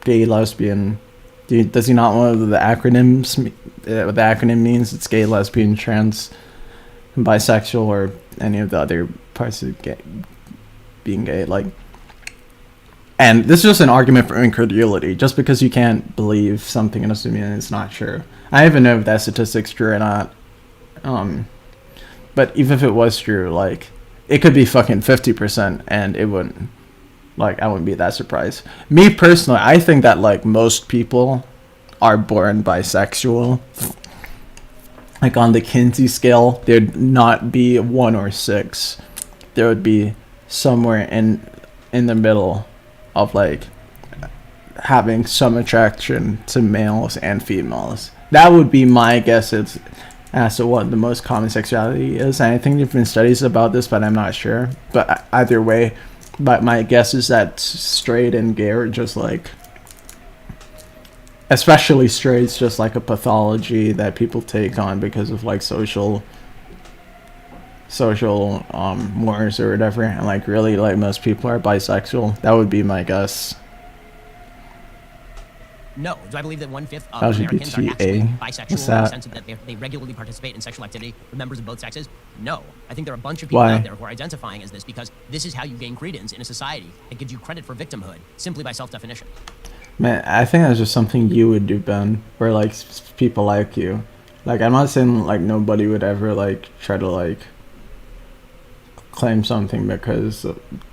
Speaker 1: gay, lesbian. Does he not know the acronyms? What the acronym means? It's gay, lesbian, trans, bisexual, or any of the other parts of being gay. Like, and this is just an argument for incredulity. Just because you can't believe something doesn't mean it's not true. I don't even know if that statistic's true or not. But even if it was true, like, it could be fucking 50%, and it wouldn't. Like, I wouldn't be that surprised. Me personally, I think that like most people are born bisexual. Like on the Kinsey scale, there'd not be 1 or 6. There would be somewhere in the middle of like having some attraction to males and females. That would be my guess as to what the most common sexuality is. And I think there've been studies about this, but I'm not sure. But either way, but my guess is that straight and gay are just like, especially straight's just like a pathology that people take on because of like social mores or whatever, and like really like most people are bisexual. That would be my guess.
Speaker 5: No. Do I believe that 1/5 of Americans are actually bisexual in the sense that they regularly participate in sexual activity with members of both sexes? No. I think there are a bunch of people out there who are identifying as this because this is how you gain credence in a society that gives you credit for victimhood simply by self-definition.
Speaker 1: Man, I think that's just something you would do, Ben, or like people like you. Like, I'm not saying like nobody would ever like try to like claim something because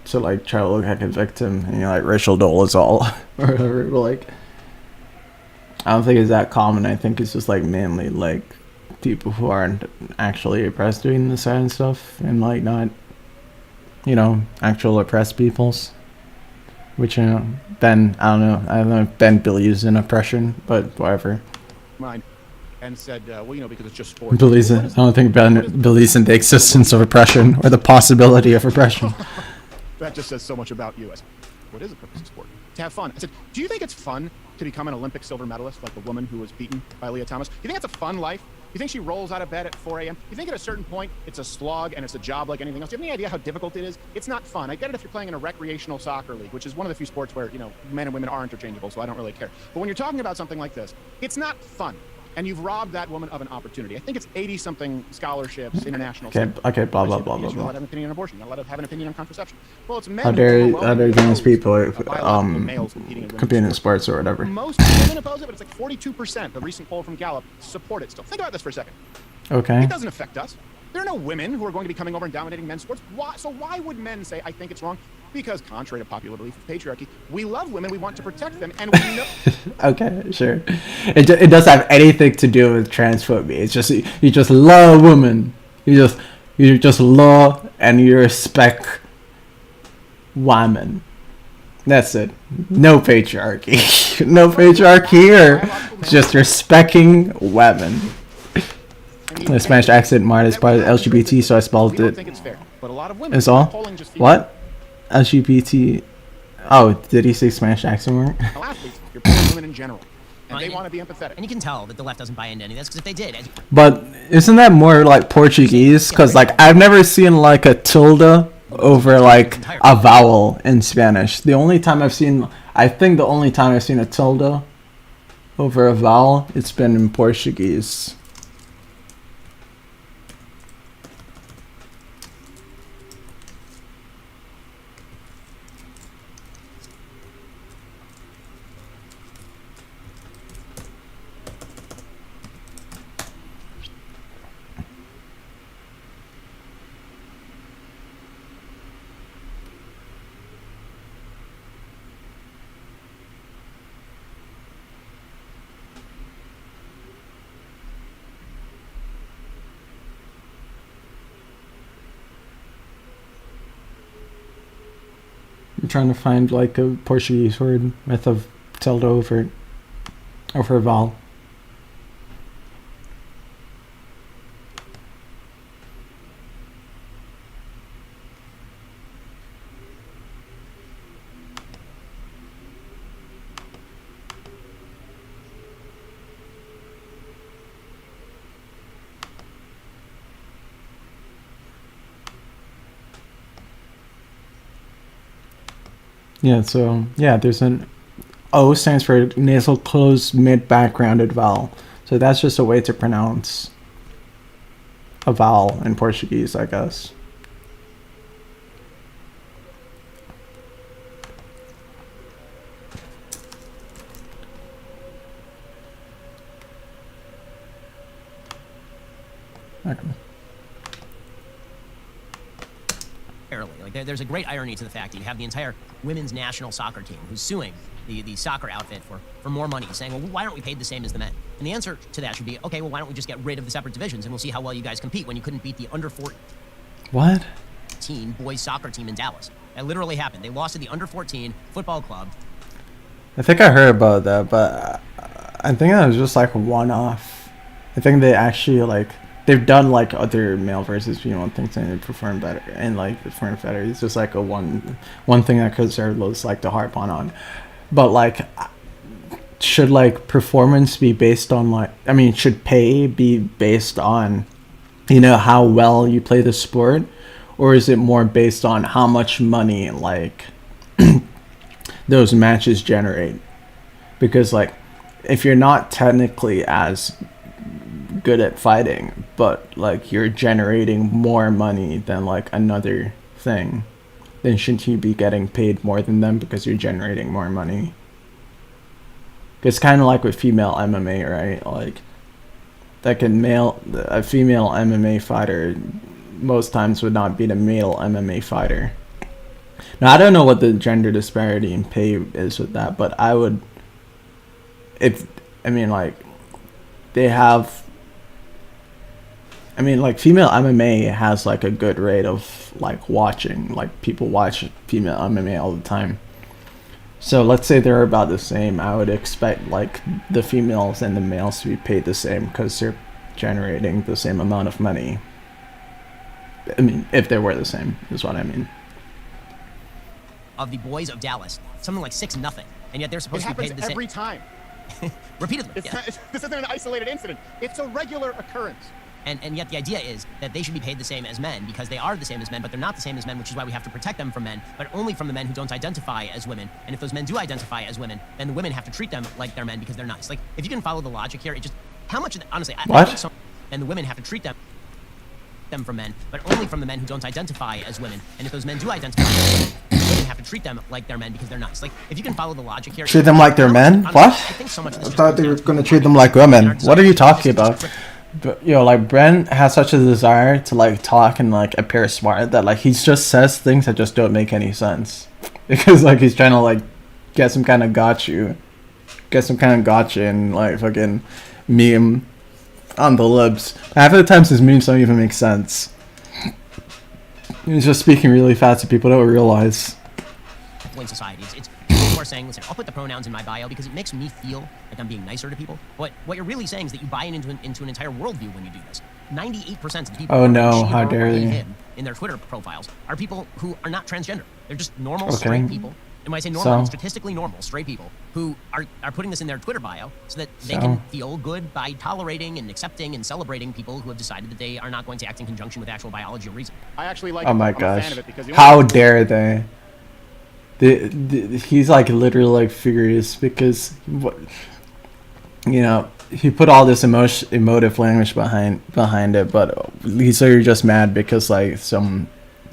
Speaker 1: to like try to look like a victim and you're like Rachel Dolezal or whatever. But like, I don't think it's that common. I think it's just like mainly like people who aren't actually oppressed doing this kind of stuff and like not, you know, actual oppressed peoples. Which, you know, Ben, I don't know if Ben believes in oppression, but whatever.
Speaker 16: Mine. And said, well, you know, because it's just sports.
Speaker 1: I don't think Ben believes in the existence of oppression or the possibility of oppression.
Speaker 16: That just says so much about you. I said, what is the purpose of sport? To have fun. I said, do you think it's fun to become an Olympic silver medalist like the woman who was beaten by Leah Thomas? Do you think it's a fun life? You think she rolls out of bed at 4 a.m.? You think at a certain point it's a slog and it's a job like anything else? Do you have any idea how difficult it is? It's not fun. I get it if you're playing in a recreational soccer league, which is one of the few sports where, you know, men and women are interchangeable, so I don't really care. But when you're talking about something like this, it's not fun. And you've robbed that woman of an opportunity. I think it's 80-something scholarships, international.
Speaker 1: Okay, blah, blah, blah, blah,
Speaker 16: You're
Speaker 1: blah.
Speaker 16: allowed to have an opinion on abortion. You're allowed to have an opinion on contraception. Well, it's men
Speaker 1: How dare these people competing in sports or whatever.
Speaker 16: Most women oppose it, but it's like 42%. The recent poll from Gallup support it still. Think about this for a second.
Speaker 1: Okay.
Speaker 16: It doesn't affect us. There are no women who are going to be coming over and dominating men's sports. Why? So why would men say, I think it's wrong? Because contrary to popular belief of patriarchy, we love women, we want to protect them, and we know...
Speaker 1: Okay, sure. It doesn't have anything to do with transphobia. It's just, you just love women. You just love and you respect women. That's it. No patriarchy. No patriarchy here. Just respecting women. The Spanish accent might is part of LGBT, so I spelled it. It's all? What? LGBT. Oh, did he say Spanish accent word?
Speaker 16: You're pulling women in general. And they want to be empathetic.
Speaker 5: And you can tell that the left doesn't buy into any of this, because if they did...
Speaker 1: But isn't that more like Portuguese? Because like I've never seen like a tilde over like a vowel in Spanish. The only time I've seen a tilde over a vowel, it's been in Portuguese. I'm trying to find like a Portuguese word with a tilde over a vowel. Yeah, so, yeah, there's an O stands for nasal closed mid-back rounded vowel. So that's just a way to pronounce a vowel in Portuguese, I guess. Okay.
Speaker 5: Like, there's a great irony to the fact that you have the entire women's national soccer team who's suing the soccer outfit for more money, saying, well, why aren't we paid the same as the men? And the answer to that should be, okay, well, why don't we just get rid of the separate divisions and we'll see how well you guys compete when you couldn't beat the under 14
Speaker 1: What?
Speaker 5: boys soccer team in Dallas. That literally happened. They lost to the under 14 football club.
Speaker 1: I think I heard about that, but I think that was just like a one-off. I think they actually like... They've done like other male versus female things and they perform better and like perform better. It's just like a one thing that conservatives like to harp on. But like, should like performance be based on like? I mean, should pay be based on, you know, how well you play the sport, or is it more based on how much money like those matches generate? Because like if you're not technically as good at fighting, but like you're generating more money than like another thing, then shouldn't you be getting paid more than them because you're generating more money? It's kind of like with female MMA, right? Like a female MMA fighter most times would not beat a male MMA fighter. Now I don't know what the gender disparity in pay is with that, but I would, female MMA has like a good rate of like watching, like people watch female MMA all the time. So let's say they're about the same. I would expect like the females and the males to be paid the same because they're generating the same amount of money. I mean, if they were the same, is what I mean.
Speaker 5: Of the boys of Dallas, something like 6-0, and yet they're supposed to be paid the same
Speaker 16: every time.
Speaker 5: Repeatedly.
Speaker 16: This isn't an isolated incident. It's a regular occurrence.
Speaker 5: And yet the idea is that they should be paid the same as men because they are the same as men, but they're not the same as men, which is why we have to protect them from men, but only from the men who don't identify as women. And if those men do identify as women, then the women have to treat them like they're men because they're nice. Like, if you can follow the logic here, it just, how much, honestly, I think so. And the women have to treat them from men, but only from the men who don't identify as women. And if those men do identify as women, the women have to treat them like they're men because they're nice. Like, if you can follow the logic here,
Speaker 1: treat them like they're men? What?
Speaker 5: I
Speaker 1: thought they were going to treat them like women. What are you talking about? But, like Brent has such a desire to like talk and like appear smart that like he just says things that just don't make any sense because like he's trying to like get some kind of gotcha and like fucking meme on the libs. Half of the times his memes don't even make sense. He's just speaking really fast so people don't realize.
Speaker 5: In society, it's people who are saying, listen, I'll put the pronouns in my bio because it makes me feel like I'm being nicer to people. But what you're really saying is that you buy into an entire worldview when you do this. 98% of the people
Speaker 1: how dare you
Speaker 5: in their Twitter profiles are people who are not transgender. They're just normal straight people. And when I say normal, statistically normal straight people who are putting this in their Twitter bio so that they can feel good by tolerating and accepting and celebrating people who have decided that they are not going to act in conjunction with actual biology or reason.
Speaker 16: I actually like.
Speaker 1: Oh my gosh! How dare they? He's like literally like furious because he put all this emotive language behind it, but he's literally just mad because like some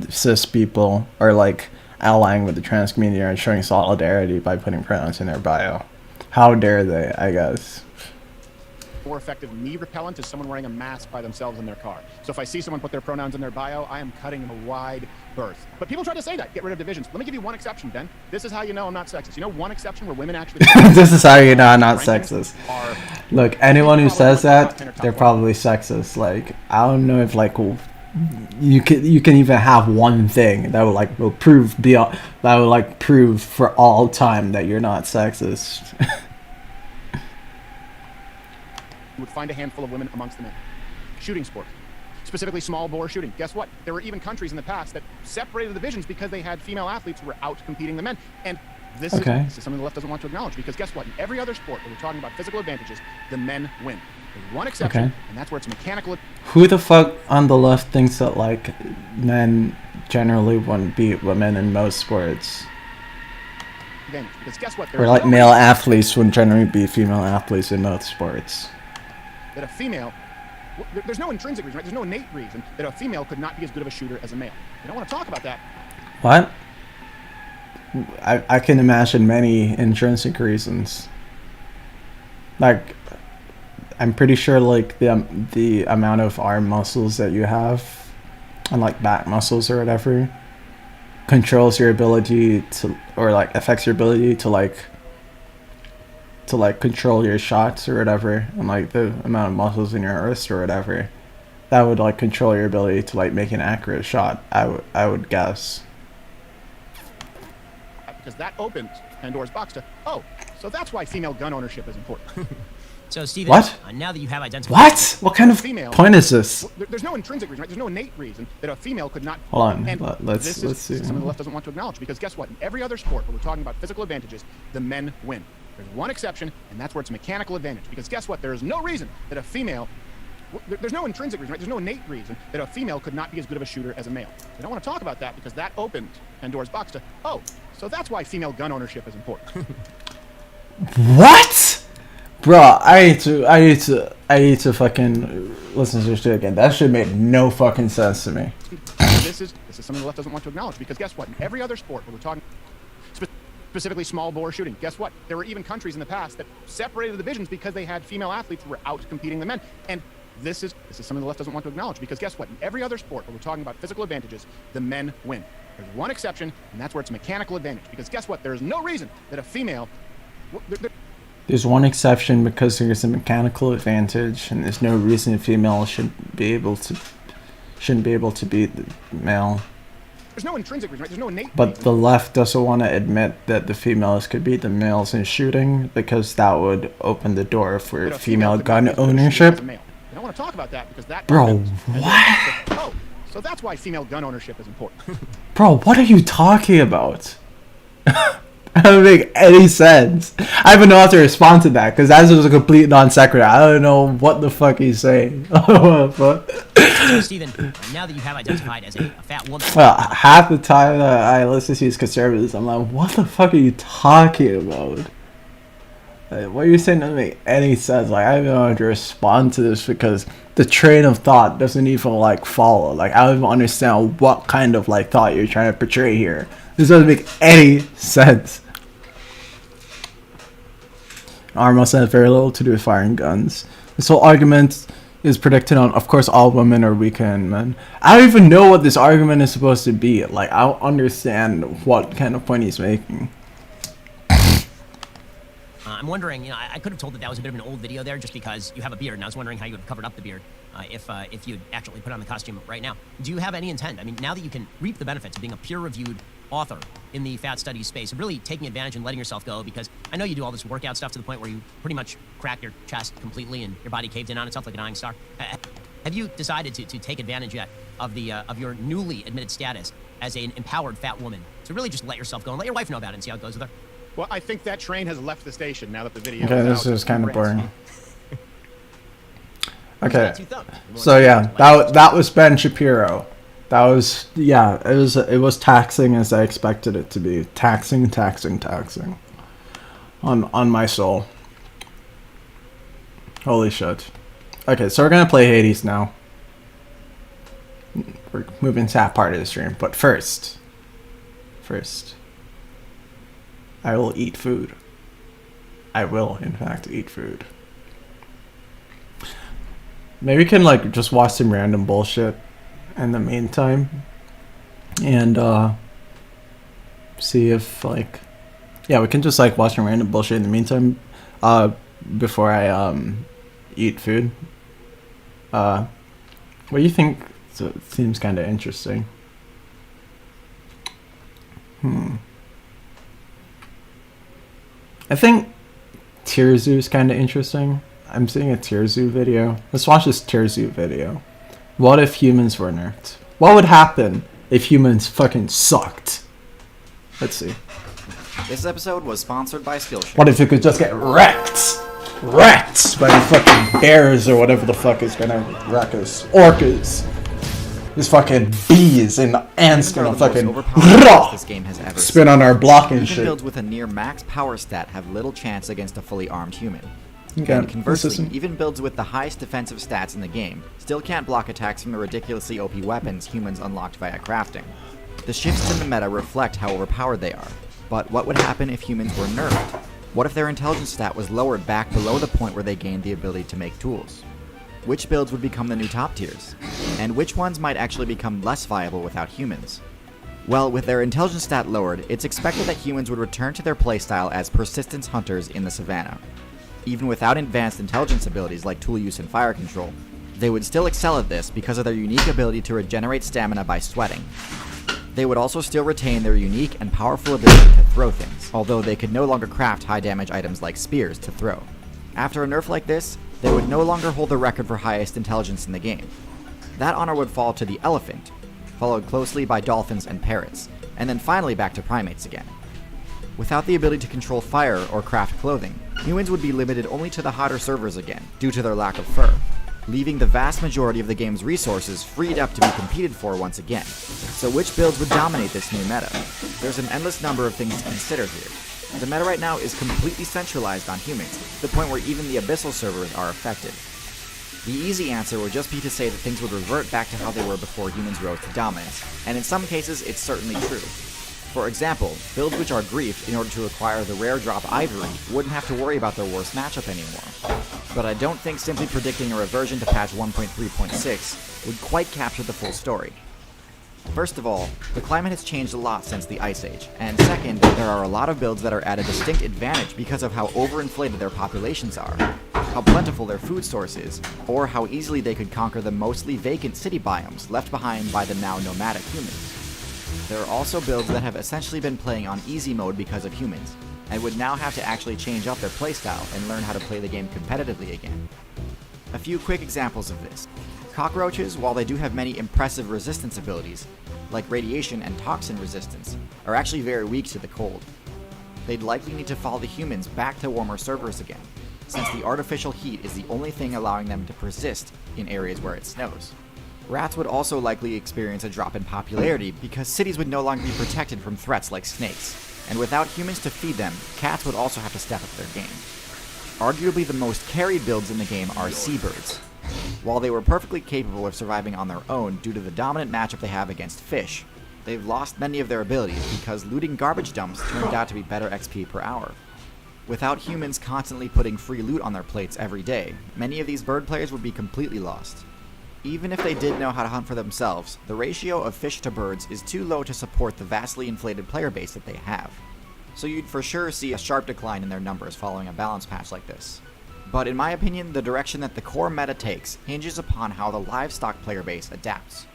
Speaker 1: cis people are like allying with the trans community and showing solidarity by putting pronouns in their bio. How dare they? I guess.
Speaker 16: More effective knee repellent is someone wearing a mask by themselves in their car. So if I see someone put their pronouns in their bio, I am cutting them a wide berth. But people try to say that, get rid of divisions. Let me give you one exception, Ben. This is how you know I'm not sexist. You know one exception where women actually...
Speaker 1: This is how you know I'm not sexist. Look, anyone who says that, they're probably sexist. Like, I don't know if like you can even have one thing that will prove for all time that you're not sexist.
Speaker 16: You would find a handful of women amongst the men. Shooting sport, specifically small bore shooting. Guess what? There were even countries in the past that separated the divisions because they had female athletes who were out competing the men. And this is something the left doesn't want to acknowledge because guess what? In every other sport where we're talking about physical advantages, the men win. There's one exception, and that's where it's mechanical.
Speaker 1: Who the fuck on the left thinks that like men generally wouldn't beat women in most sports?
Speaker 16: Because guess what?
Speaker 1: Or like male athletes would generally beat female athletes in most sports.
Speaker 16: That a female, there's no intrinsic reason, right? There's no innate reason that a female could not be as good of a shooter as a male. I don't want to talk about that.
Speaker 1: What? I can imagine many intrinsic reasons. Like, I'm pretty sure like the amount of arm muscles that you have, and like back muscles or whatever, controls your ability to, or like affects your ability to like control your shots or whatever, and like the amount of muscles in your wrist or whatever, that would like control your ability to like make an accurate shot. I would guess.
Speaker 16: Because that opens Pandora's box to, so that's why female gun ownership is important.
Speaker 5: So Steven,
Speaker 1: what?
Speaker 5: Now that you have identified...
Speaker 1: What kind of point is this?
Speaker 16: There's no intrinsic reason, right? There's no innate reason that a female could not...
Speaker 1: Hold on, let's see.
Speaker 16: Something the left doesn't want to acknowledge, because guess what? In every other sport where we're talking about physical advantages, the men win. There's one exception, and that's where it's a mechanical advantage. Because guess what? There is no reason that a female... There's no intrinsic reason, right? There's no innate reason that a female could not be as good of a shooter as a male. I don't want to talk about that because that opened Pandora's box to, so that's why female gun ownership is important.
Speaker 1: What? Bro, I need to fucking listen to this shit again. That shit made no fucking sense to me.
Speaker 16: This is something the left doesn't want to acknowledge, because guess what? In every other sport where we're talking specifically small bore shooting, guess what? There were even countries in the past that separated the divisions because they had female athletes who were out competing the men. And this is something the left doesn't want to acknowledge, because guess what? In every other sport where we're talking about physical advantages, the men win. There's one exception, and that's where it's a mechanical advantage. Because guess what? There's no reason that a female...
Speaker 1: There's one exception, because there's a mechanical advantage, and there's no reason a female shouldn't be able to beat the male.
Speaker 16: There's no intrinsic reason, right? There's no innate...
Speaker 1: But the left doesn't want to admit that the females could beat the males in shooting, because that would open the door for female gun ownership.
Speaker 16: I don't want to talk about that, because that...
Speaker 1: Bro, what?
Speaker 16: Oh, so that's why female gun ownership is important.
Speaker 1: Bro, what are you talking about? That doesn't make any sense. I don't know how to respond to that, because that was a complete non sequitur. I don't know what the fuck he's saying.
Speaker 5: So, Stephen, now that you have identified as a fat woman...
Speaker 1: Well, half the time that I listen to these conservatives, I'm like, what the fuck are you talking about? Like, what you're saying doesn't make any sense. Like, I don't know how to respond to this, because the train of thought doesn't even, like, follow. Like, I don't even understand what kind of, like, thought you're trying to portray here. This doesn't make any sense. Armos has very little to do with firing guns. This whole argument is predicted on, of course, all women are weaker than men. I don't even know what this argument is supposed to be. Like, I don't understand what kind of point he's making.
Speaker 5: I'm wondering, you know, I could have told that was a bit of an old video there just because you have a beard, and I was wondering how you would have covered up the beard if you'd actually put on the costume right now. Do you have any intent? I mean, now that you can reap the benefits of being a peer-reviewed author in the fat studies space, and really taking advantage and letting yourself go, because I know you do all this workout stuff to the point where you pretty much cracked your chest completely and your body caved in on itself like a dying star. Have you decided to take advantage yet of your newly admitted status as an empowered fat woman to really just let yourself go and let your wife know about it and see how it goes with her?
Speaker 16: Well, I think that train has left the station now that the video
Speaker 1: Okay,
Speaker 16: is
Speaker 1: this is kind of boring. Okay,
Speaker 5: That's what you thought.
Speaker 1: so yeah, that was Ben Shapiro. That was, yeah, it was taxing as I expected it to be. Taxing on my soul. Holy shit. Okay, so we're gonna play Hades now. We're moving to that part of the stream, but first, I will eat food. I will, in fact, eat food. Maybe we can, like, just watch some random bullshit in the meantime. And, see if, like... Yeah, we can just, like, watch some random bullshit in the meantime, before I, eat food. What do you think? So it seems kind of interesting. I think Tearzu is kind of interesting. I'm seeing a Tearzu video. Let's watch this Tearzu video. What if humans were nerfed? What would happen if humans fucking sucked? Let's see.
Speaker 17: This episode was sponsored by Skillshare.
Speaker 1: What if you could just get wrecked? Wrecked by the fucking bears or whatever the fuck is gonna wreck us. Orcas. These fucking bees and ants gonna fucking
Speaker 17: this game has ever
Speaker 1: spin on our block and
Speaker 17: even
Speaker 1: shit.
Speaker 17: builds with a near max power stat have little chance against a fully armed human.
Speaker 1: Okay,
Speaker 17: And conversely,
Speaker 1: this isn't-
Speaker 17: even builds with the highest defensive stats in the game still can't block attacks from the ridiculously OP weapons humans unlocked via crafting. The shifts in the meta reflect how overpowered they are. But what would happen if humans were nerfed? What if their intelligence stat was lowered back below the point where they gained the ability to make tools? Which builds would become the new top tiers? And which ones might actually become less viable without humans? Well, with their intelligence stat lowered, it's expected that humans would return to their playstyle as persistence hunters in the savannah. Even without advanced intelligence abilities like tool use and fire control, they would still excel at this because of their unique ability to regenerate stamina by sweating. They would also still retain their unique and powerful ability to throw things, although they could no longer craft high damage items like spears to throw. After a nerf like this, they would no longer hold the record for highest intelligence in the game. That honor would fall to the elephant, followed closely by dolphins and parrots, and then finally back to primates again. Without the ability to control fire or craft clothing, humans would be limited only to the hotter servers again, due to their lack of fur, leaving the vast majority of the game's resources freed up to be competed for once again. So which builds would dominate this new meta? There's an endless number of things to consider here. The meta right now is completely centralized on humans, to the point where even the Abyssal servers are affected. The easy answer would just be to say that things would revert back to how they were before humans rose to dominance, and in some cases it's certainly true. For example, builds which are griefed in order to acquire the rare drop Ivory wouldn't have to worry about their worst matchup anymore. But I don't think simply predicting a reversion to patch 1.3.6 would quite capture the full story. First of all, the climate has changed a lot since the Ice Age, and second, there are a lot of builds that are at a distinct advantage because of how overinflated their populations are, how plentiful their food source is, or how easily they could conquer the mostly vacant city biomes left behind by the now nomadic humans. There are also builds that have essentially been playing on easy mode because of humans, and would now have to actually change up their playstyle and learn how to play the game competitively again. A few quick examples of this. Cockroaches, while they do have many impressive resistance abilities, like radiation and toxin resistance, are actually very weak to the cold. They'd likely need to follow the humans back to warmer servers again, since the artificial heat is the only thing allowing them to persist in areas where it snows. Rats would also likely experience a drop in popularity because cities would no longer be protected from threats like snakes, and without humans to feed them, cats would also have to step up their game. Arguably the most carried builds in the game are seabirds. While they were perfectly capable of surviving on their own due to the dominant matchup they have against fish, they've lost many of their abilities because looting garbage dumps turned out to be better XP per hour. Without humans constantly putting free loot on their plates every day, many of these bird players would be completely lost. Even if they did know how to hunt for themselves, the ratio of fish to birds is too low to support the vastly inflated player base that they have. So you'd for sure see a sharp decline in their numbers following a balance patch like this. But in my opinion, the direction that the core meta takes hinges upon how the livestock player base adapts.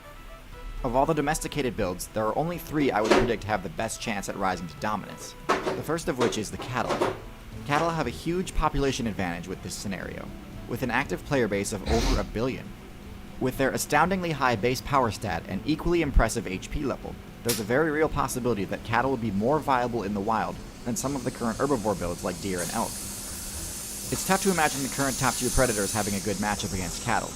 Speaker 17: Of all the domesticated builds, there are only 3 I would predict have the best chance at rising to dominance. The first of which is the cattle. Cattle have a huge population advantage with this scenario, with an active player base of over 1 billion. With their astoundingly high base power stat and equally impressive HP level, there's a very real possibility that cattle will be more viable in the wild than some of the current herbivore builds like deer and elk. It's tough to imagine the current top tier predators having a good matchup against cattle.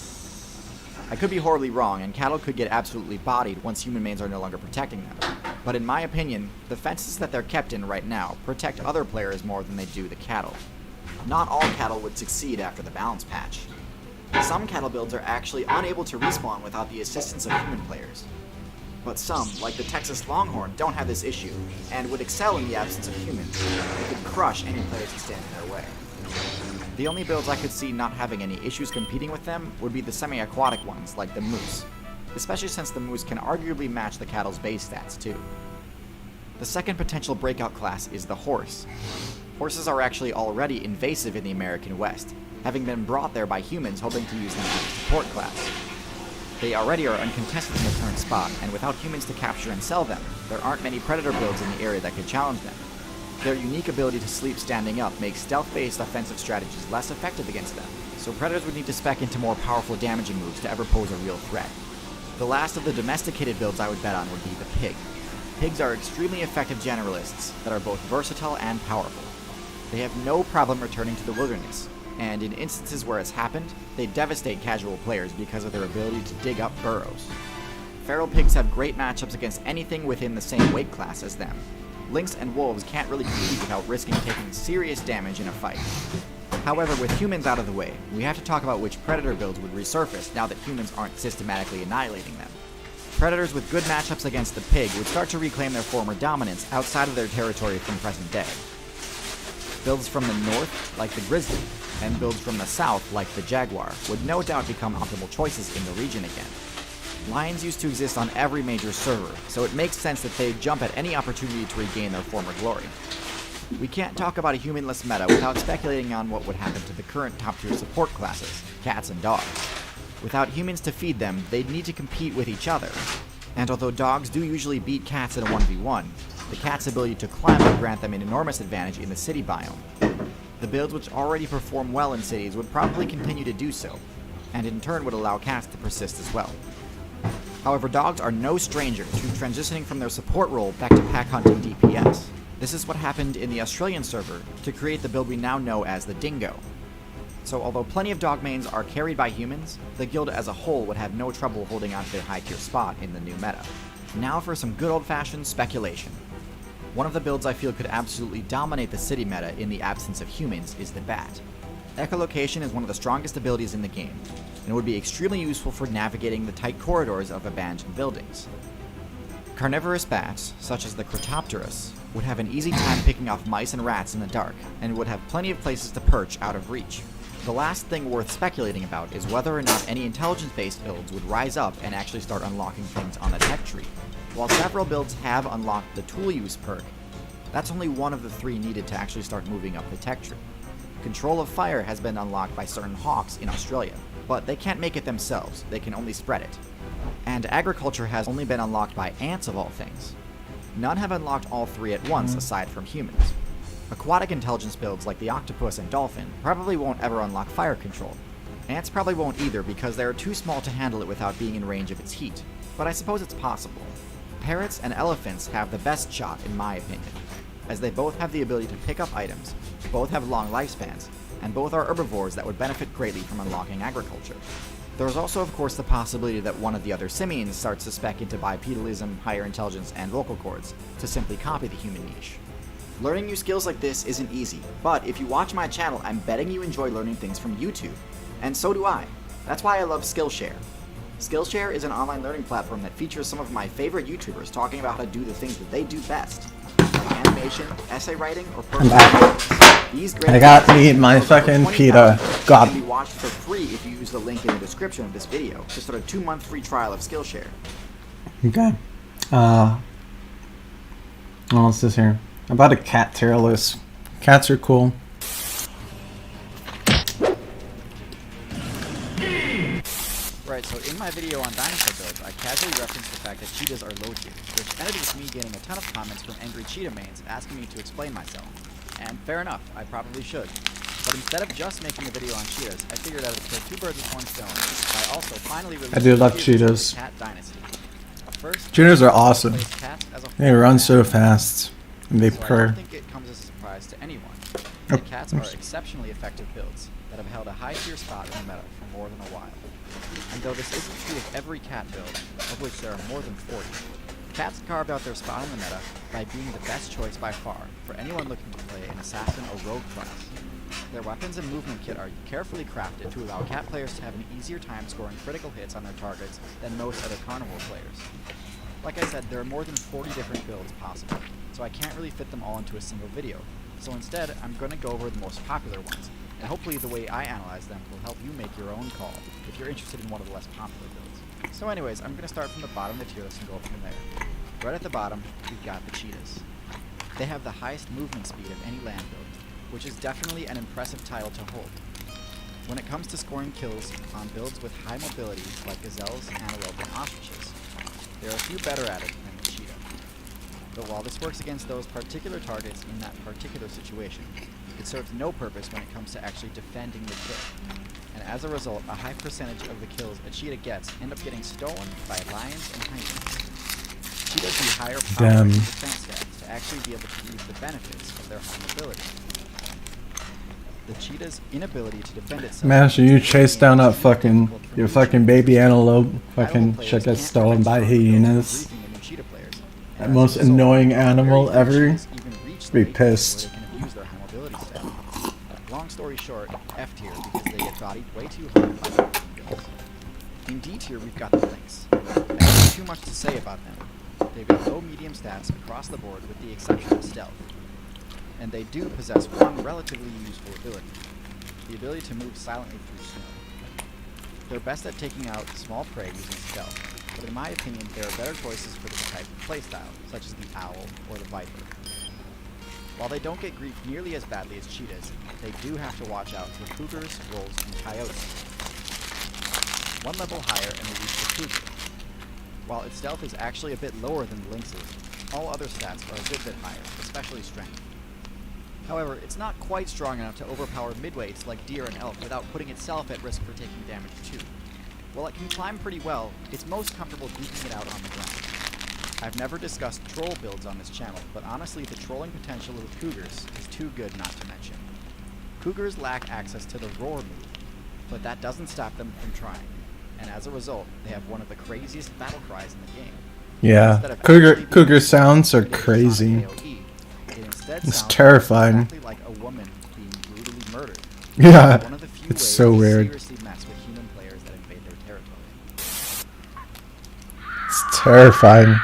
Speaker 17: I could be horribly wrong, and cattle could get absolutely bodied once human mains are no longer protecting them. But in my opinion, the fences that they're kept in right now protect other players more than they do the cattle. Not all cattle would succeed after the balance patch. Some cattle builds are actually unable to respawn without the assistance of human players. But some, like the Texas Longhorn, don't have this issue, and would excel in the absence of humans. They could crush any players who stand in their way. The only builds I could see not having any issues competing with them would be the semi-aquatic ones, like the moose, especially since the moose can arguably match the cattle's base stats too. The second potential breakout class is the horse. Horses are actually already invasive in the American West, having been brought there by humans hoping to use them as a support class. They already are uncontested in their current spot, and without humans to capture and sell them, there aren't many predator builds in the area that could challenge them. Their unique ability to sleep standing up makes stealth-based offensive strategies less effective against them, so predators would need to spec into more powerful damaging moves to ever pose a real threat. The last of the domesticated builds I would bet on would be the pig. Pigs are extremely effective generalists that are both versatile and powerful. They have no problem returning to the wilderness, and in instances where it's happened, they devastate casual players because of their ability to dig up burrows. Feral pigs have great matchups against anything within the same weight class as them. Lynx and wolves can't really compete without risking taking serious damage in a fight. However, with humans out of the way, we have to talk about which predator builds would resurface now that humans aren't systematically annihilating them. Predators with good matchups against the pig would start to reclaim their former dominance outside of their territory from present day. Builds from the north, like the grizzly, and builds from the south, like the jaguar, would no doubt become optimal choices in the region again. Lions used to exist on every major server, so it makes sense that they'd jump at any opportunity to regain their former glory. We can't talk about a humanless meta without speculating on what would happen to the current top-tier support classes, cats and dogs. Without humans to feed them, they'd need to compete with each other. And although dogs do usually beat cats in a 1v1, the cat's ability to climb would grant them an enormous advantage in the city biome. The builds which already perform well in cities would probably continue to do so, and in turn would allow cats to persist as well. However, dogs are no stranger to transitioning from their support role back to pack hunting DPS. This is what happened in the Australian server to create the build we now know as the Dingo. So although plenty of dog mains are carried by humans, the guild as a whole would have no trouble holding on to their high tier spot in the new meta. Now for some good old fashioned speculation. One of the builds I feel could absolutely dominate the city meta in the absence of humans is the Bat. Echolocation is one of the strongest abilities in the game, and would be extremely useful for navigating the tight corridors of abandoned buildings. Carnivorous bats, such as the Cretopterus, would have an easy time picking off mice and rats in the dark, and would have plenty of places to perch out of reach. The last thing worth speculating about is whether or not any intelligence-based builds would rise up and actually start unlocking things on the tech tree. While several builds have unlocked the tool use perk, that's only one of the 3 needed to actually start moving up the tech tree. Control of fire has been unlocked by certain hawks in Australia, but they can't make it themselves, they can only spread it. And agriculture has only been unlocked by ants of all things. None have unlocked all 3 at once aside from humans. Aquatic intelligence builds like the octopus and dolphin probably won't ever unlock fire control. Ants probably won't either because they are too small to handle it without being in range of its heat, but I suppose it's possible. Parrots and elephants have the best shot in my opinion, as they both have the ability to pick up items, both have long lifespans, and both are herbivores that would benefit greatly from unlocking agriculture. There is also of course the possibility that one of the other simians starts to spec into bipedalism, higher intelligence, and vocal cords to simply copy the human niche. Learning new skills like this isn't easy, but if you watch my channel, I'm betting you enjoy learning things from YouTube. And so do I. That's why I love Skillshare. Skillshare is an online learning platform that features some of my favorite YouTubers talking about how to do the things that they do best. Like animation, essay writing, or
Speaker 1: I'm back.
Speaker 17: These great
Speaker 1: I got to eat my fucking pita. God.
Speaker 17: Can be watched for free if you use the link in the description of this video to start a 2-month free trial of Skillshare.
Speaker 1: Okay. What's this here? About a cat tier list. Cats are cool.
Speaker 17: Right, so in my video on dinosaur builds, I casually referenced the fact that cheetahs are low tier, which ended with me getting a ton of comments from angry cheetah mains asking me to explain myself. And fair enough, I probably should. But instead of just making a video on cheetahs, I figured I would kill 2 birds with 1 stone by also finally releasing
Speaker 1: I do love cheetahs.
Speaker 17: Cat Dynasty. First,
Speaker 1: Cheetahs are awesome. They run so fast. And they
Speaker 17: so I
Speaker 1: purr.
Speaker 17: don't think it comes as a surprise to anyone that cats are exceptionally effective builds that have held a high tier spot in the meta for more than a while. And though this isn't true of every cat build, of which there are more than 40, cats carved out their spot in the meta by being the best choice by far for anyone looking to play an assassin or rogue class. Their weapons and movement kit are carefully crafted to allow cat players to have an easier time scoring critical hits on their targets than most other carnivore players. Like I said, there are more than 40 different builds possible, so I can't really fit them all into a single video. So instead, I'm going to go over the most popular ones, and hopefully the way I analyze them will help you make your own call if you're interested in one of the less popular builds. So anyways, I'm going to start from the bottom of the tier list and go from there. Right at the bottom, we've got the cheetahs. They have the highest movement speed of any land build, which is definitely an impressive title to hold. When it comes to scoring kills on builds with high mobility like gazelles, antelope, and ostriches, there are a few better at it than the cheetah. But while this works against those particular targets in that particular situation, it serves no purpose when it comes to actually defending the kill. And as a result, a high percentage of the kills a cheetah gets end up getting stolen by lions and hyenas. Cheetahs need higher power and defense stats to actually be able to use the benefits of their high mobility. The cheetah's inability to defend itself.
Speaker 1: Imagine you chase down that your fucking baby antelope, fucking shit gets stolen by hyenas. That most annoying animal ever. Be pissed.
Speaker 17: Long story short, F tier because they get bodied way too hard by the kills. In D tier, we've got the Lynx. There's too much to say about them. They've got low medium stats across the board with the exception of stealth. And they do possess one relatively useful ability, the ability to move silently through snow. They're best at taking out small prey using stealth, but in my opinion, there are better choices for this type of playstyle, such as the owl or the viper. While they don't get griefed nearly as badly as cheetahs, they do have to watch out for cougars, wolves, and coyotes. One level higher and we reach the cougar. While its stealth is actually a bit lower than the lynx's, all other stats are a good bit higher, especially strength. However, it's not quite strong enough to overpower midweights like deer and elk without putting itself at risk for taking damage too. While it can climb pretty well, it's most comfortable duking it out on the ground. I've never discussed troll builds on this channel, but honestly the trolling potential of cougars is too good not to mention. Cougars lack access to the roar move, but that doesn't stop them from trying, and as a result, they have one of the craziest battle cries in the game.
Speaker 1: Yeah, cougar sounds are crazy.
Speaker 17: instead
Speaker 1: It's
Speaker 17: sounds
Speaker 1: terrifying.
Speaker 17: exactly like a woman being brutally murdered.
Speaker 1: Yeah,
Speaker 17: One of the few
Speaker 1: it's
Speaker 17: ways
Speaker 1: so
Speaker 17: to
Speaker 1: weird.
Speaker 17: seriously mess with human players that invade their territory.
Speaker 1: It's terrifying.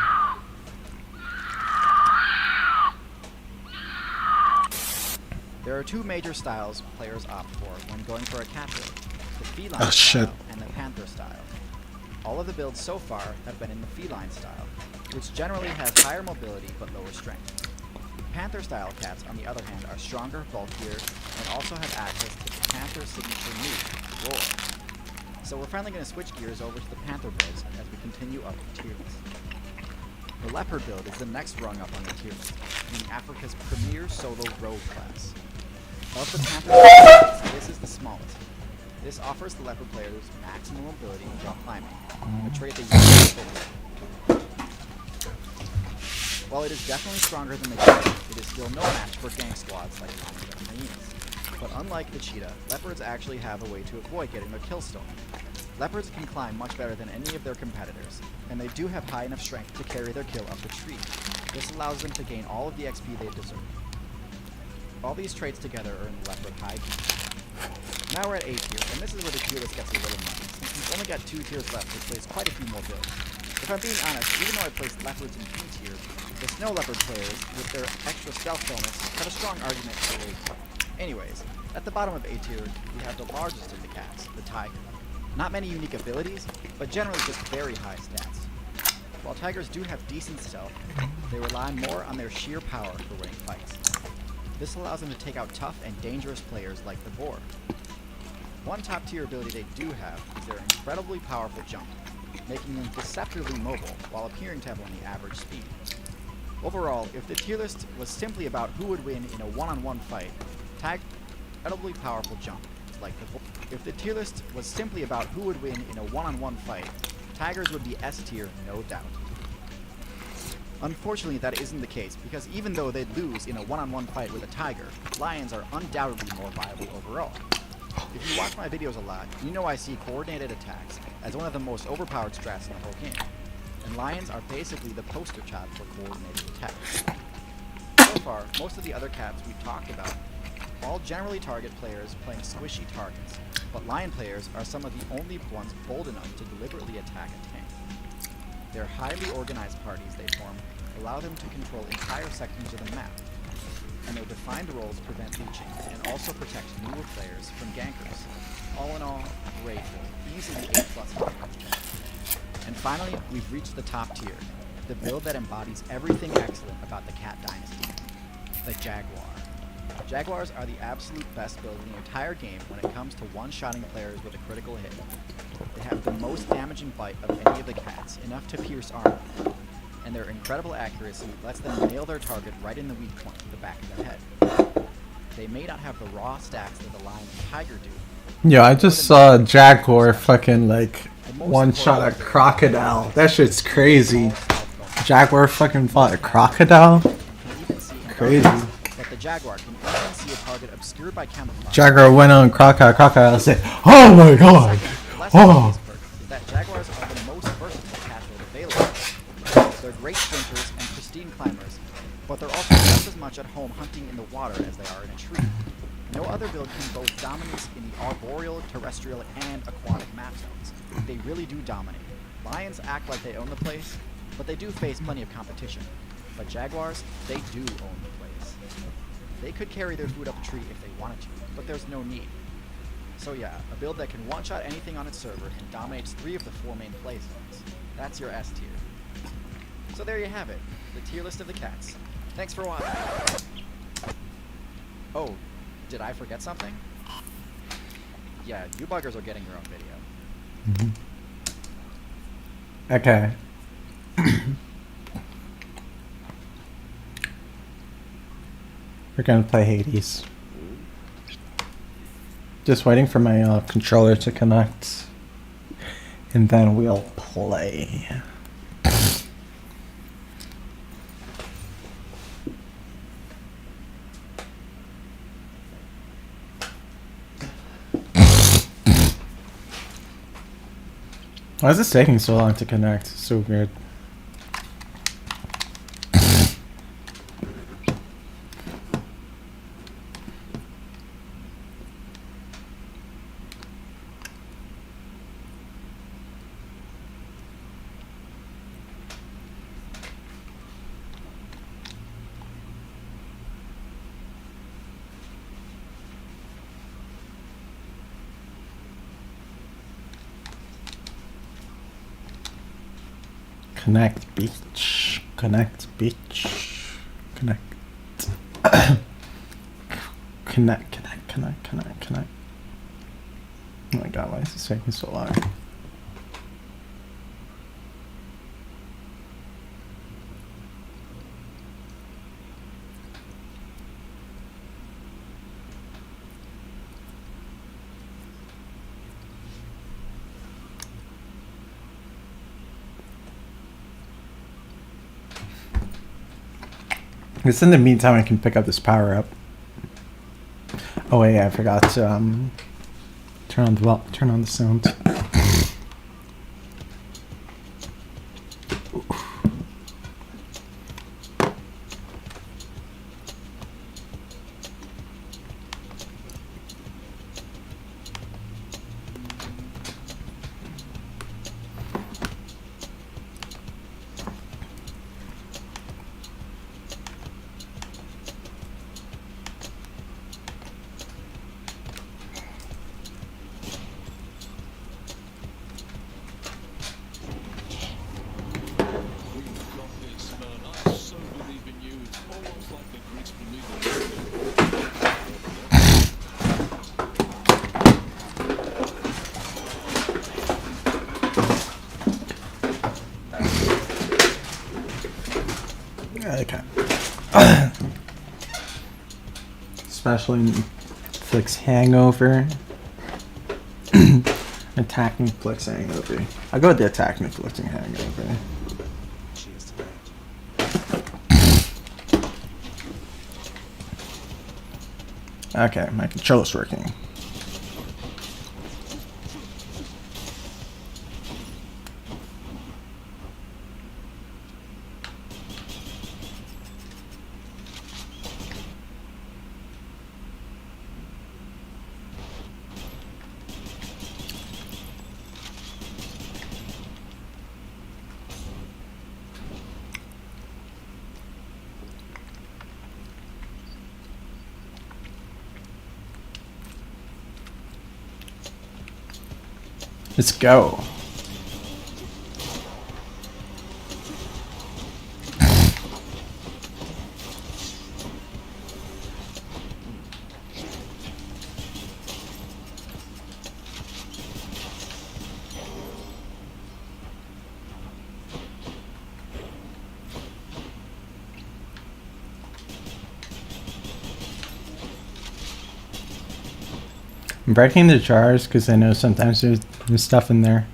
Speaker 17: There are two major styles players opt for when going for a cat build, the feline
Speaker 1: Oh, shit.
Speaker 17: style and the panther style. All of the builds so far have been in the feline style, which generally has higher mobility but lower strength. Panther style cats, on the other hand, are stronger, bulkier, and also have access to the panther signature move, roar. So we're finally going to switch gears over to the panther builds as we continue up the tier list. The leopard build is the next rung up on the tier list, being Africa's premier solo rogue class. Of the panther classes, this is the smallest. This offers the leopard players maximum mobility while climbing, a trait they use in While it is definitely stronger than the cheetah, it is still no match for gang squads like llamas and hyenas. But unlike the cheetah, leopards actually have a way to avoid getting their kill stolen. Leopards can climb much better than any of their competitors, and they do have high enough strength to carry their kill up the tree. This allows them to gain all of the XP they deserve. All these traits together are in the leopard high tier. Now we're at A tier, and this is where the tier list gets a little muddy, since we've only got 2 tiers left to place quite a few more builds. If I'm being honest, even though I placed leopards in B tier, the snow leopard players, with their extra stealth bonus, have a strong argument for A tier. Anyways, at the bottom of A tier, we have the largest of the cats, the tiger. Not many unique abilities, but generally just very high stats. While tigers do have decent stealth, they rely more on their sheer power for winning fights. This allows them to take out tough and dangerous players like the boar. One top tier ability they do have is their incredibly powerful jump, making them deceptively mobile while appearing to have only average speed. Overall, if the tier list was simply about who would win in a one-on-one fight, incredibly powerful jump, like the boar. If the tier list was simply about who would win in a one-on-one fight, tigers would be S tier, no doubt. Unfortunately, that isn't the case, because even though they'd lose in a one-on-one fight with a tiger, lions are undoubtedly more viable overall. If you watch my videos a lot, you know I see coordinated attacks as one of the most overpowered strats in the whole game, and lions are basically the poster child for coordinated attacks. So far, most of the other cats we've talked about all generally target players playing squishy targets, but lion players are some of the only ones bold enough to deliberately attack a tank. Their highly organized parties they form allow them to control entire sections of the map, and their defined roles prevent leeching and also protect newer players from gankers. All in all, great build, easily A+ in And finally, we've reached the top tier, the build that embodies everything excellent about the cat dynasty, the Jaguar. Jaguars are the absolute best build in the entire game when it comes to one-shotting players with a critical hit. They have the most damaging bite of any of the cats, enough to pierce armor, and their incredible accuracy lets them nail their target right in the weak point, the back of the head. They may not have the raw stats that the lion and tiger do.
Speaker 1: Yeah, I just saw a jaguar fucking like one-shot a crocodile. That shit's crazy. Jaguar fucking fought a crocodile? Crazy.
Speaker 17: But the jaguar can even see a target obscured by camouflage.
Speaker 1: Jaguar went on crocodile said, "Oh my god!" Oh.
Speaker 17: That jaguars are the most versatile cat build available. They're great sprinters and pristine climbers, but they're also just as much at home hunting in the water as they are in a tree. No other build can boast dominance in the arboreal, terrestrial, and aquatic map zones. They really do dominate. Lions act like they own the place, but they do face plenty of competition. But jaguars, they do own the place. They could carry their food up a tree if they wanted to, but there's no need. So yeah, a build that can one-shot anything on its server and dominates 3 of the 4 main play zones. That's your S tier. So there you have it, the tier list of the cats. Thanks for watching. Oh, did I forget something? Yeah, you buggers are getting your own video.
Speaker 1: Okay. We're gonna play Hades. Just waiting for my controller to connect, and then we'll play. Why is this taking so long to connect? It's so weird. Connect beach. Connect beach. Connect. Connect. Oh my god, why is this taking so long? I guess in the meantime, I can pick up this power up. Oh wait, I forgot to turn on the sound. Okay. Especially Netflix Hangover. Attack Netflix Hangover. I'll go with the Attack Netflix Hangover. Okay, my controller's working. Let's go. I'm breaking the jars because I know sometimes there's stuff in there.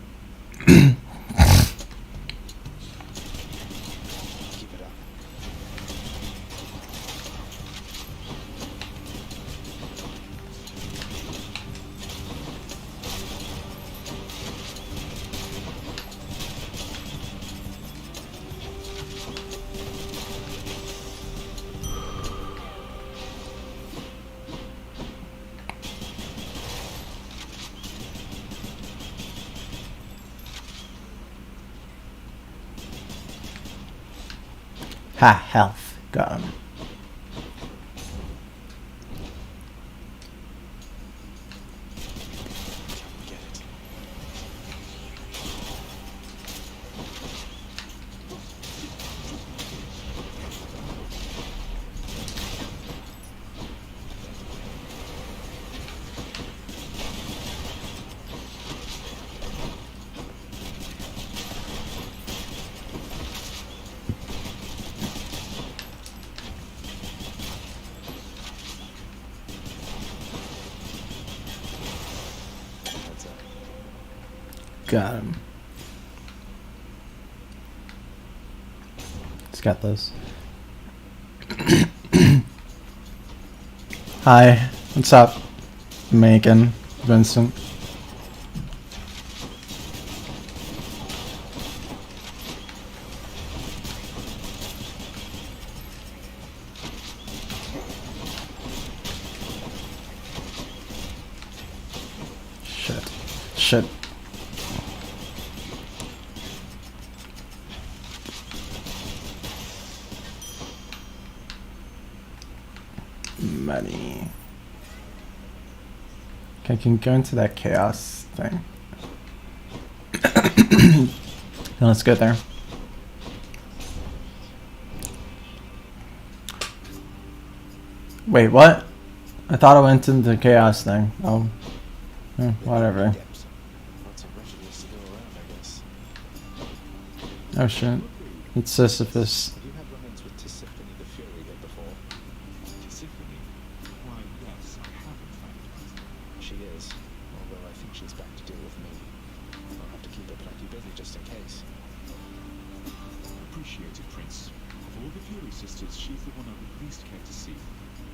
Speaker 1: Ha, health. Got him. Got him. Let's get this. Hi, what's up, Megan, Vincent? Shit. Money. Okay, I can go into that chaos thing. Now let's go there. Wait, what? I thought I went into the chaos thing. Oh. Whatever. Oh shit. It's Sisyphus.
Speaker 2: Have you had run-ins with Tisiphone the Fury here before? Tisiphone? Why, yes, I have in fact. She is, although I think she's back to deal with me. I'll have to keep her plenty busy just in case. Appreciate it, Prince. Of all the Fury sisters, she's the one I would least care to see.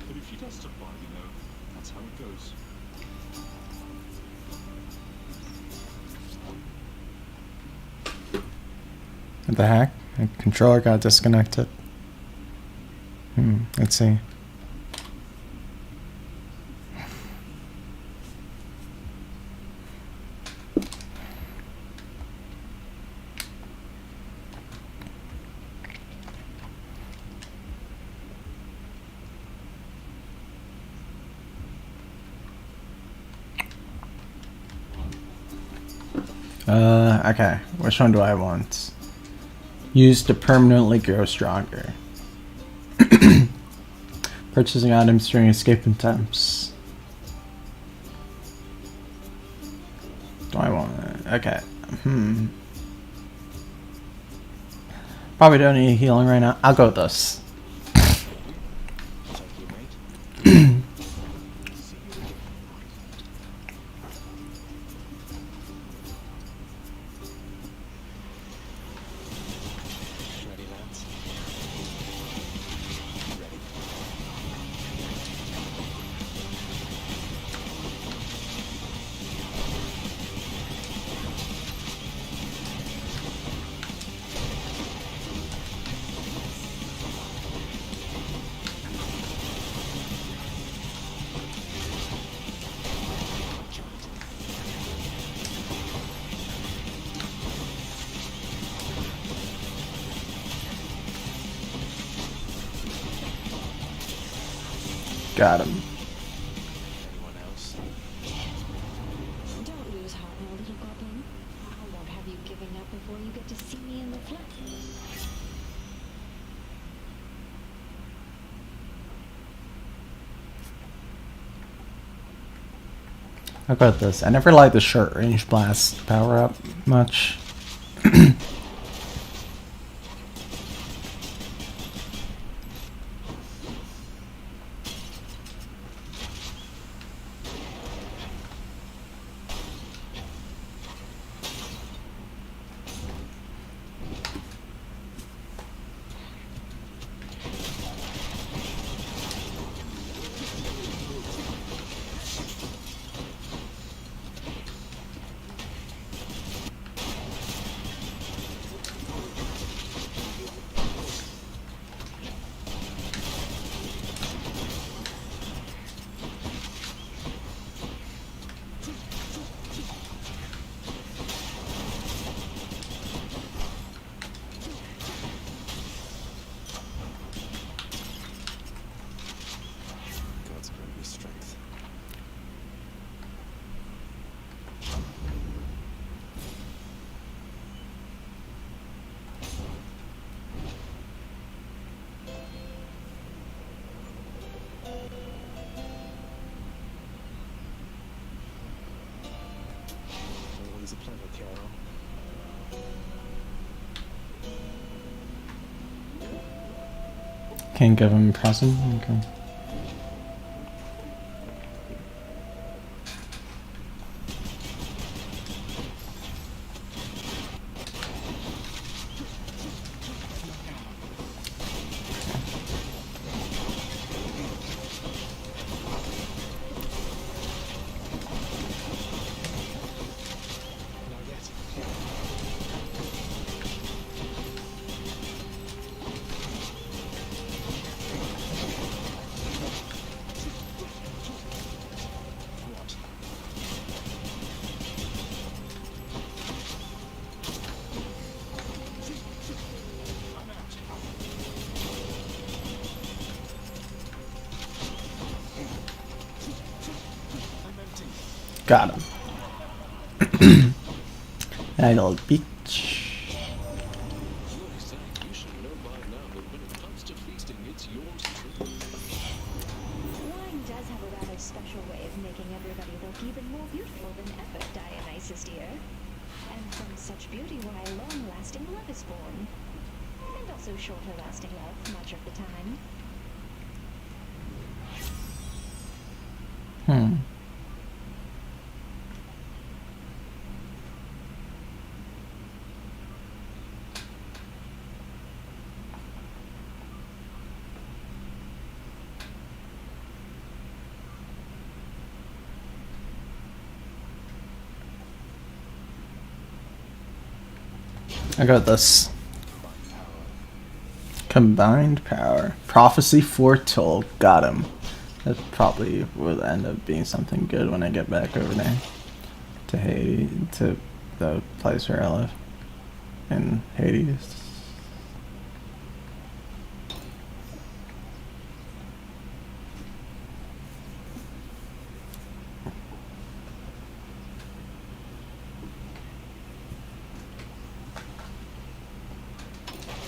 Speaker 2: But if she does stop by, you know, that's how it goes.
Speaker 1: What the heck? My controller got disconnected. Let's see. Okay. Which one do I want? Used to permanently grow stronger. Purchasing items during escape attempts. Do I want it? Okay. Probably don't need healing right now. I'll go with this. Got him.
Speaker 2: Anyone else?
Speaker 7: Don't lose heart now, little goblin. I won't have you giving up before you get to see me in the flesh.
Speaker 1: How about this? I never liked the short range blast power up much.
Speaker 2: God's grant me strength. Always a pleasure, Carol.
Speaker 1: Can't give him a present? Okay. Got him. That little beach.
Speaker 7: look even more beautiful than ever, Dionysus dear. And from such beauty why long-lasting love is born. And also shorter-lasting love much of the time.
Speaker 1: I got this. Combined power. Prophecy foretold. Got him. That probably will end up being something good when I get back over there. To Hades. To the place where I live. In Hades.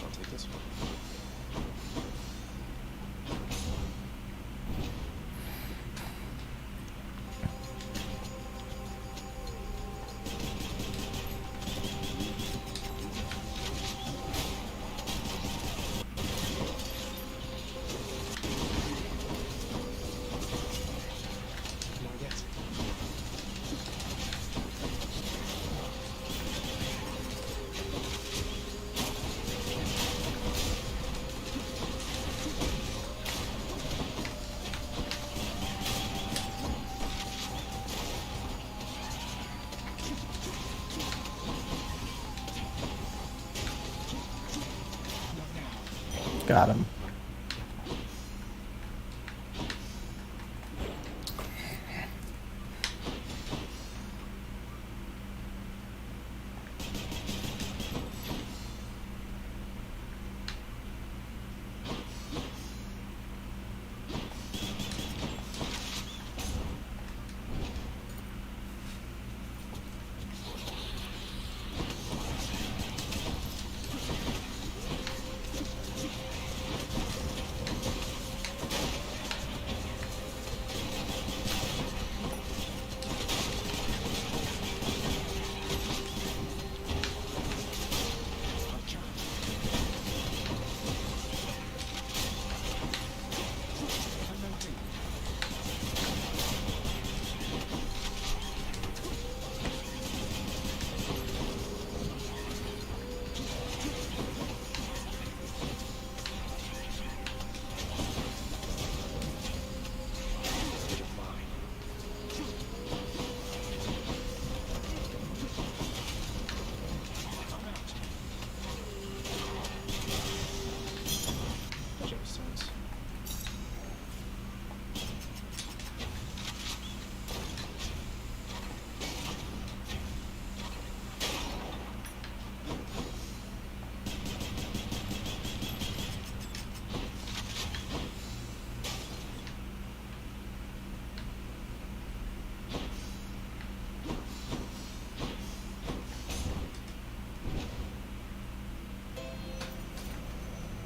Speaker 2: I'll take this one. Not yet.
Speaker 1: Got him.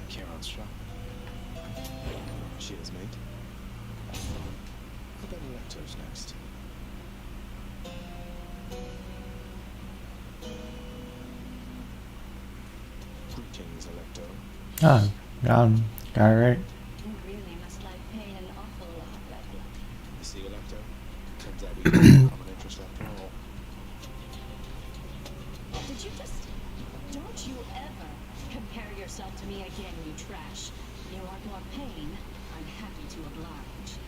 Speaker 1: Charon's shop. She is mate. How about Electo's next? Greetings, Electo. Oh, got him. Got it right.
Speaker 7: You really must like pain an awful lot, Red Blood.
Speaker 2: You see, Electo? Turns out we have a common interest after all.
Speaker 7: Did you just... Don't you ever compare yourself to me again, you trash. You want more pain? I'm happy to oblige.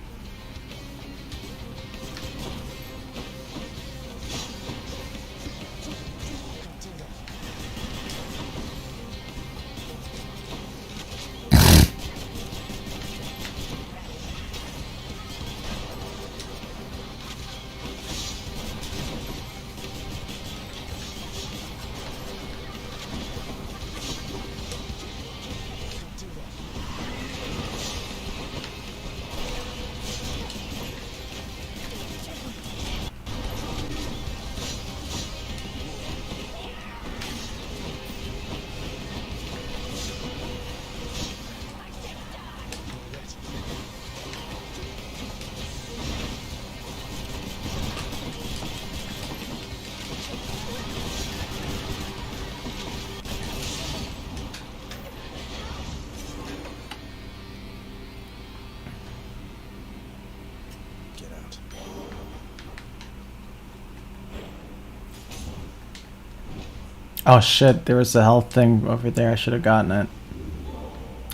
Speaker 1: Oh shit, there was a health thing over there. I should have gotten it.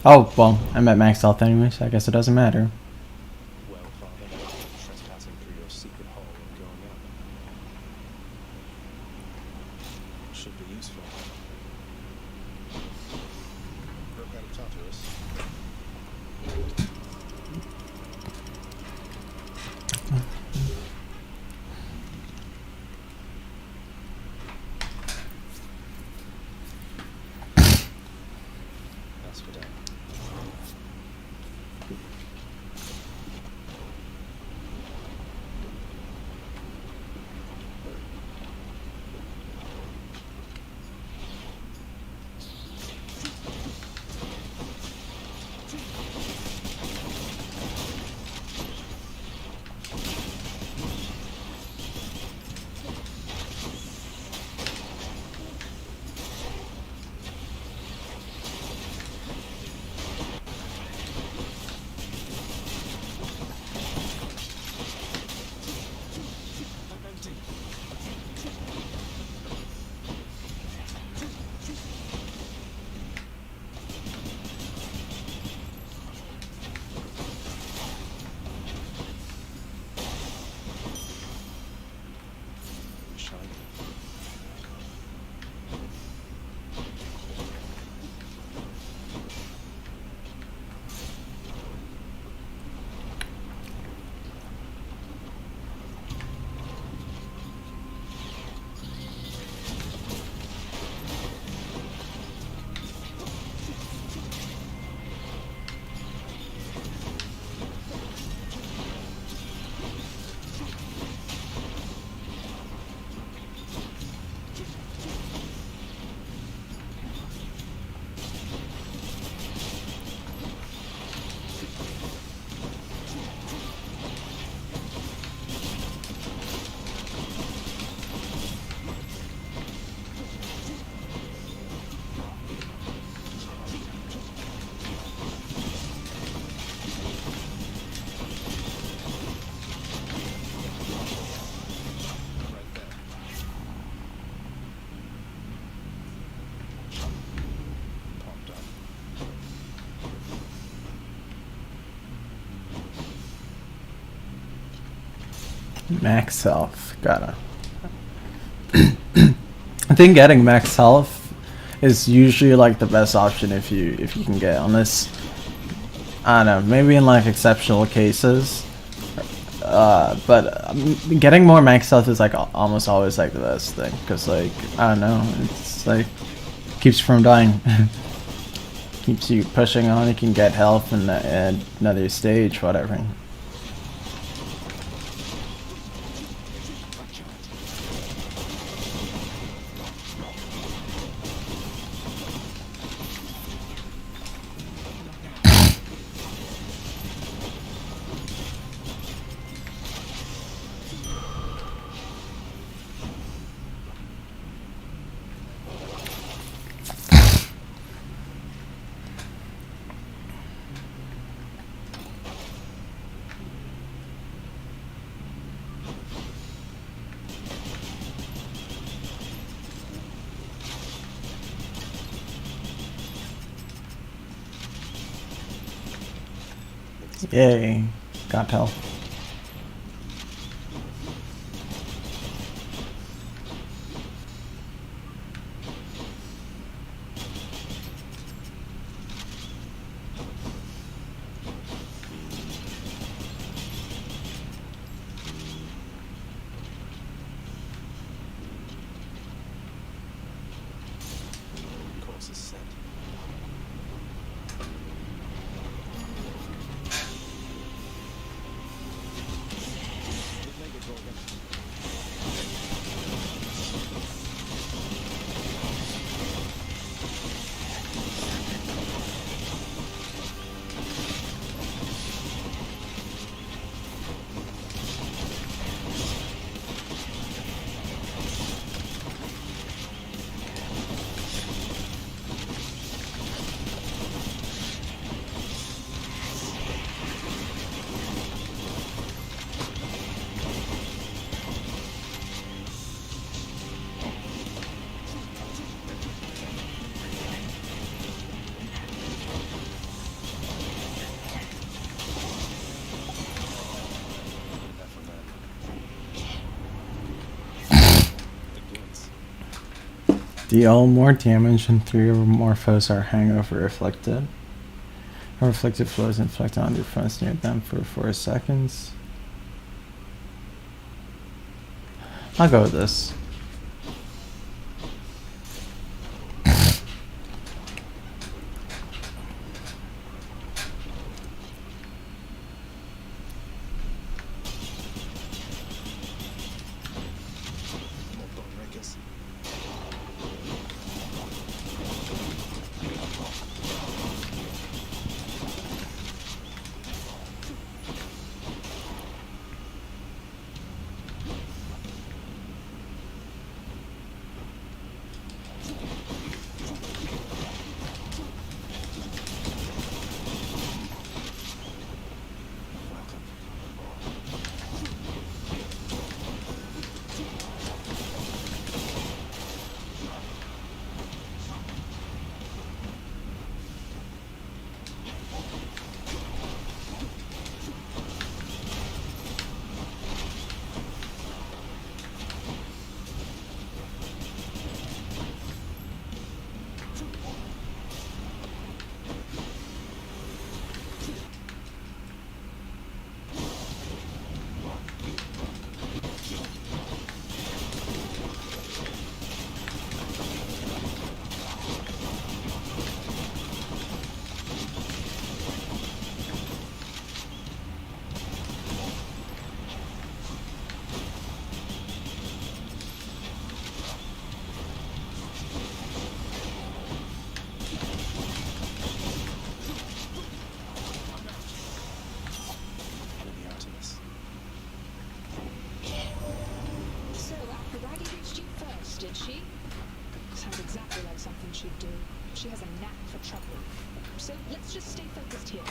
Speaker 1: Oh, well, I'm at max health anyway, so I guess it doesn't matter.
Speaker 2: Well, Father, trespassing through your secret hall and going up. Should be useful. Broke out of Tartarus. That's for damn.
Speaker 1: Max health, gotta. I think getting max health is usually like the best option if you can get, unless I don't know, maybe in like exceptional cases. But getting more max health is like almost always like the best thing, because like I don't know, it's like keeps you from dying, keeps you pushing on. You can get health in another stage, whatever. Yay, got health.
Speaker 2: Course is set.
Speaker 1: Deal more damage and 3 or more foes are hangover reflected. Reflected flows inflict on their foes near them for 4 seconds. I'll go with this.
Speaker 7: So, Aphrodite reached you first, did she? Sounds exactly like something she'd do. She has a knack for trouble. So, let's just stay focused here.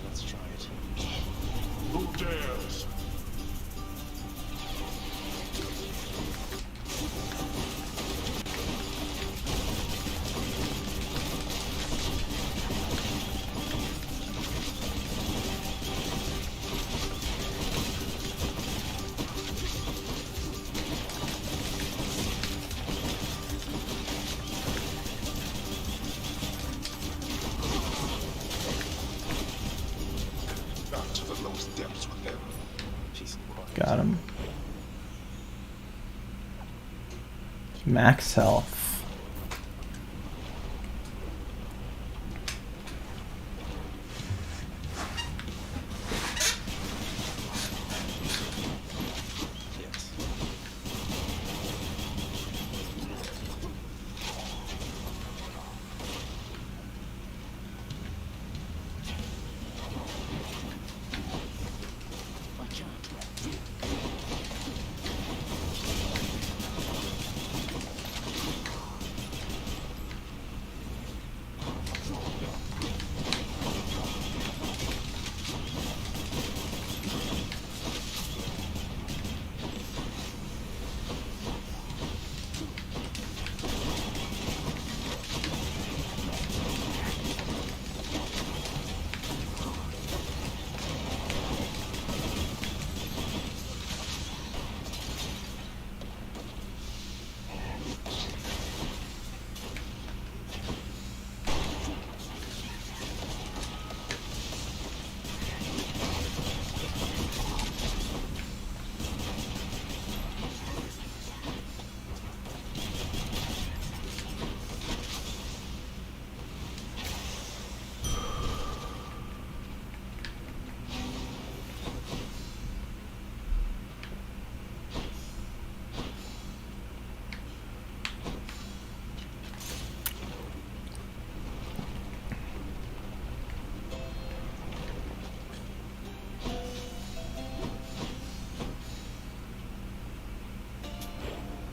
Speaker 2: Let's try it.
Speaker 15: Who dares?
Speaker 2: Not to the lowest depths with them. Peace and quiet.
Speaker 1: Got him. Max health.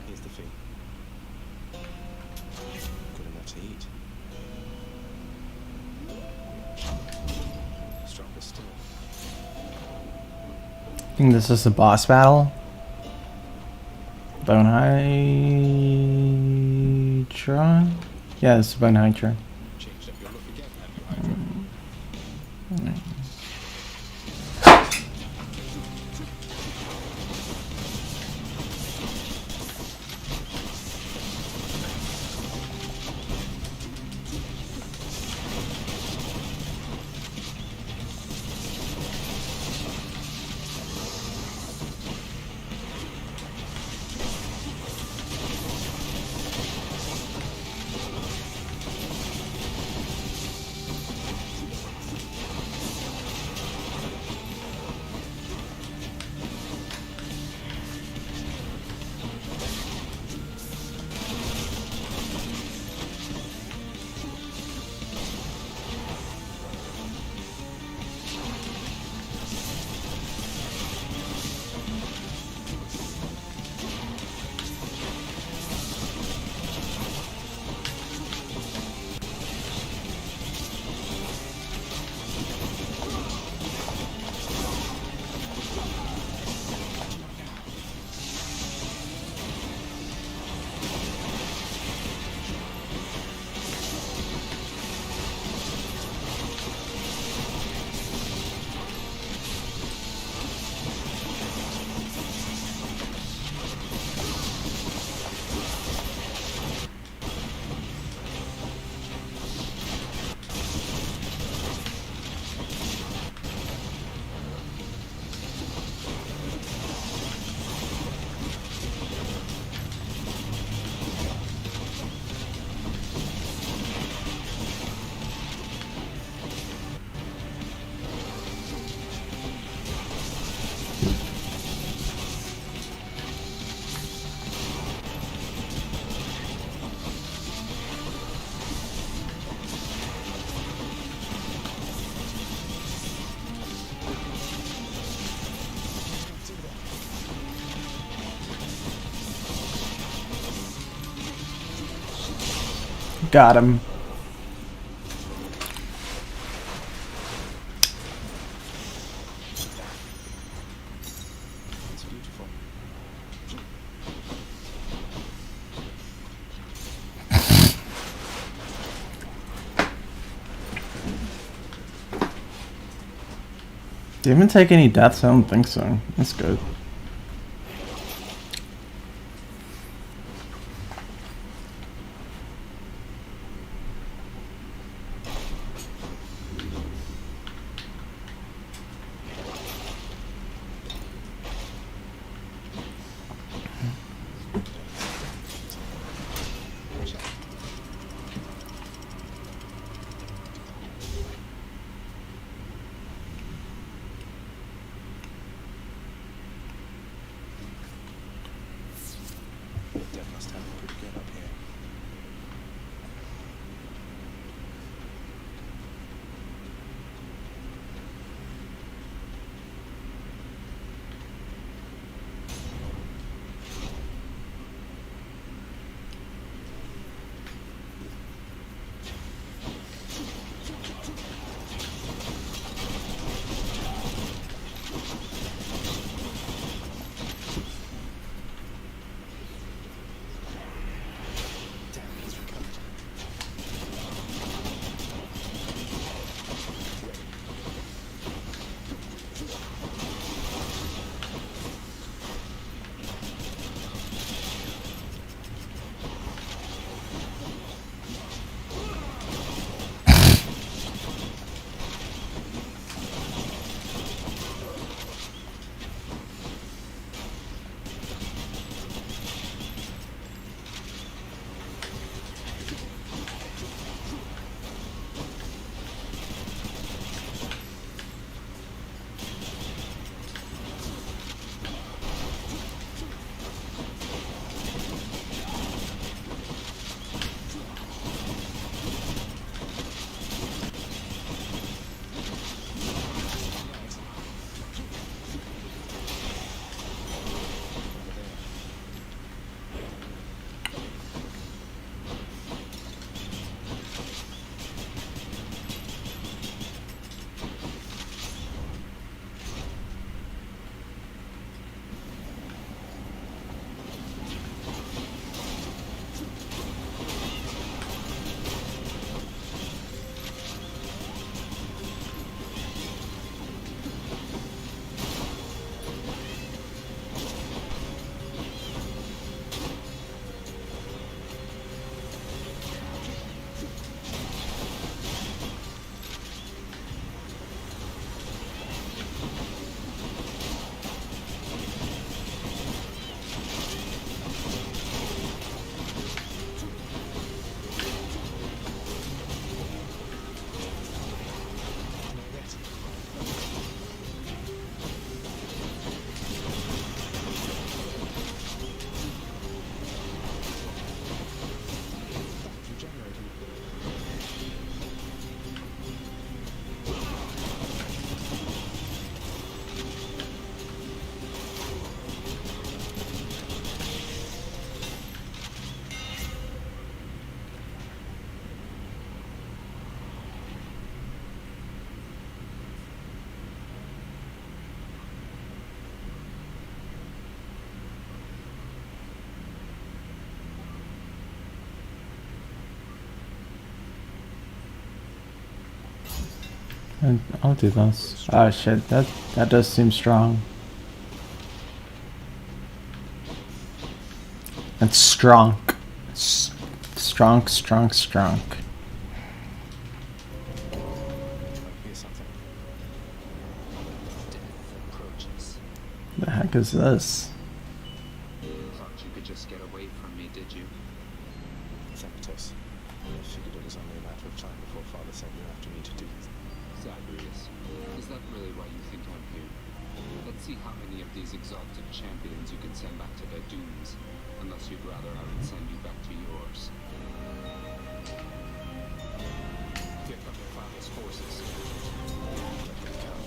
Speaker 2: Here's the fee. Good enough to eat. Stronger still.
Speaker 1: I think this is the boss battle. Bone Hydra? Yeah, it's Bone Hydra.
Speaker 2: Changed up your look again, have you, Hydra?
Speaker 1: Got him.
Speaker 2: It's beautiful.
Speaker 1: Did you even take any deaths? I don't think so. That's good.
Speaker 2: Dead must have it pretty good up here.
Speaker 1: I'll do those. Oh shit, that does seem strong. It's strong. Strong.
Speaker 2: Here's something. Death approaches.
Speaker 1: The heck is this?
Speaker 18: Thought you could just get away from me, did you?
Speaker 2: Thanatos. I figured it was only a matter of time before Father sent you after me to do this.
Speaker 18: Zagreus, is that really why you think I'm here? Let's see how many of these exalted champions you can send back to their dooms. Unless you'd rather I would send you back to yours.
Speaker 2: Here come your father's forces. Let them come.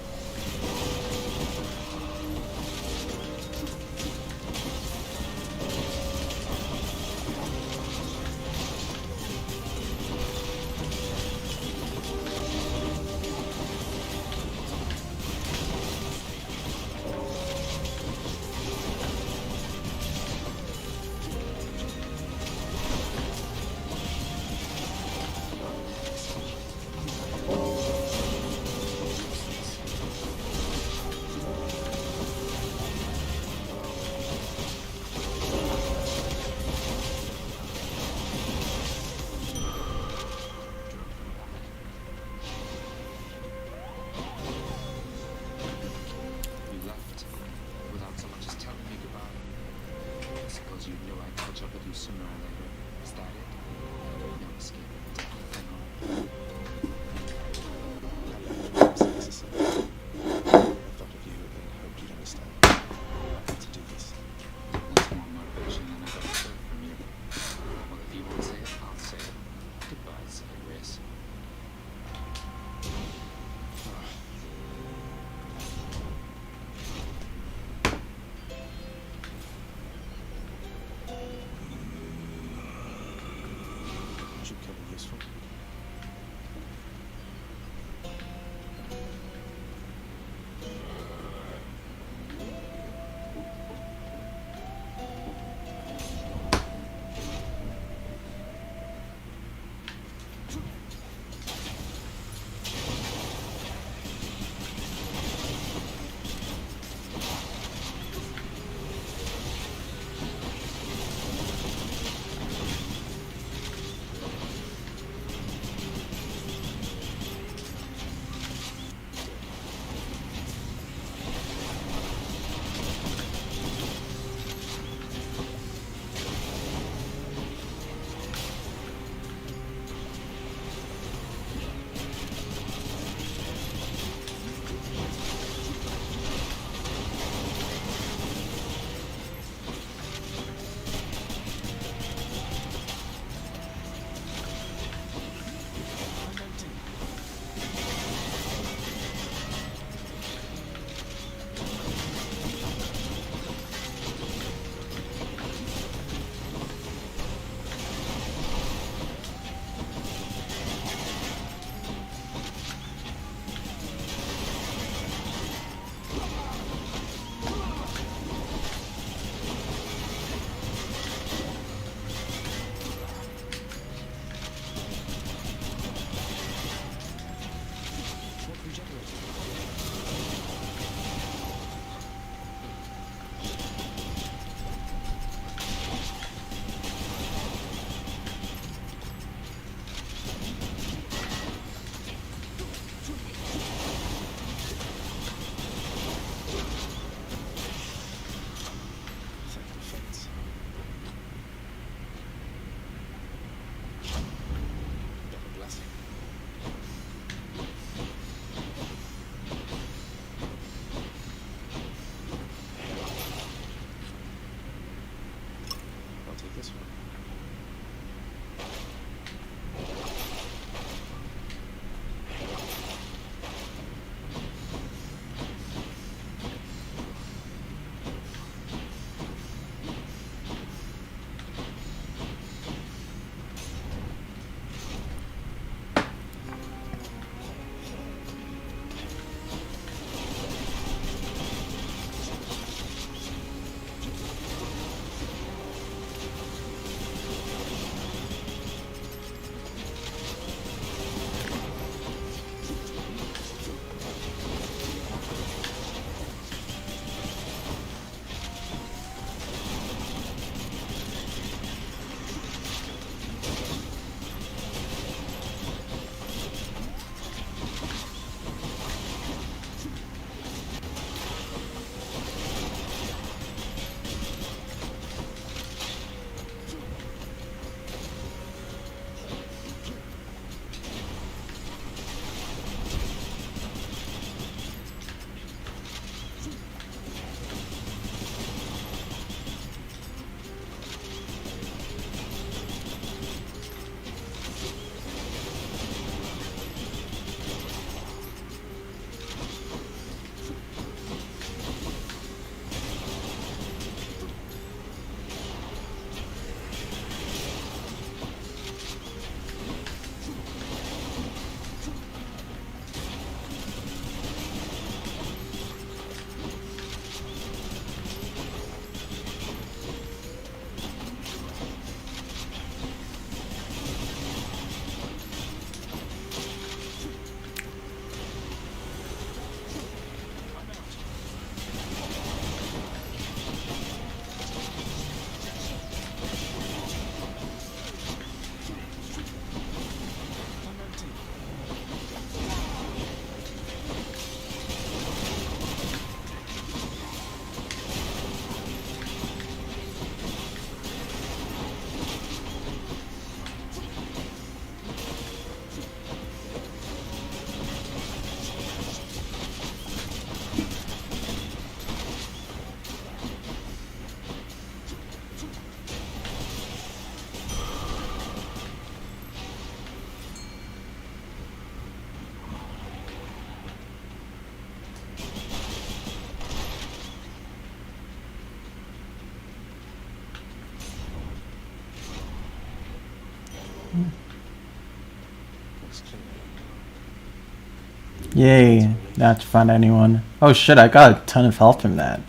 Speaker 1: Yay, not to find anyone. Oh shit, I got a ton of health from that.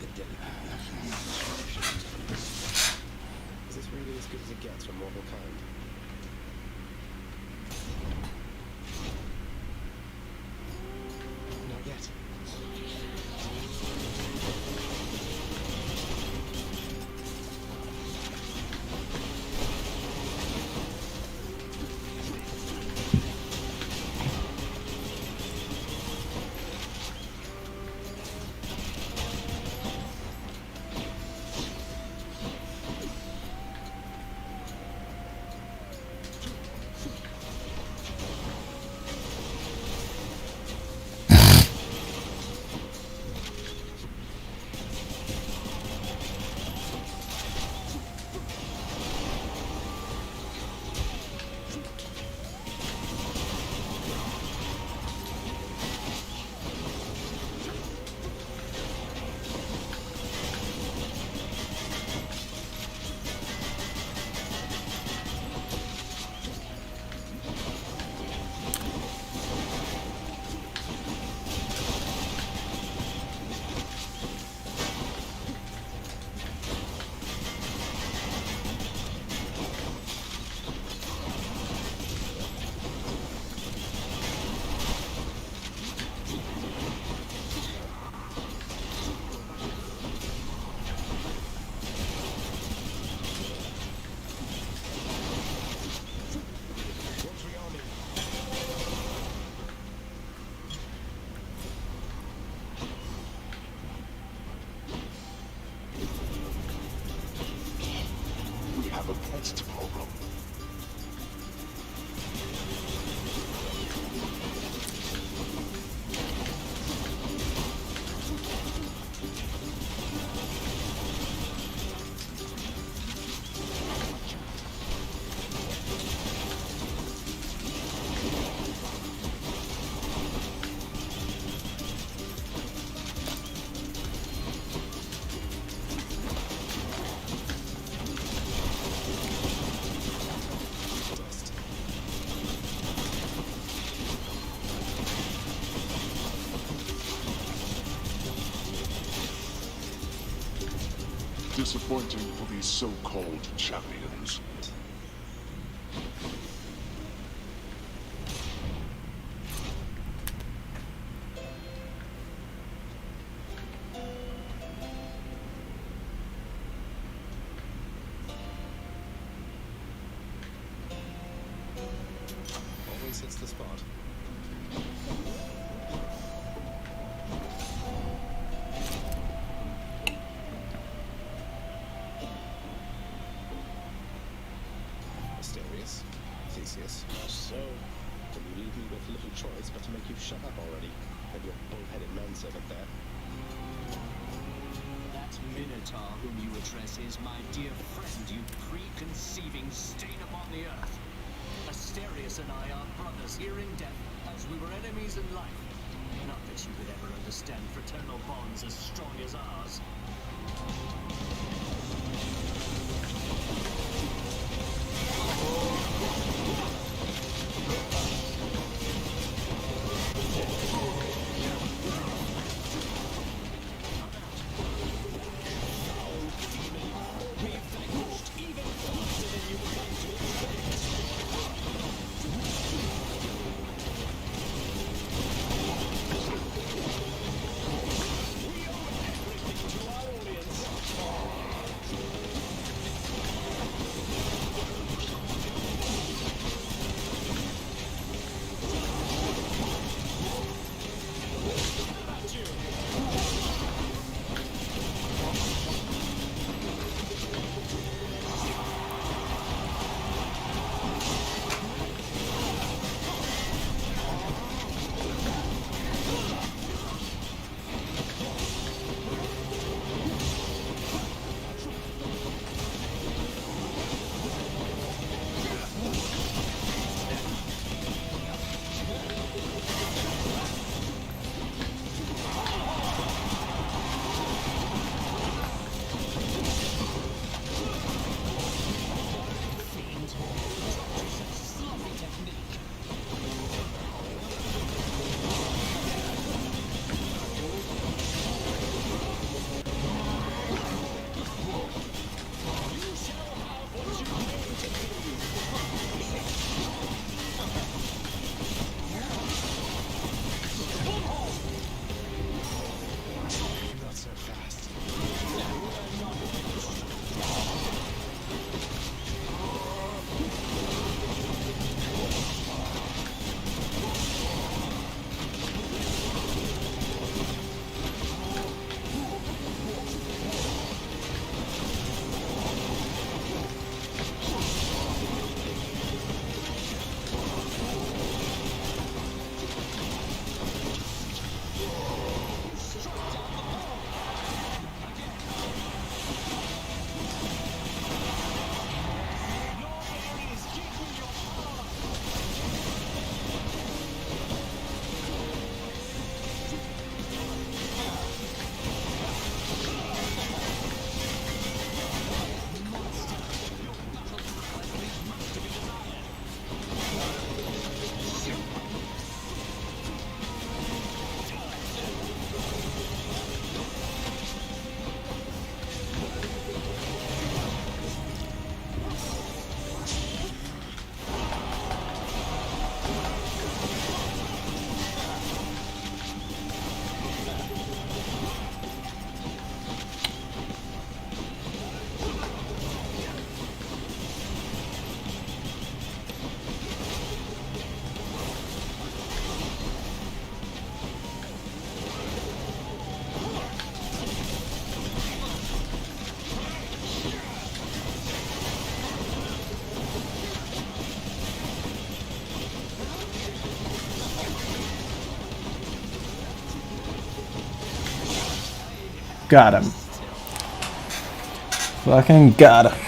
Speaker 2: Is this really as good as it gets from mortal kind? Not yet.
Speaker 19: We have a pest problem. Disappointing for these so-called champions.
Speaker 2: Always hits the spot. Theseus. So, will you leave me with little choice but to make you shut up already? And your bull-headed manservant there.
Speaker 20: That Minotaur whom you address is my dear friend, you preconceiving stain upon the earth. Asterius and I are brothers here in death, as we were enemies in life. Not that you could ever understand fraternal bonds as strong as ours.
Speaker 1: Got him. Fucking got him.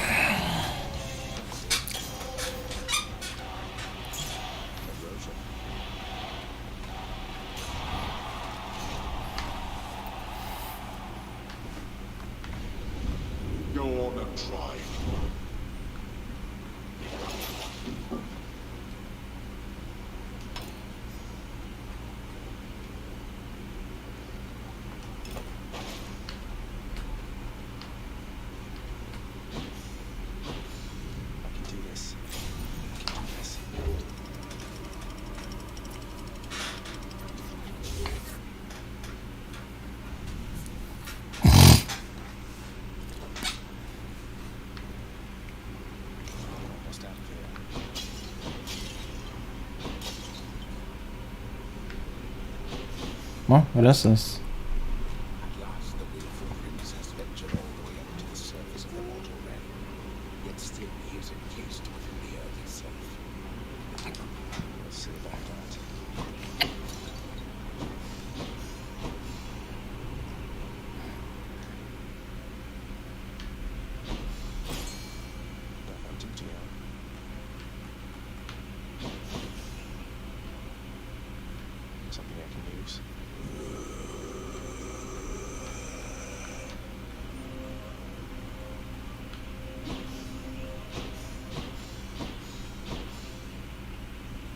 Speaker 19: Go on and try.
Speaker 2: I can do this. I can do this. Almost out of here.
Speaker 1: What? What is this?
Speaker 19: At last, the willful prince has ventured all the way up to the surface of the mortal realm. Yet still he is encased within the earth itself.
Speaker 2: We'll see about that. Don't want to jail. Something I can use.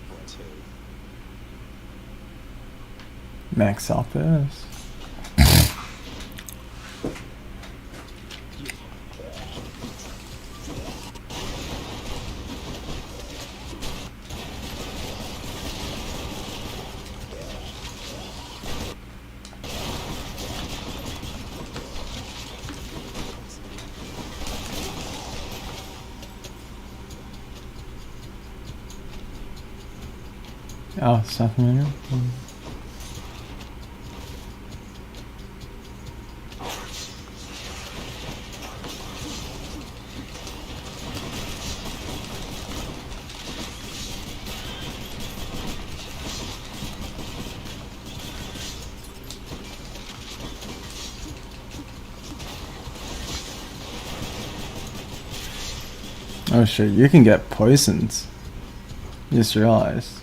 Speaker 2: One, two.
Speaker 1: Max out this. Oh, South America. Oh shit, you can get poisoned. Just realized.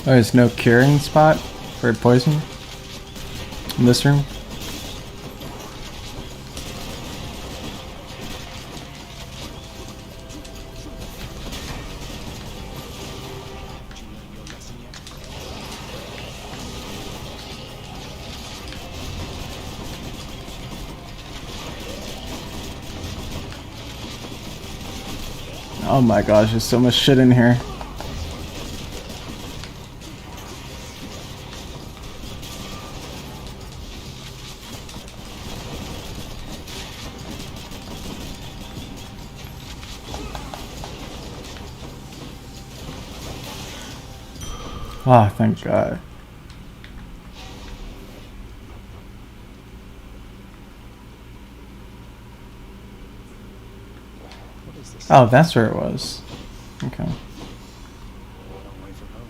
Speaker 1: Oh, there's no curing spot for poison in this room? Oh my gosh, there's so much shit in here. Oh, thank God. Oh, that's where it was. Okay.
Speaker 2: Long way from home.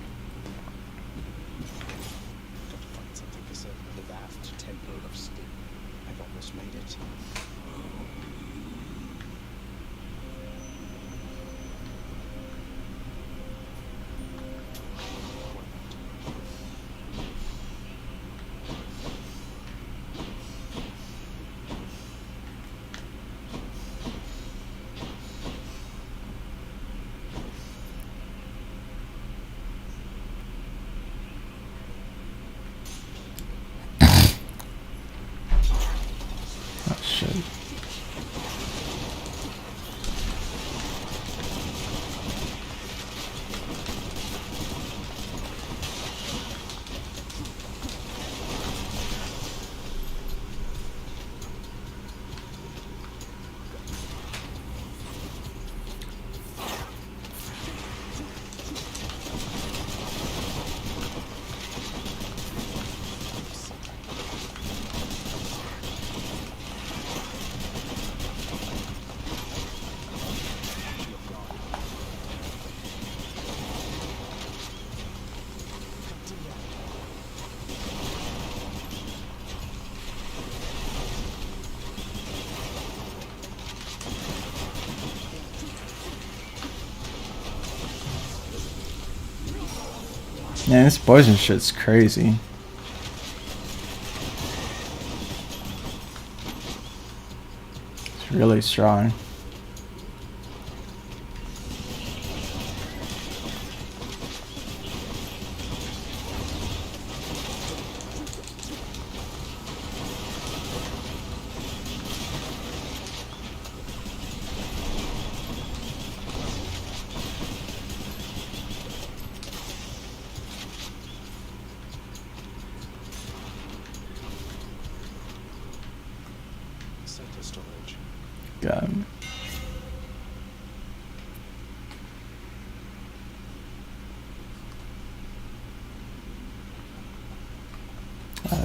Speaker 1: Man, this poison shit's crazy. It's really strong.
Speaker 2: Center storage.
Speaker 1: Got him.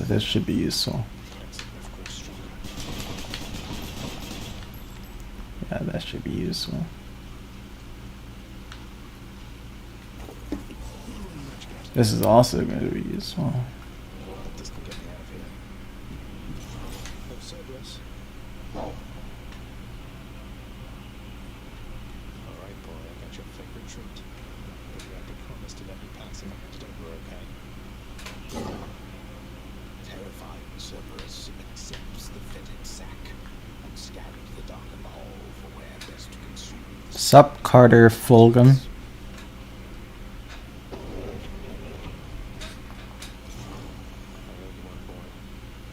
Speaker 1: This should be useful. Yeah, that should be useful. This is also going to be useful.
Speaker 2: This can get me out of here. Oh, Cerberus. Alright, boy, I got your favorite treat. But you have to promise to let me pass it over, okay?
Speaker 19: Terrified, Cerberus accepts the fetid sack and scans the darkened hall for where best to consume.
Speaker 1: Sup, Carter Fulgham.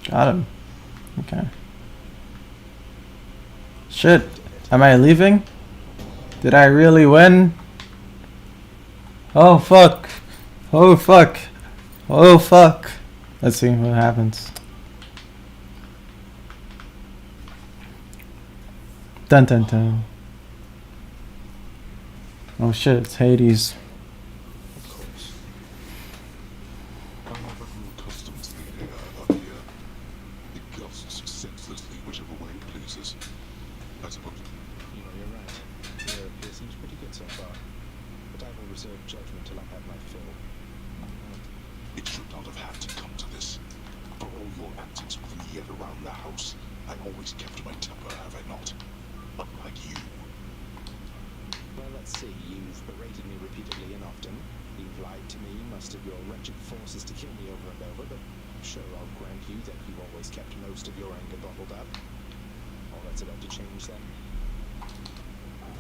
Speaker 1: Got him. Okay. Shit. Am I leaving? Did I really win? Oh fuck. Oh fuck. Oh fuck. Let's see what happens. Dun dun dun. Oh shit, it's Hades.
Speaker 2: Judgment till I've had my fill.
Speaker 19: It should not have had to come to this. For all your antics with me around the house, I always kept my temper, have I not? Unlike you.
Speaker 2: Well, let's see. You've berated me repeatedly and often. You've lied to me, mustered your wretched forces to kill me over and over, but sure, I'll grant you that you always kept most of your anger bottled up. All that's about to change then.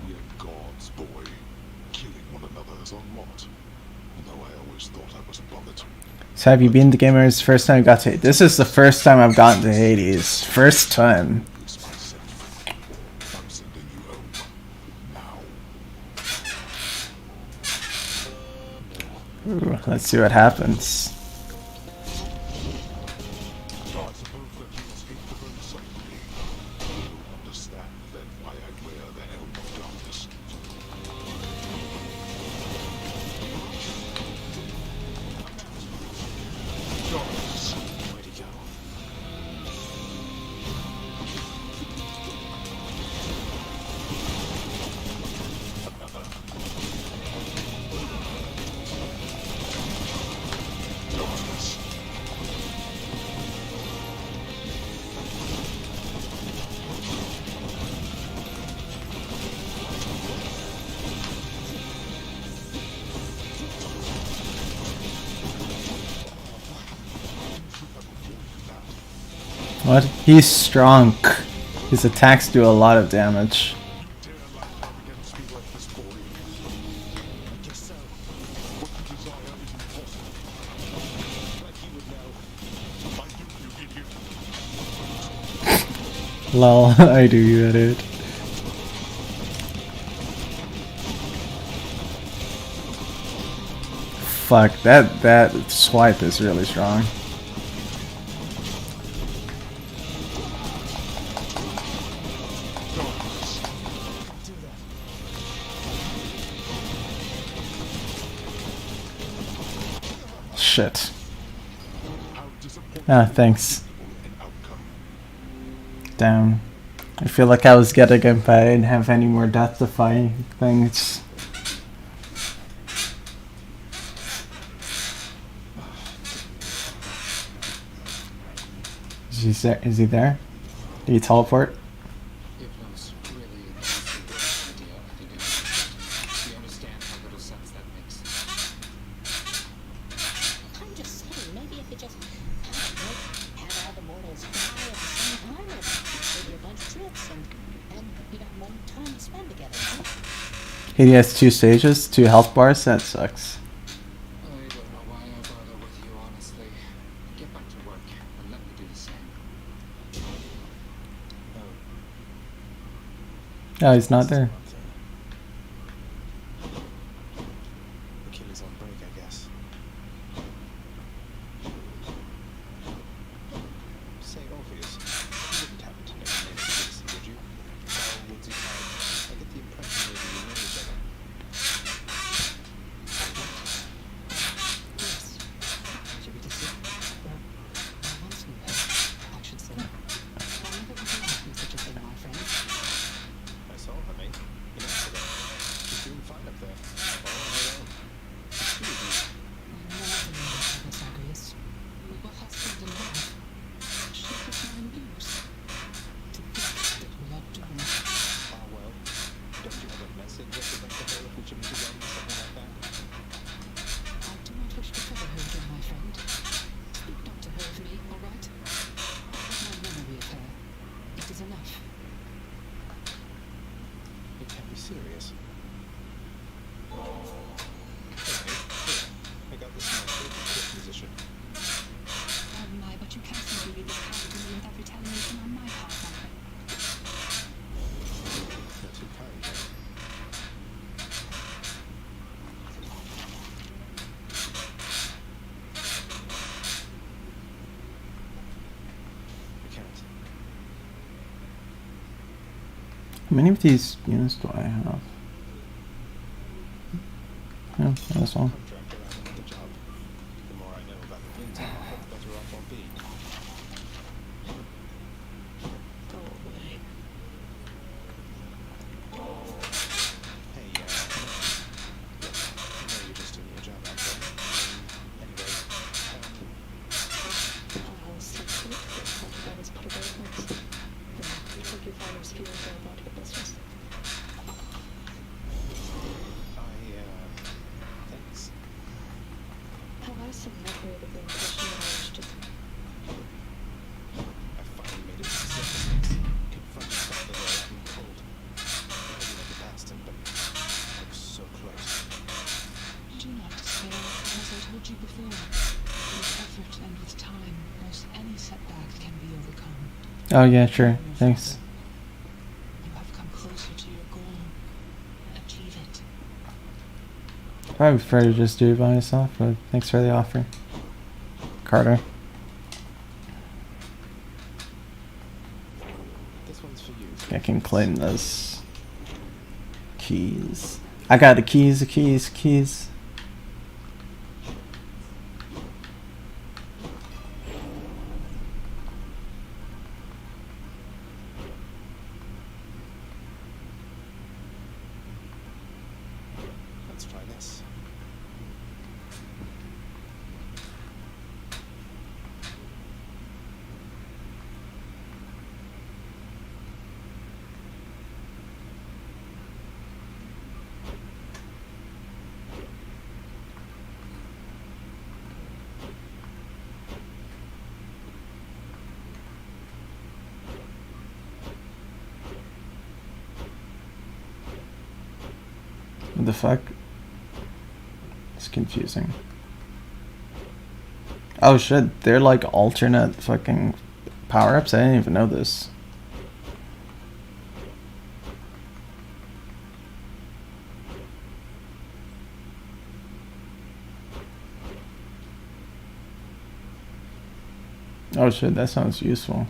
Speaker 19: We are gods, boy. Killing one another is a lot. Although I always thought I was above it.
Speaker 1: So have you been the gamers first time you got to Hades? This is the first time I've gotten to Hades. First time. Ooh, let's see what happens. What? He's strong. His attacks do a lot of damage. Lol, I do, you idiot. Fuck, that swipe is really strong. Shit. Ah, thanks. Damn. I feel like I was getting it, but I didn't have any more death-defying things. Is he there? Did he teleport? He has 2 stages, 2 health bars. That sucks.
Speaker 18: I don't know why I bother with you, honestly. Get back to work and let me do the same.
Speaker 1: Oh, he's not there.
Speaker 2: Achilles on break, I guess. Say obvious. You wouldn't happen to know the name of the citizen, would you? Tall, woodsy type. I get the impression maybe you know each other.
Speaker 21: Yes. Should we just sit? Well, I once knew her. I should say. I never would have me such a thing, my friend.
Speaker 2: I saw her, mate. In Amsterdam. She's doing fine up there. All on her own. Excuse me.
Speaker 21: We never knew each other, Zagreus. We were husband and wife. She was my muse. To think that we are doomed.
Speaker 2: Ah, well. Don't you have a message I could make to her if we should meet again or something like that?
Speaker 21: I do not wish to trouble her again, my friend. Speak not to her of me, all right? I have no memory of her. It is enough.
Speaker 2: It can't be serious. Hey, mate. Here. I got this in my favorite kit position.
Speaker 21: Oh my, but you can't simply be this kind to me without retaliation on my part, my friend.
Speaker 2: Not too kind, mate. I can't.
Speaker 1: How many of these units do I have? Yeah, that's all.
Speaker 2: Contract around another job. The more I know about the intel, the better off I'll be.
Speaker 21: Go away.
Speaker 2: Hey, look, I know you're just doing your job out there. Anyway,
Speaker 21: I'll slip through it. That was part of our points. Then you take your father's feelings about your business.
Speaker 2: thanks.
Speaker 21: Have I somewhat created the impression that I wish to...
Speaker 2: I finally made it to mistakes. Confronting something that I haven't cold. Maybe like a bastard, but I was so close.
Speaker 21: Do not despair, as I told you before. With effort and with time, most any setback can be overcome.
Speaker 1: Oh yeah, sure. Thanks.
Speaker 21: You have come closer to your goal. Achieve it.
Speaker 1: I would prefer to just do it by myself, but thanks for the offer, Carter.
Speaker 2: This one's for you.
Speaker 1: I can claim this. Keys. I got the keys, the keys, keys.
Speaker 2: Let's try this.
Speaker 1: What the fuck? It's confusing. Oh shit, they're like alternate fucking power-ups? I didn't even know this. Oh shit, that sounds useful.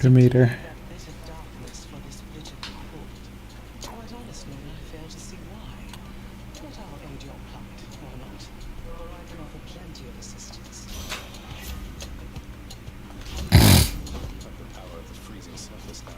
Speaker 1: Demeter.
Speaker 2: Quite honestly, I fail to see why. But I'll aid your plight, or not. For I can offer plenty of assistance. Got the power of the freezing surface now.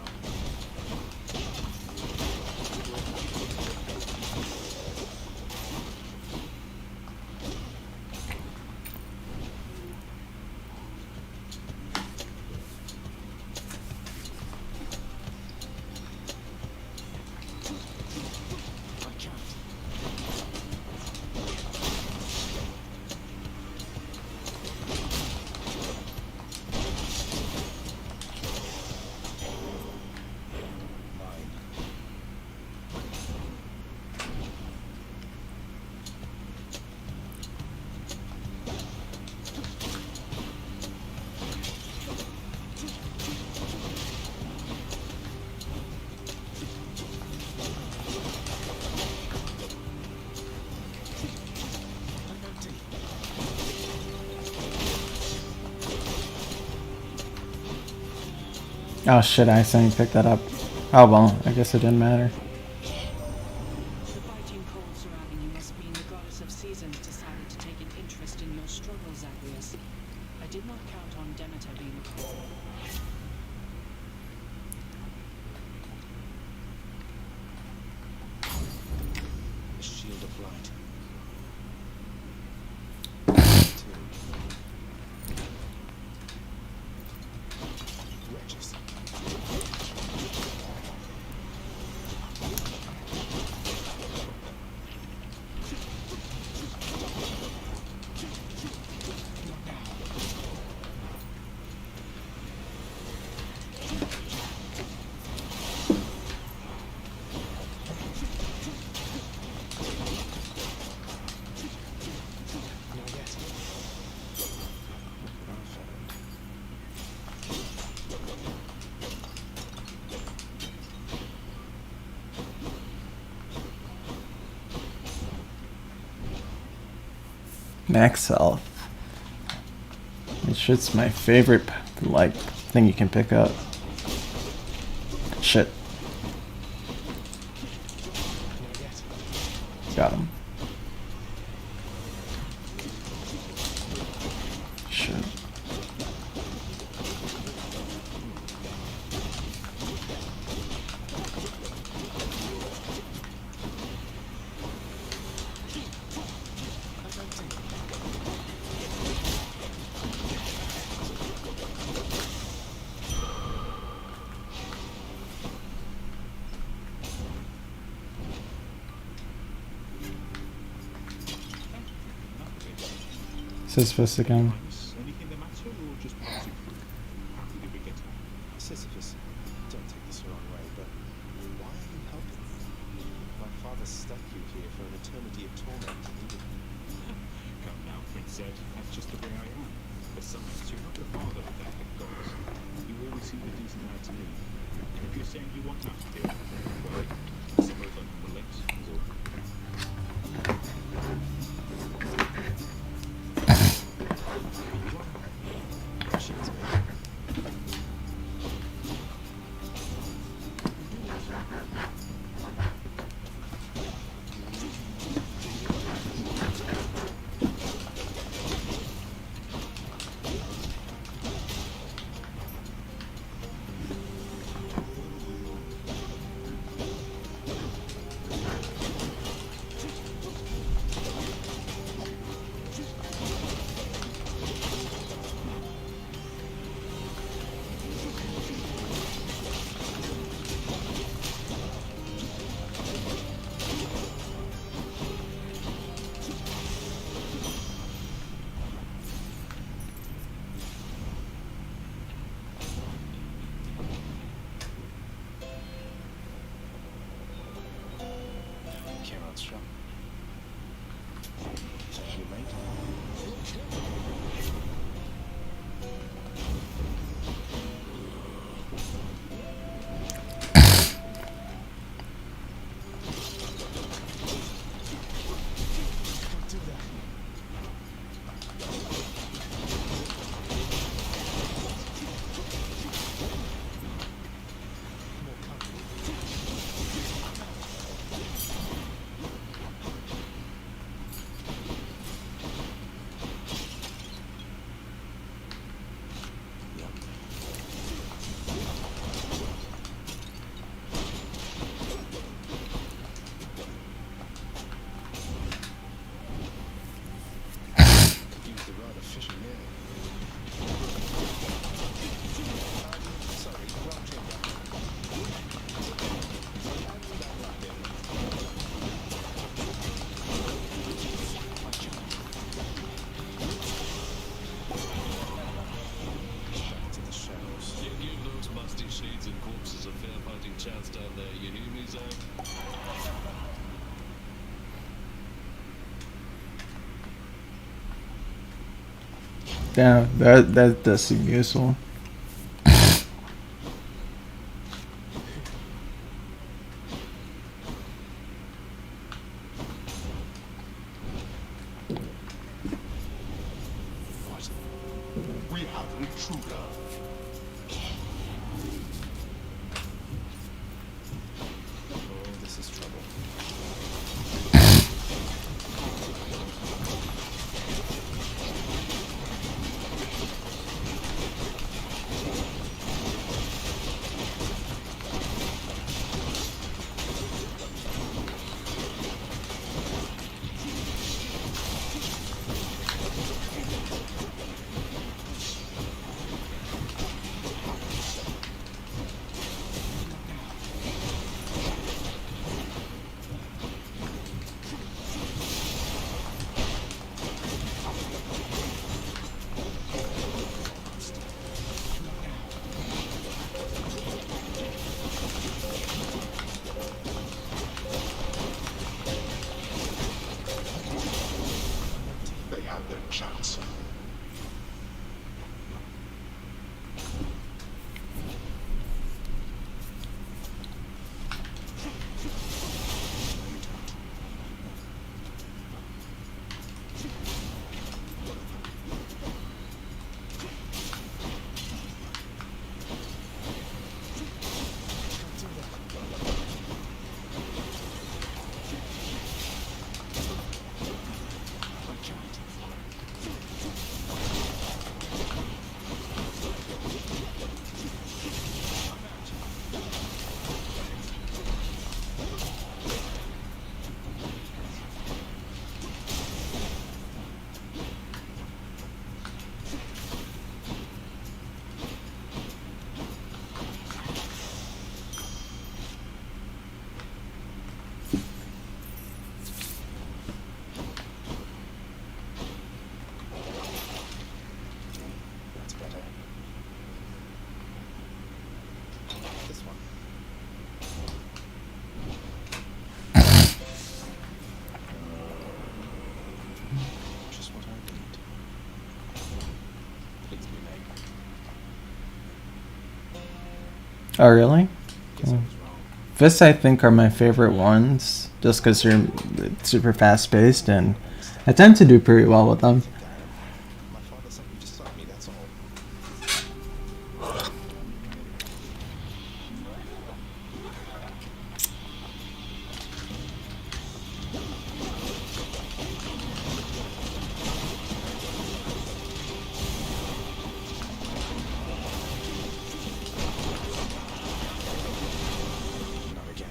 Speaker 1: Oh shit, I accidentally picked that up. Oh well, I guess it didn't matter.
Speaker 21: The biting cold surrounding you must mean the goddess of seasons decided to take an interest in your struggles, Zagreus. I did not count on Demeter being present.
Speaker 2: The shield of light. Wretches.
Speaker 1: Max health. This shit's my favorite, like, thing you can pick up. Shit. Got him. Shit. Sisyphus again.
Speaker 16: Anything the matter, or just passing through? How did we get to
Speaker 2: Sisyphus, don't take this the wrong way, but why are you helping me? My father stuck you here for an eternity of torment.
Speaker 16: Come now, Prince Zed. That's just the way I am. Besides, you're not the father of the head gods. You always seem a decent lad to me. If you're saying you want that to deal, well, I suppose I can relate, is all.
Speaker 1: Damn, that does seem useful.
Speaker 19: We have an intruder.
Speaker 2: Oh, this is trouble.
Speaker 19: They had their chance. That's better. This one. Just what I need. Please be Meg.
Speaker 1: Oh, really? Fists, I think, are my favorite ones, just because they're super fast-paced, and I tend to do pretty well with them.
Speaker 2: My father sent you to stop me, that's all. Not again.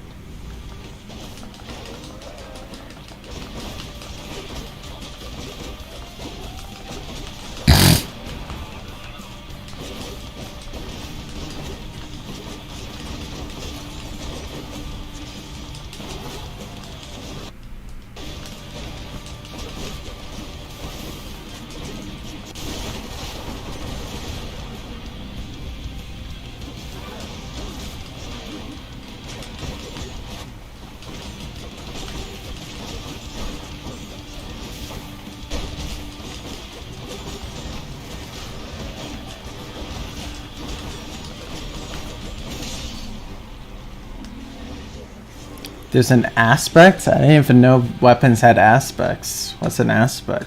Speaker 1: There's an aspect? I didn't even know weapons had aspects. What's an aspect?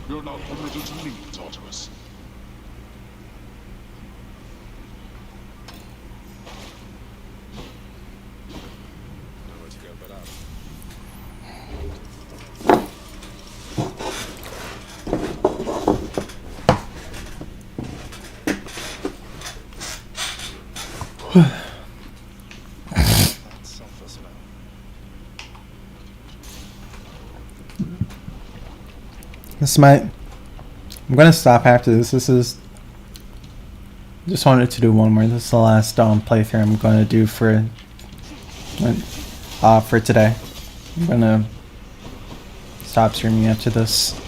Speaker 19: You're not permitted to leave, Tartarus.
Speaker 2: Nowhere to go but up. That sulfur smell.
Speaker 1: This might... I'm gonna stop after this. This is... Just wanted to do one more. This is the last playthrough I'm going to do for today. I'm gonna stop streaming after this.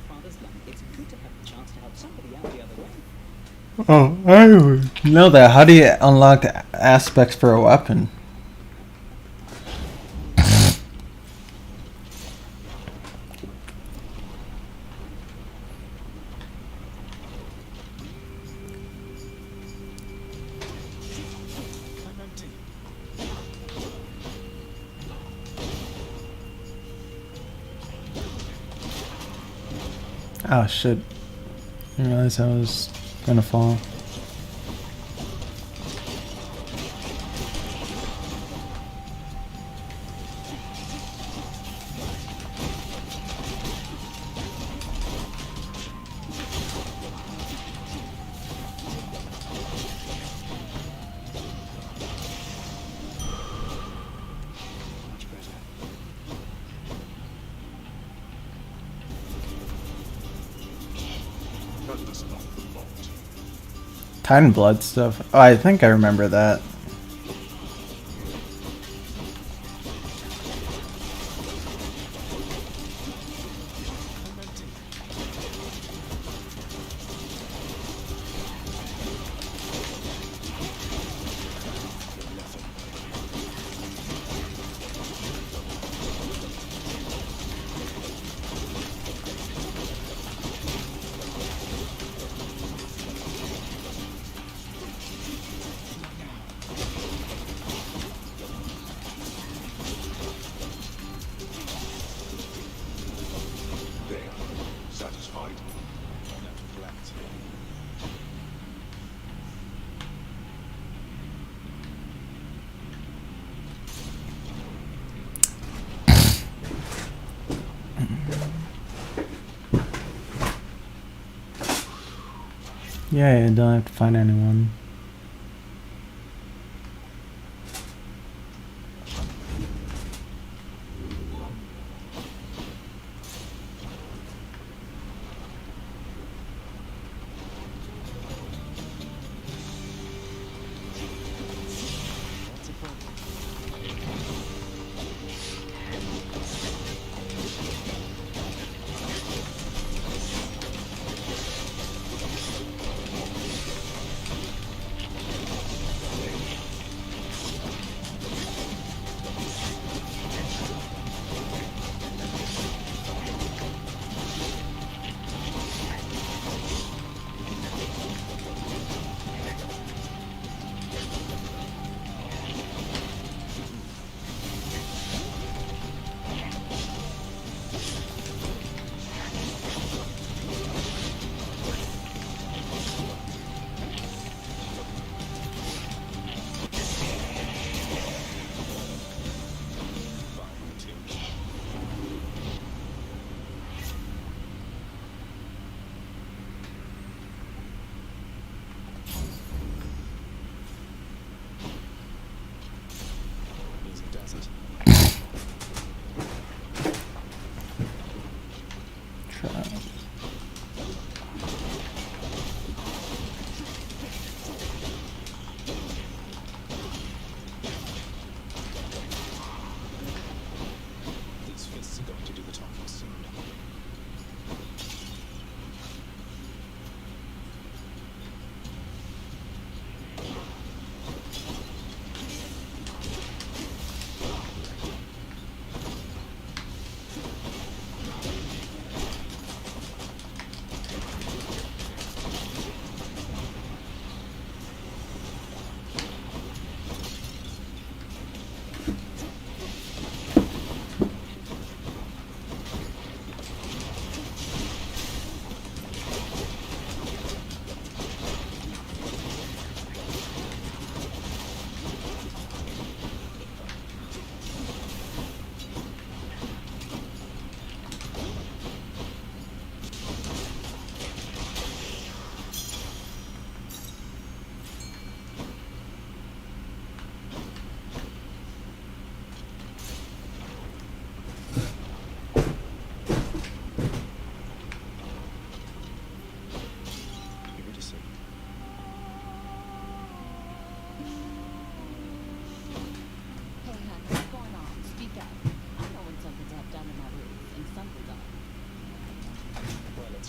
Speaker 4: father's lung, it's good to have the chance to help somebody out the other way.
Speaker 1: Oh, I know that. How do you unlock aspects for a weapon? Oh shit. I didn't realize I was gonna fall. Titan blood stuff. Oh, I think I remember that. Yeah, you don't have to find anyone.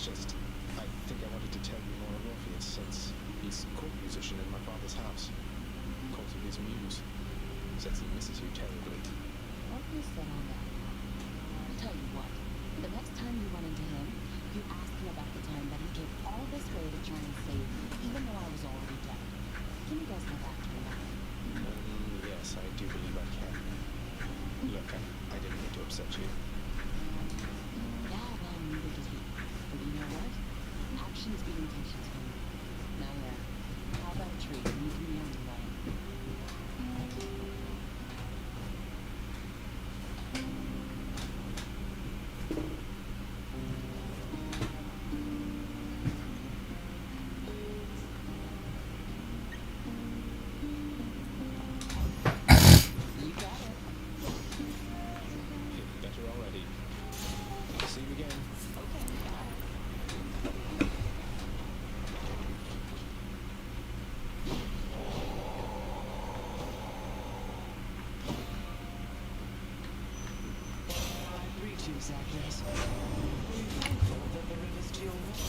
Speaker 2: just, I think I wanted to tell you more of Orpheus, since he's court musician in my father's house. Calls you his muse. Says he misses you terribly.
Speaker 6: Orpheus said all that. I'll tell you what. The next time you run into him, you ask him about the time that he came all this way to try and save me, even though I was already dead. Can you guys know that to me?
Speaker 2: Yes, I do believe I can. Look, I didn't mean to upset you.
Speaker 6: Yeah, well, neither did he. But you know what? Actions beat intentions for me. Now, how about a treat? You can be on your way.
Speaker 2: Better already. See you again.
Speaker 21: I greet you, Zagreus. Are you thankful that the river's to your right?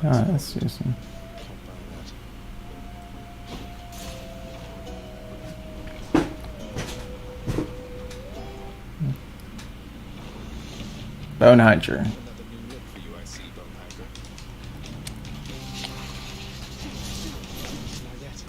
Speaker 1: Ah, that's interesting. Bone Hunter.
Speaker 2: Another new look for you, I see, Bone Hiker. Not yet.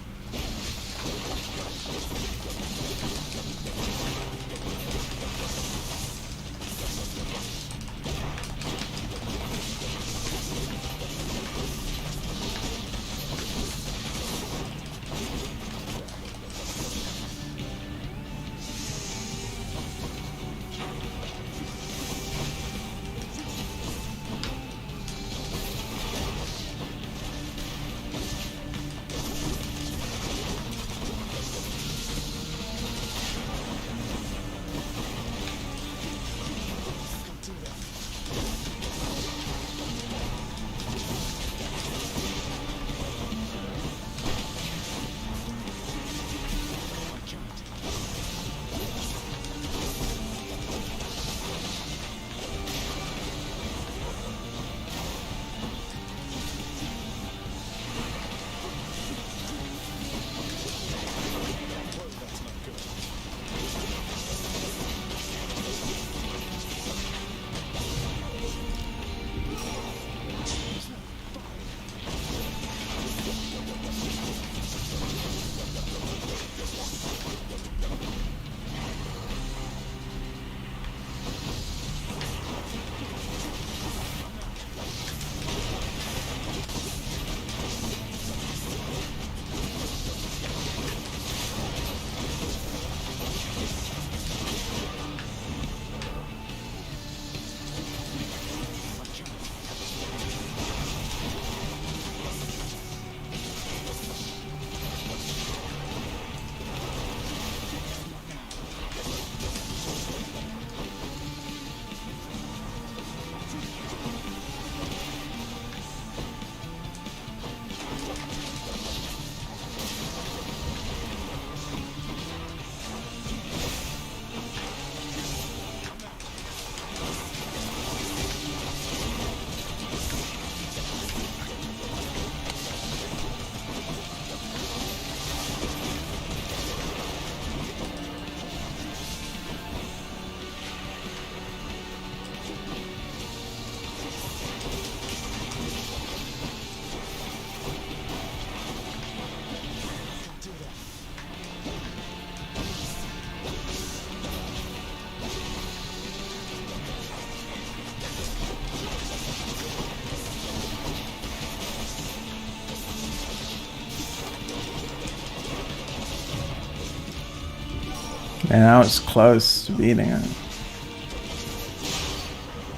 Speaker 1: And I was close to beating him.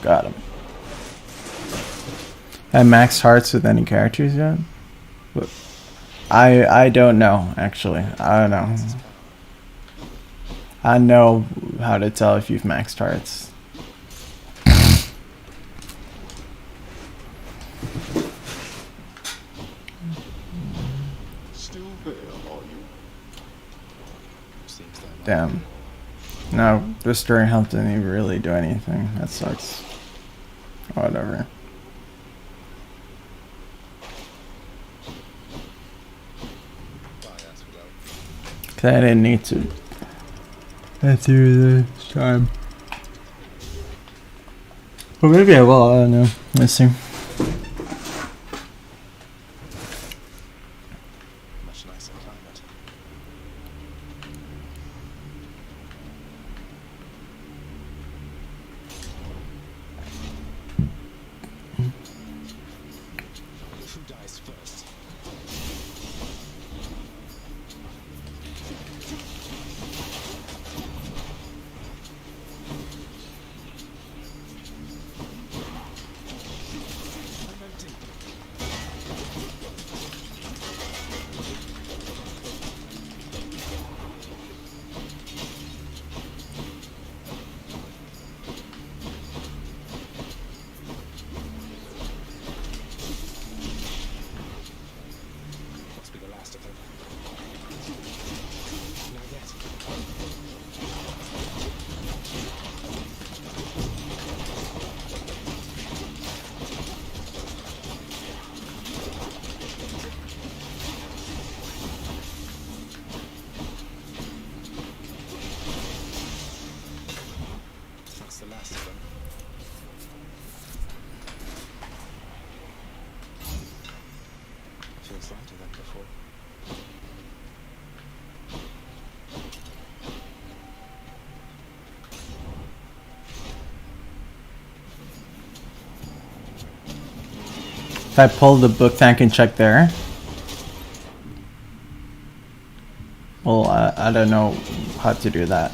Speaker 1: Got him. Have maxed hearts with any characters yet? But I don't know, actually. I don't know. I know how to tell if you've maxed hearts. Damn. No, restoring health didn't even really do anything. That sucks. Whatever. Cause I didn't need to get through this time. Well, maybe I will. I don't know. Let's see.
Speaker 2: Much nicer climate. Who dies first? I'm empty. Must be the last of them. Not yet. That's the last of them. Feels lighter than before.
Speaker 1: If I pull the book tank and check there. Well, I don't know how to do that.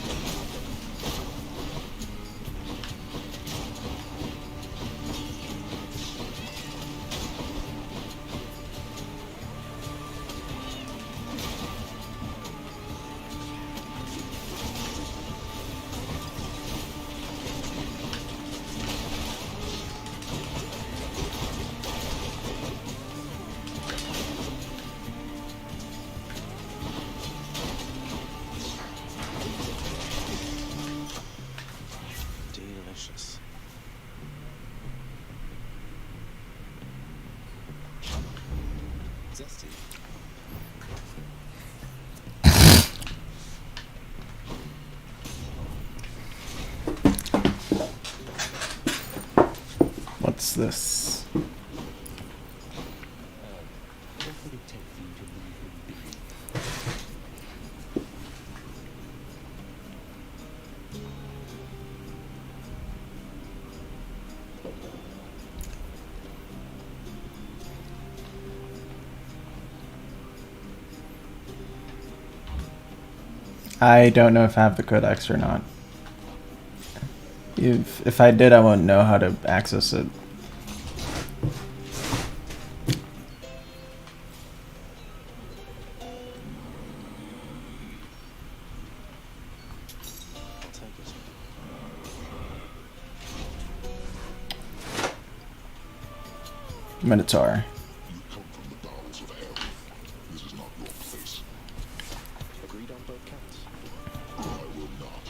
Speaker 2: Delicious. Zesty.
Speaker 1: What's this?
Speaker 20: What would it take for you to leave him be?
Speaker 1: I don't know if I have the codex or not. If I did, I wouldn't know how to access it.
Speaker 2: I'll take it.
Speaker 1: Minotaur.
Speaker 19: You come from the bowels of hell. This is not your place.
Speaker 2: Agreed on both counts.
Speaker 19: I will not.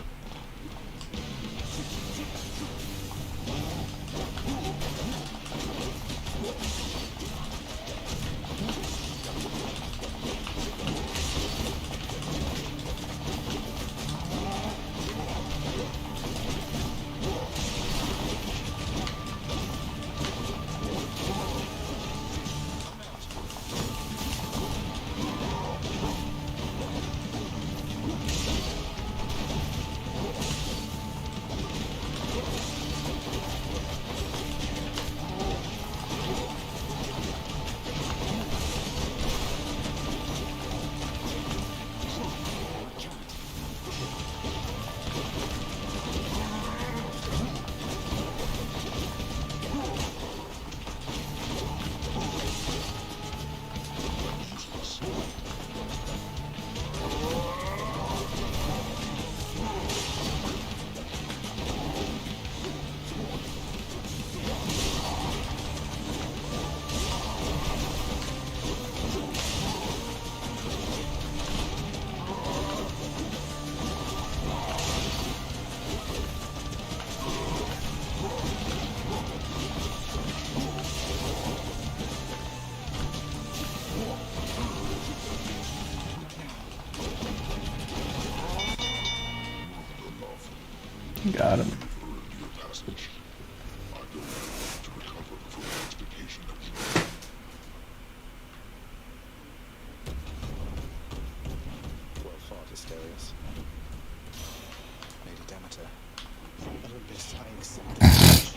Speaker 1: got him.
Speaker 2: Well fought, Asterius. Lady Demeter, from Olympus I accept the challenge.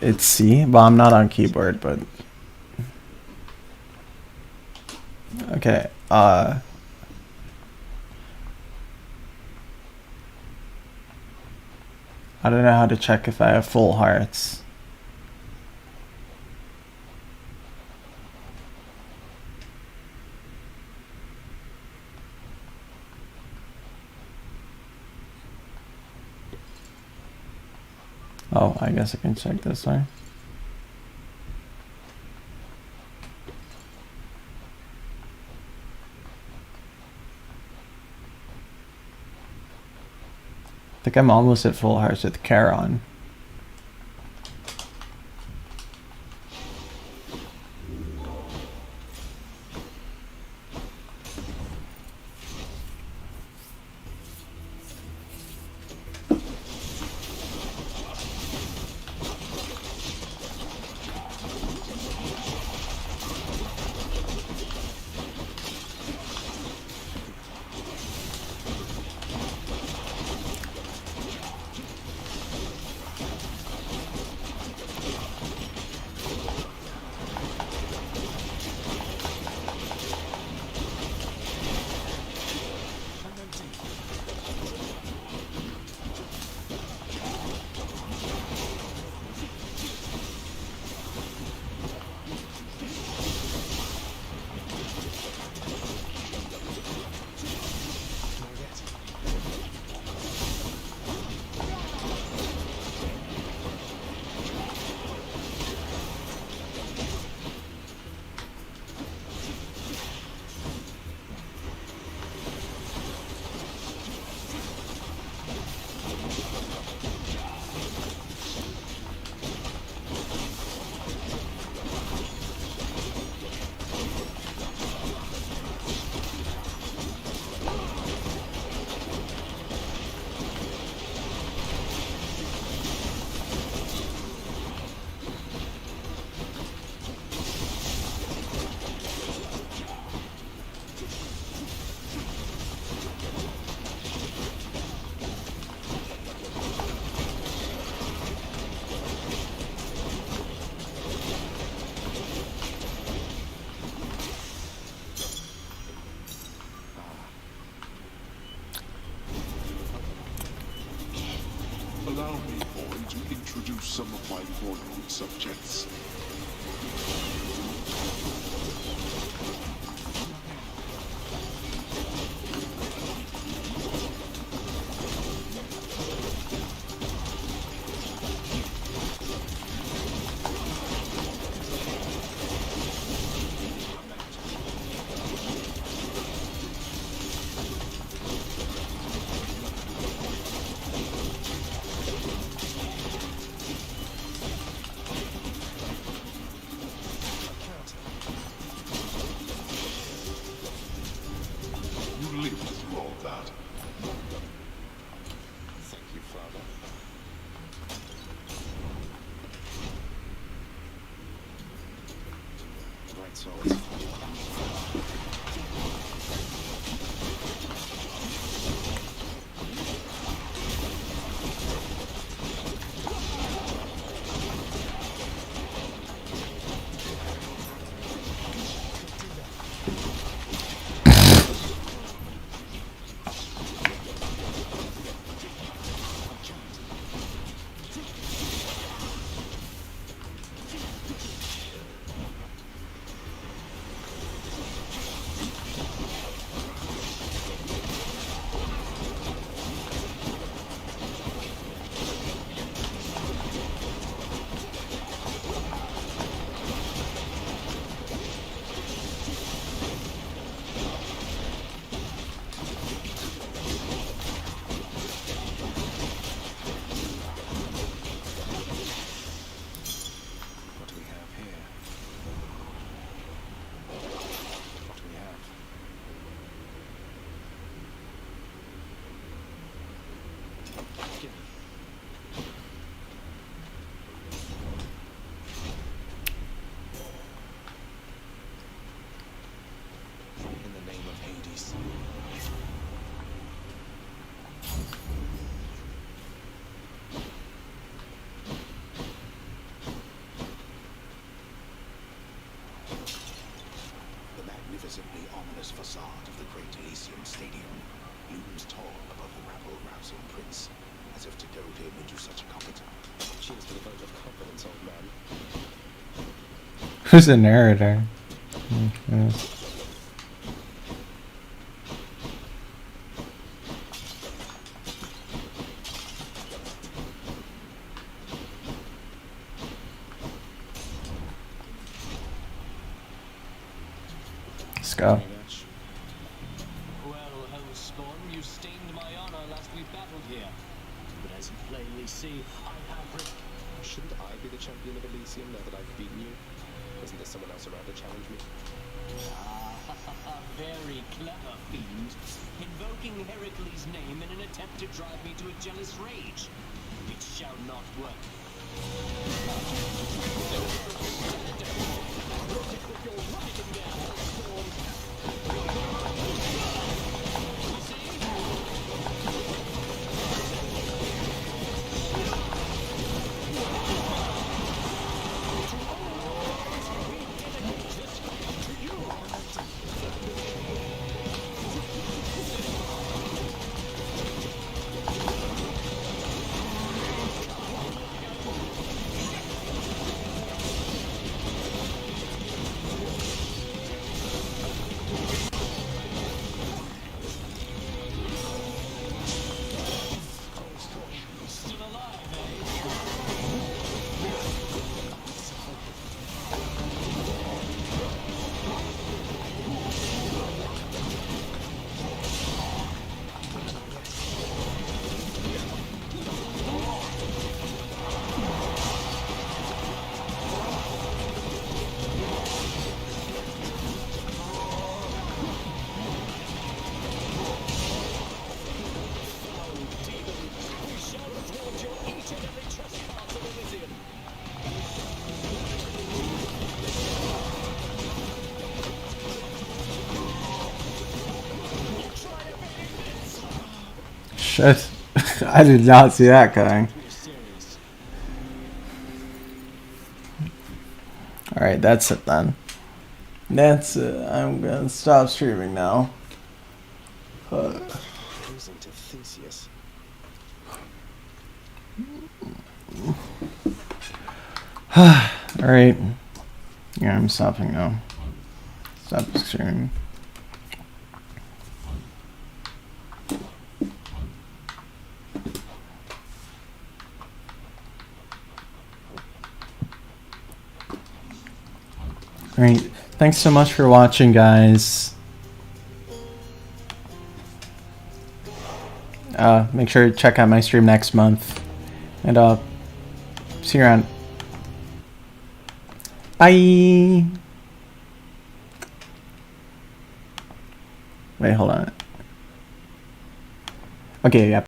Speaker 1: It's C, but I'm not on keyboard, but okay. I don't know how to check if I have full hearts. Oh, I guess I can check this way. I think I'm almost at full hearts with Charon.
Speaker 19: Allow me, boy, to introduce some of my loyal subjects. You lived through all that.
Speaker 2: Thank you, Father. Bright souls. peace.
Speaker 19: The magnificently ominous facade of the Great Elysium Stadium looms tall above the rabble-rousing prince, as if to goad him into such a comfort.
Speaker 2: Cheers to the vote of confidence, old man.
Speaker 1: Who's the narrator? Okay. Let's go.
Speaker 20: Well, Hellspawn, you stained my honor last we battled here. But as you plainly see, I have
Speaker 2: Shouldn't I be the champion of Elysium now that I've beaten you? Isn't there someone else around to challenge me?
Speaker 20: Ah, very clever, fiend. Invoking Heracles' name in an attempt to drive me to a jealous rage. It shall not work.
Speaker 1: Shit. I did not see that coming. Alright, that's it then. That's it. I'm gonna stop streaming now.
Speaker 2: Losing to Theseus.
Speaker 1: Alright. Yeah, I'm stopping now. Stop streaming. Alright, thanks so much for watching, guys. Make sure to check out my stream next month. And see you around. Bye! Wait, hold on. Okay, yeah.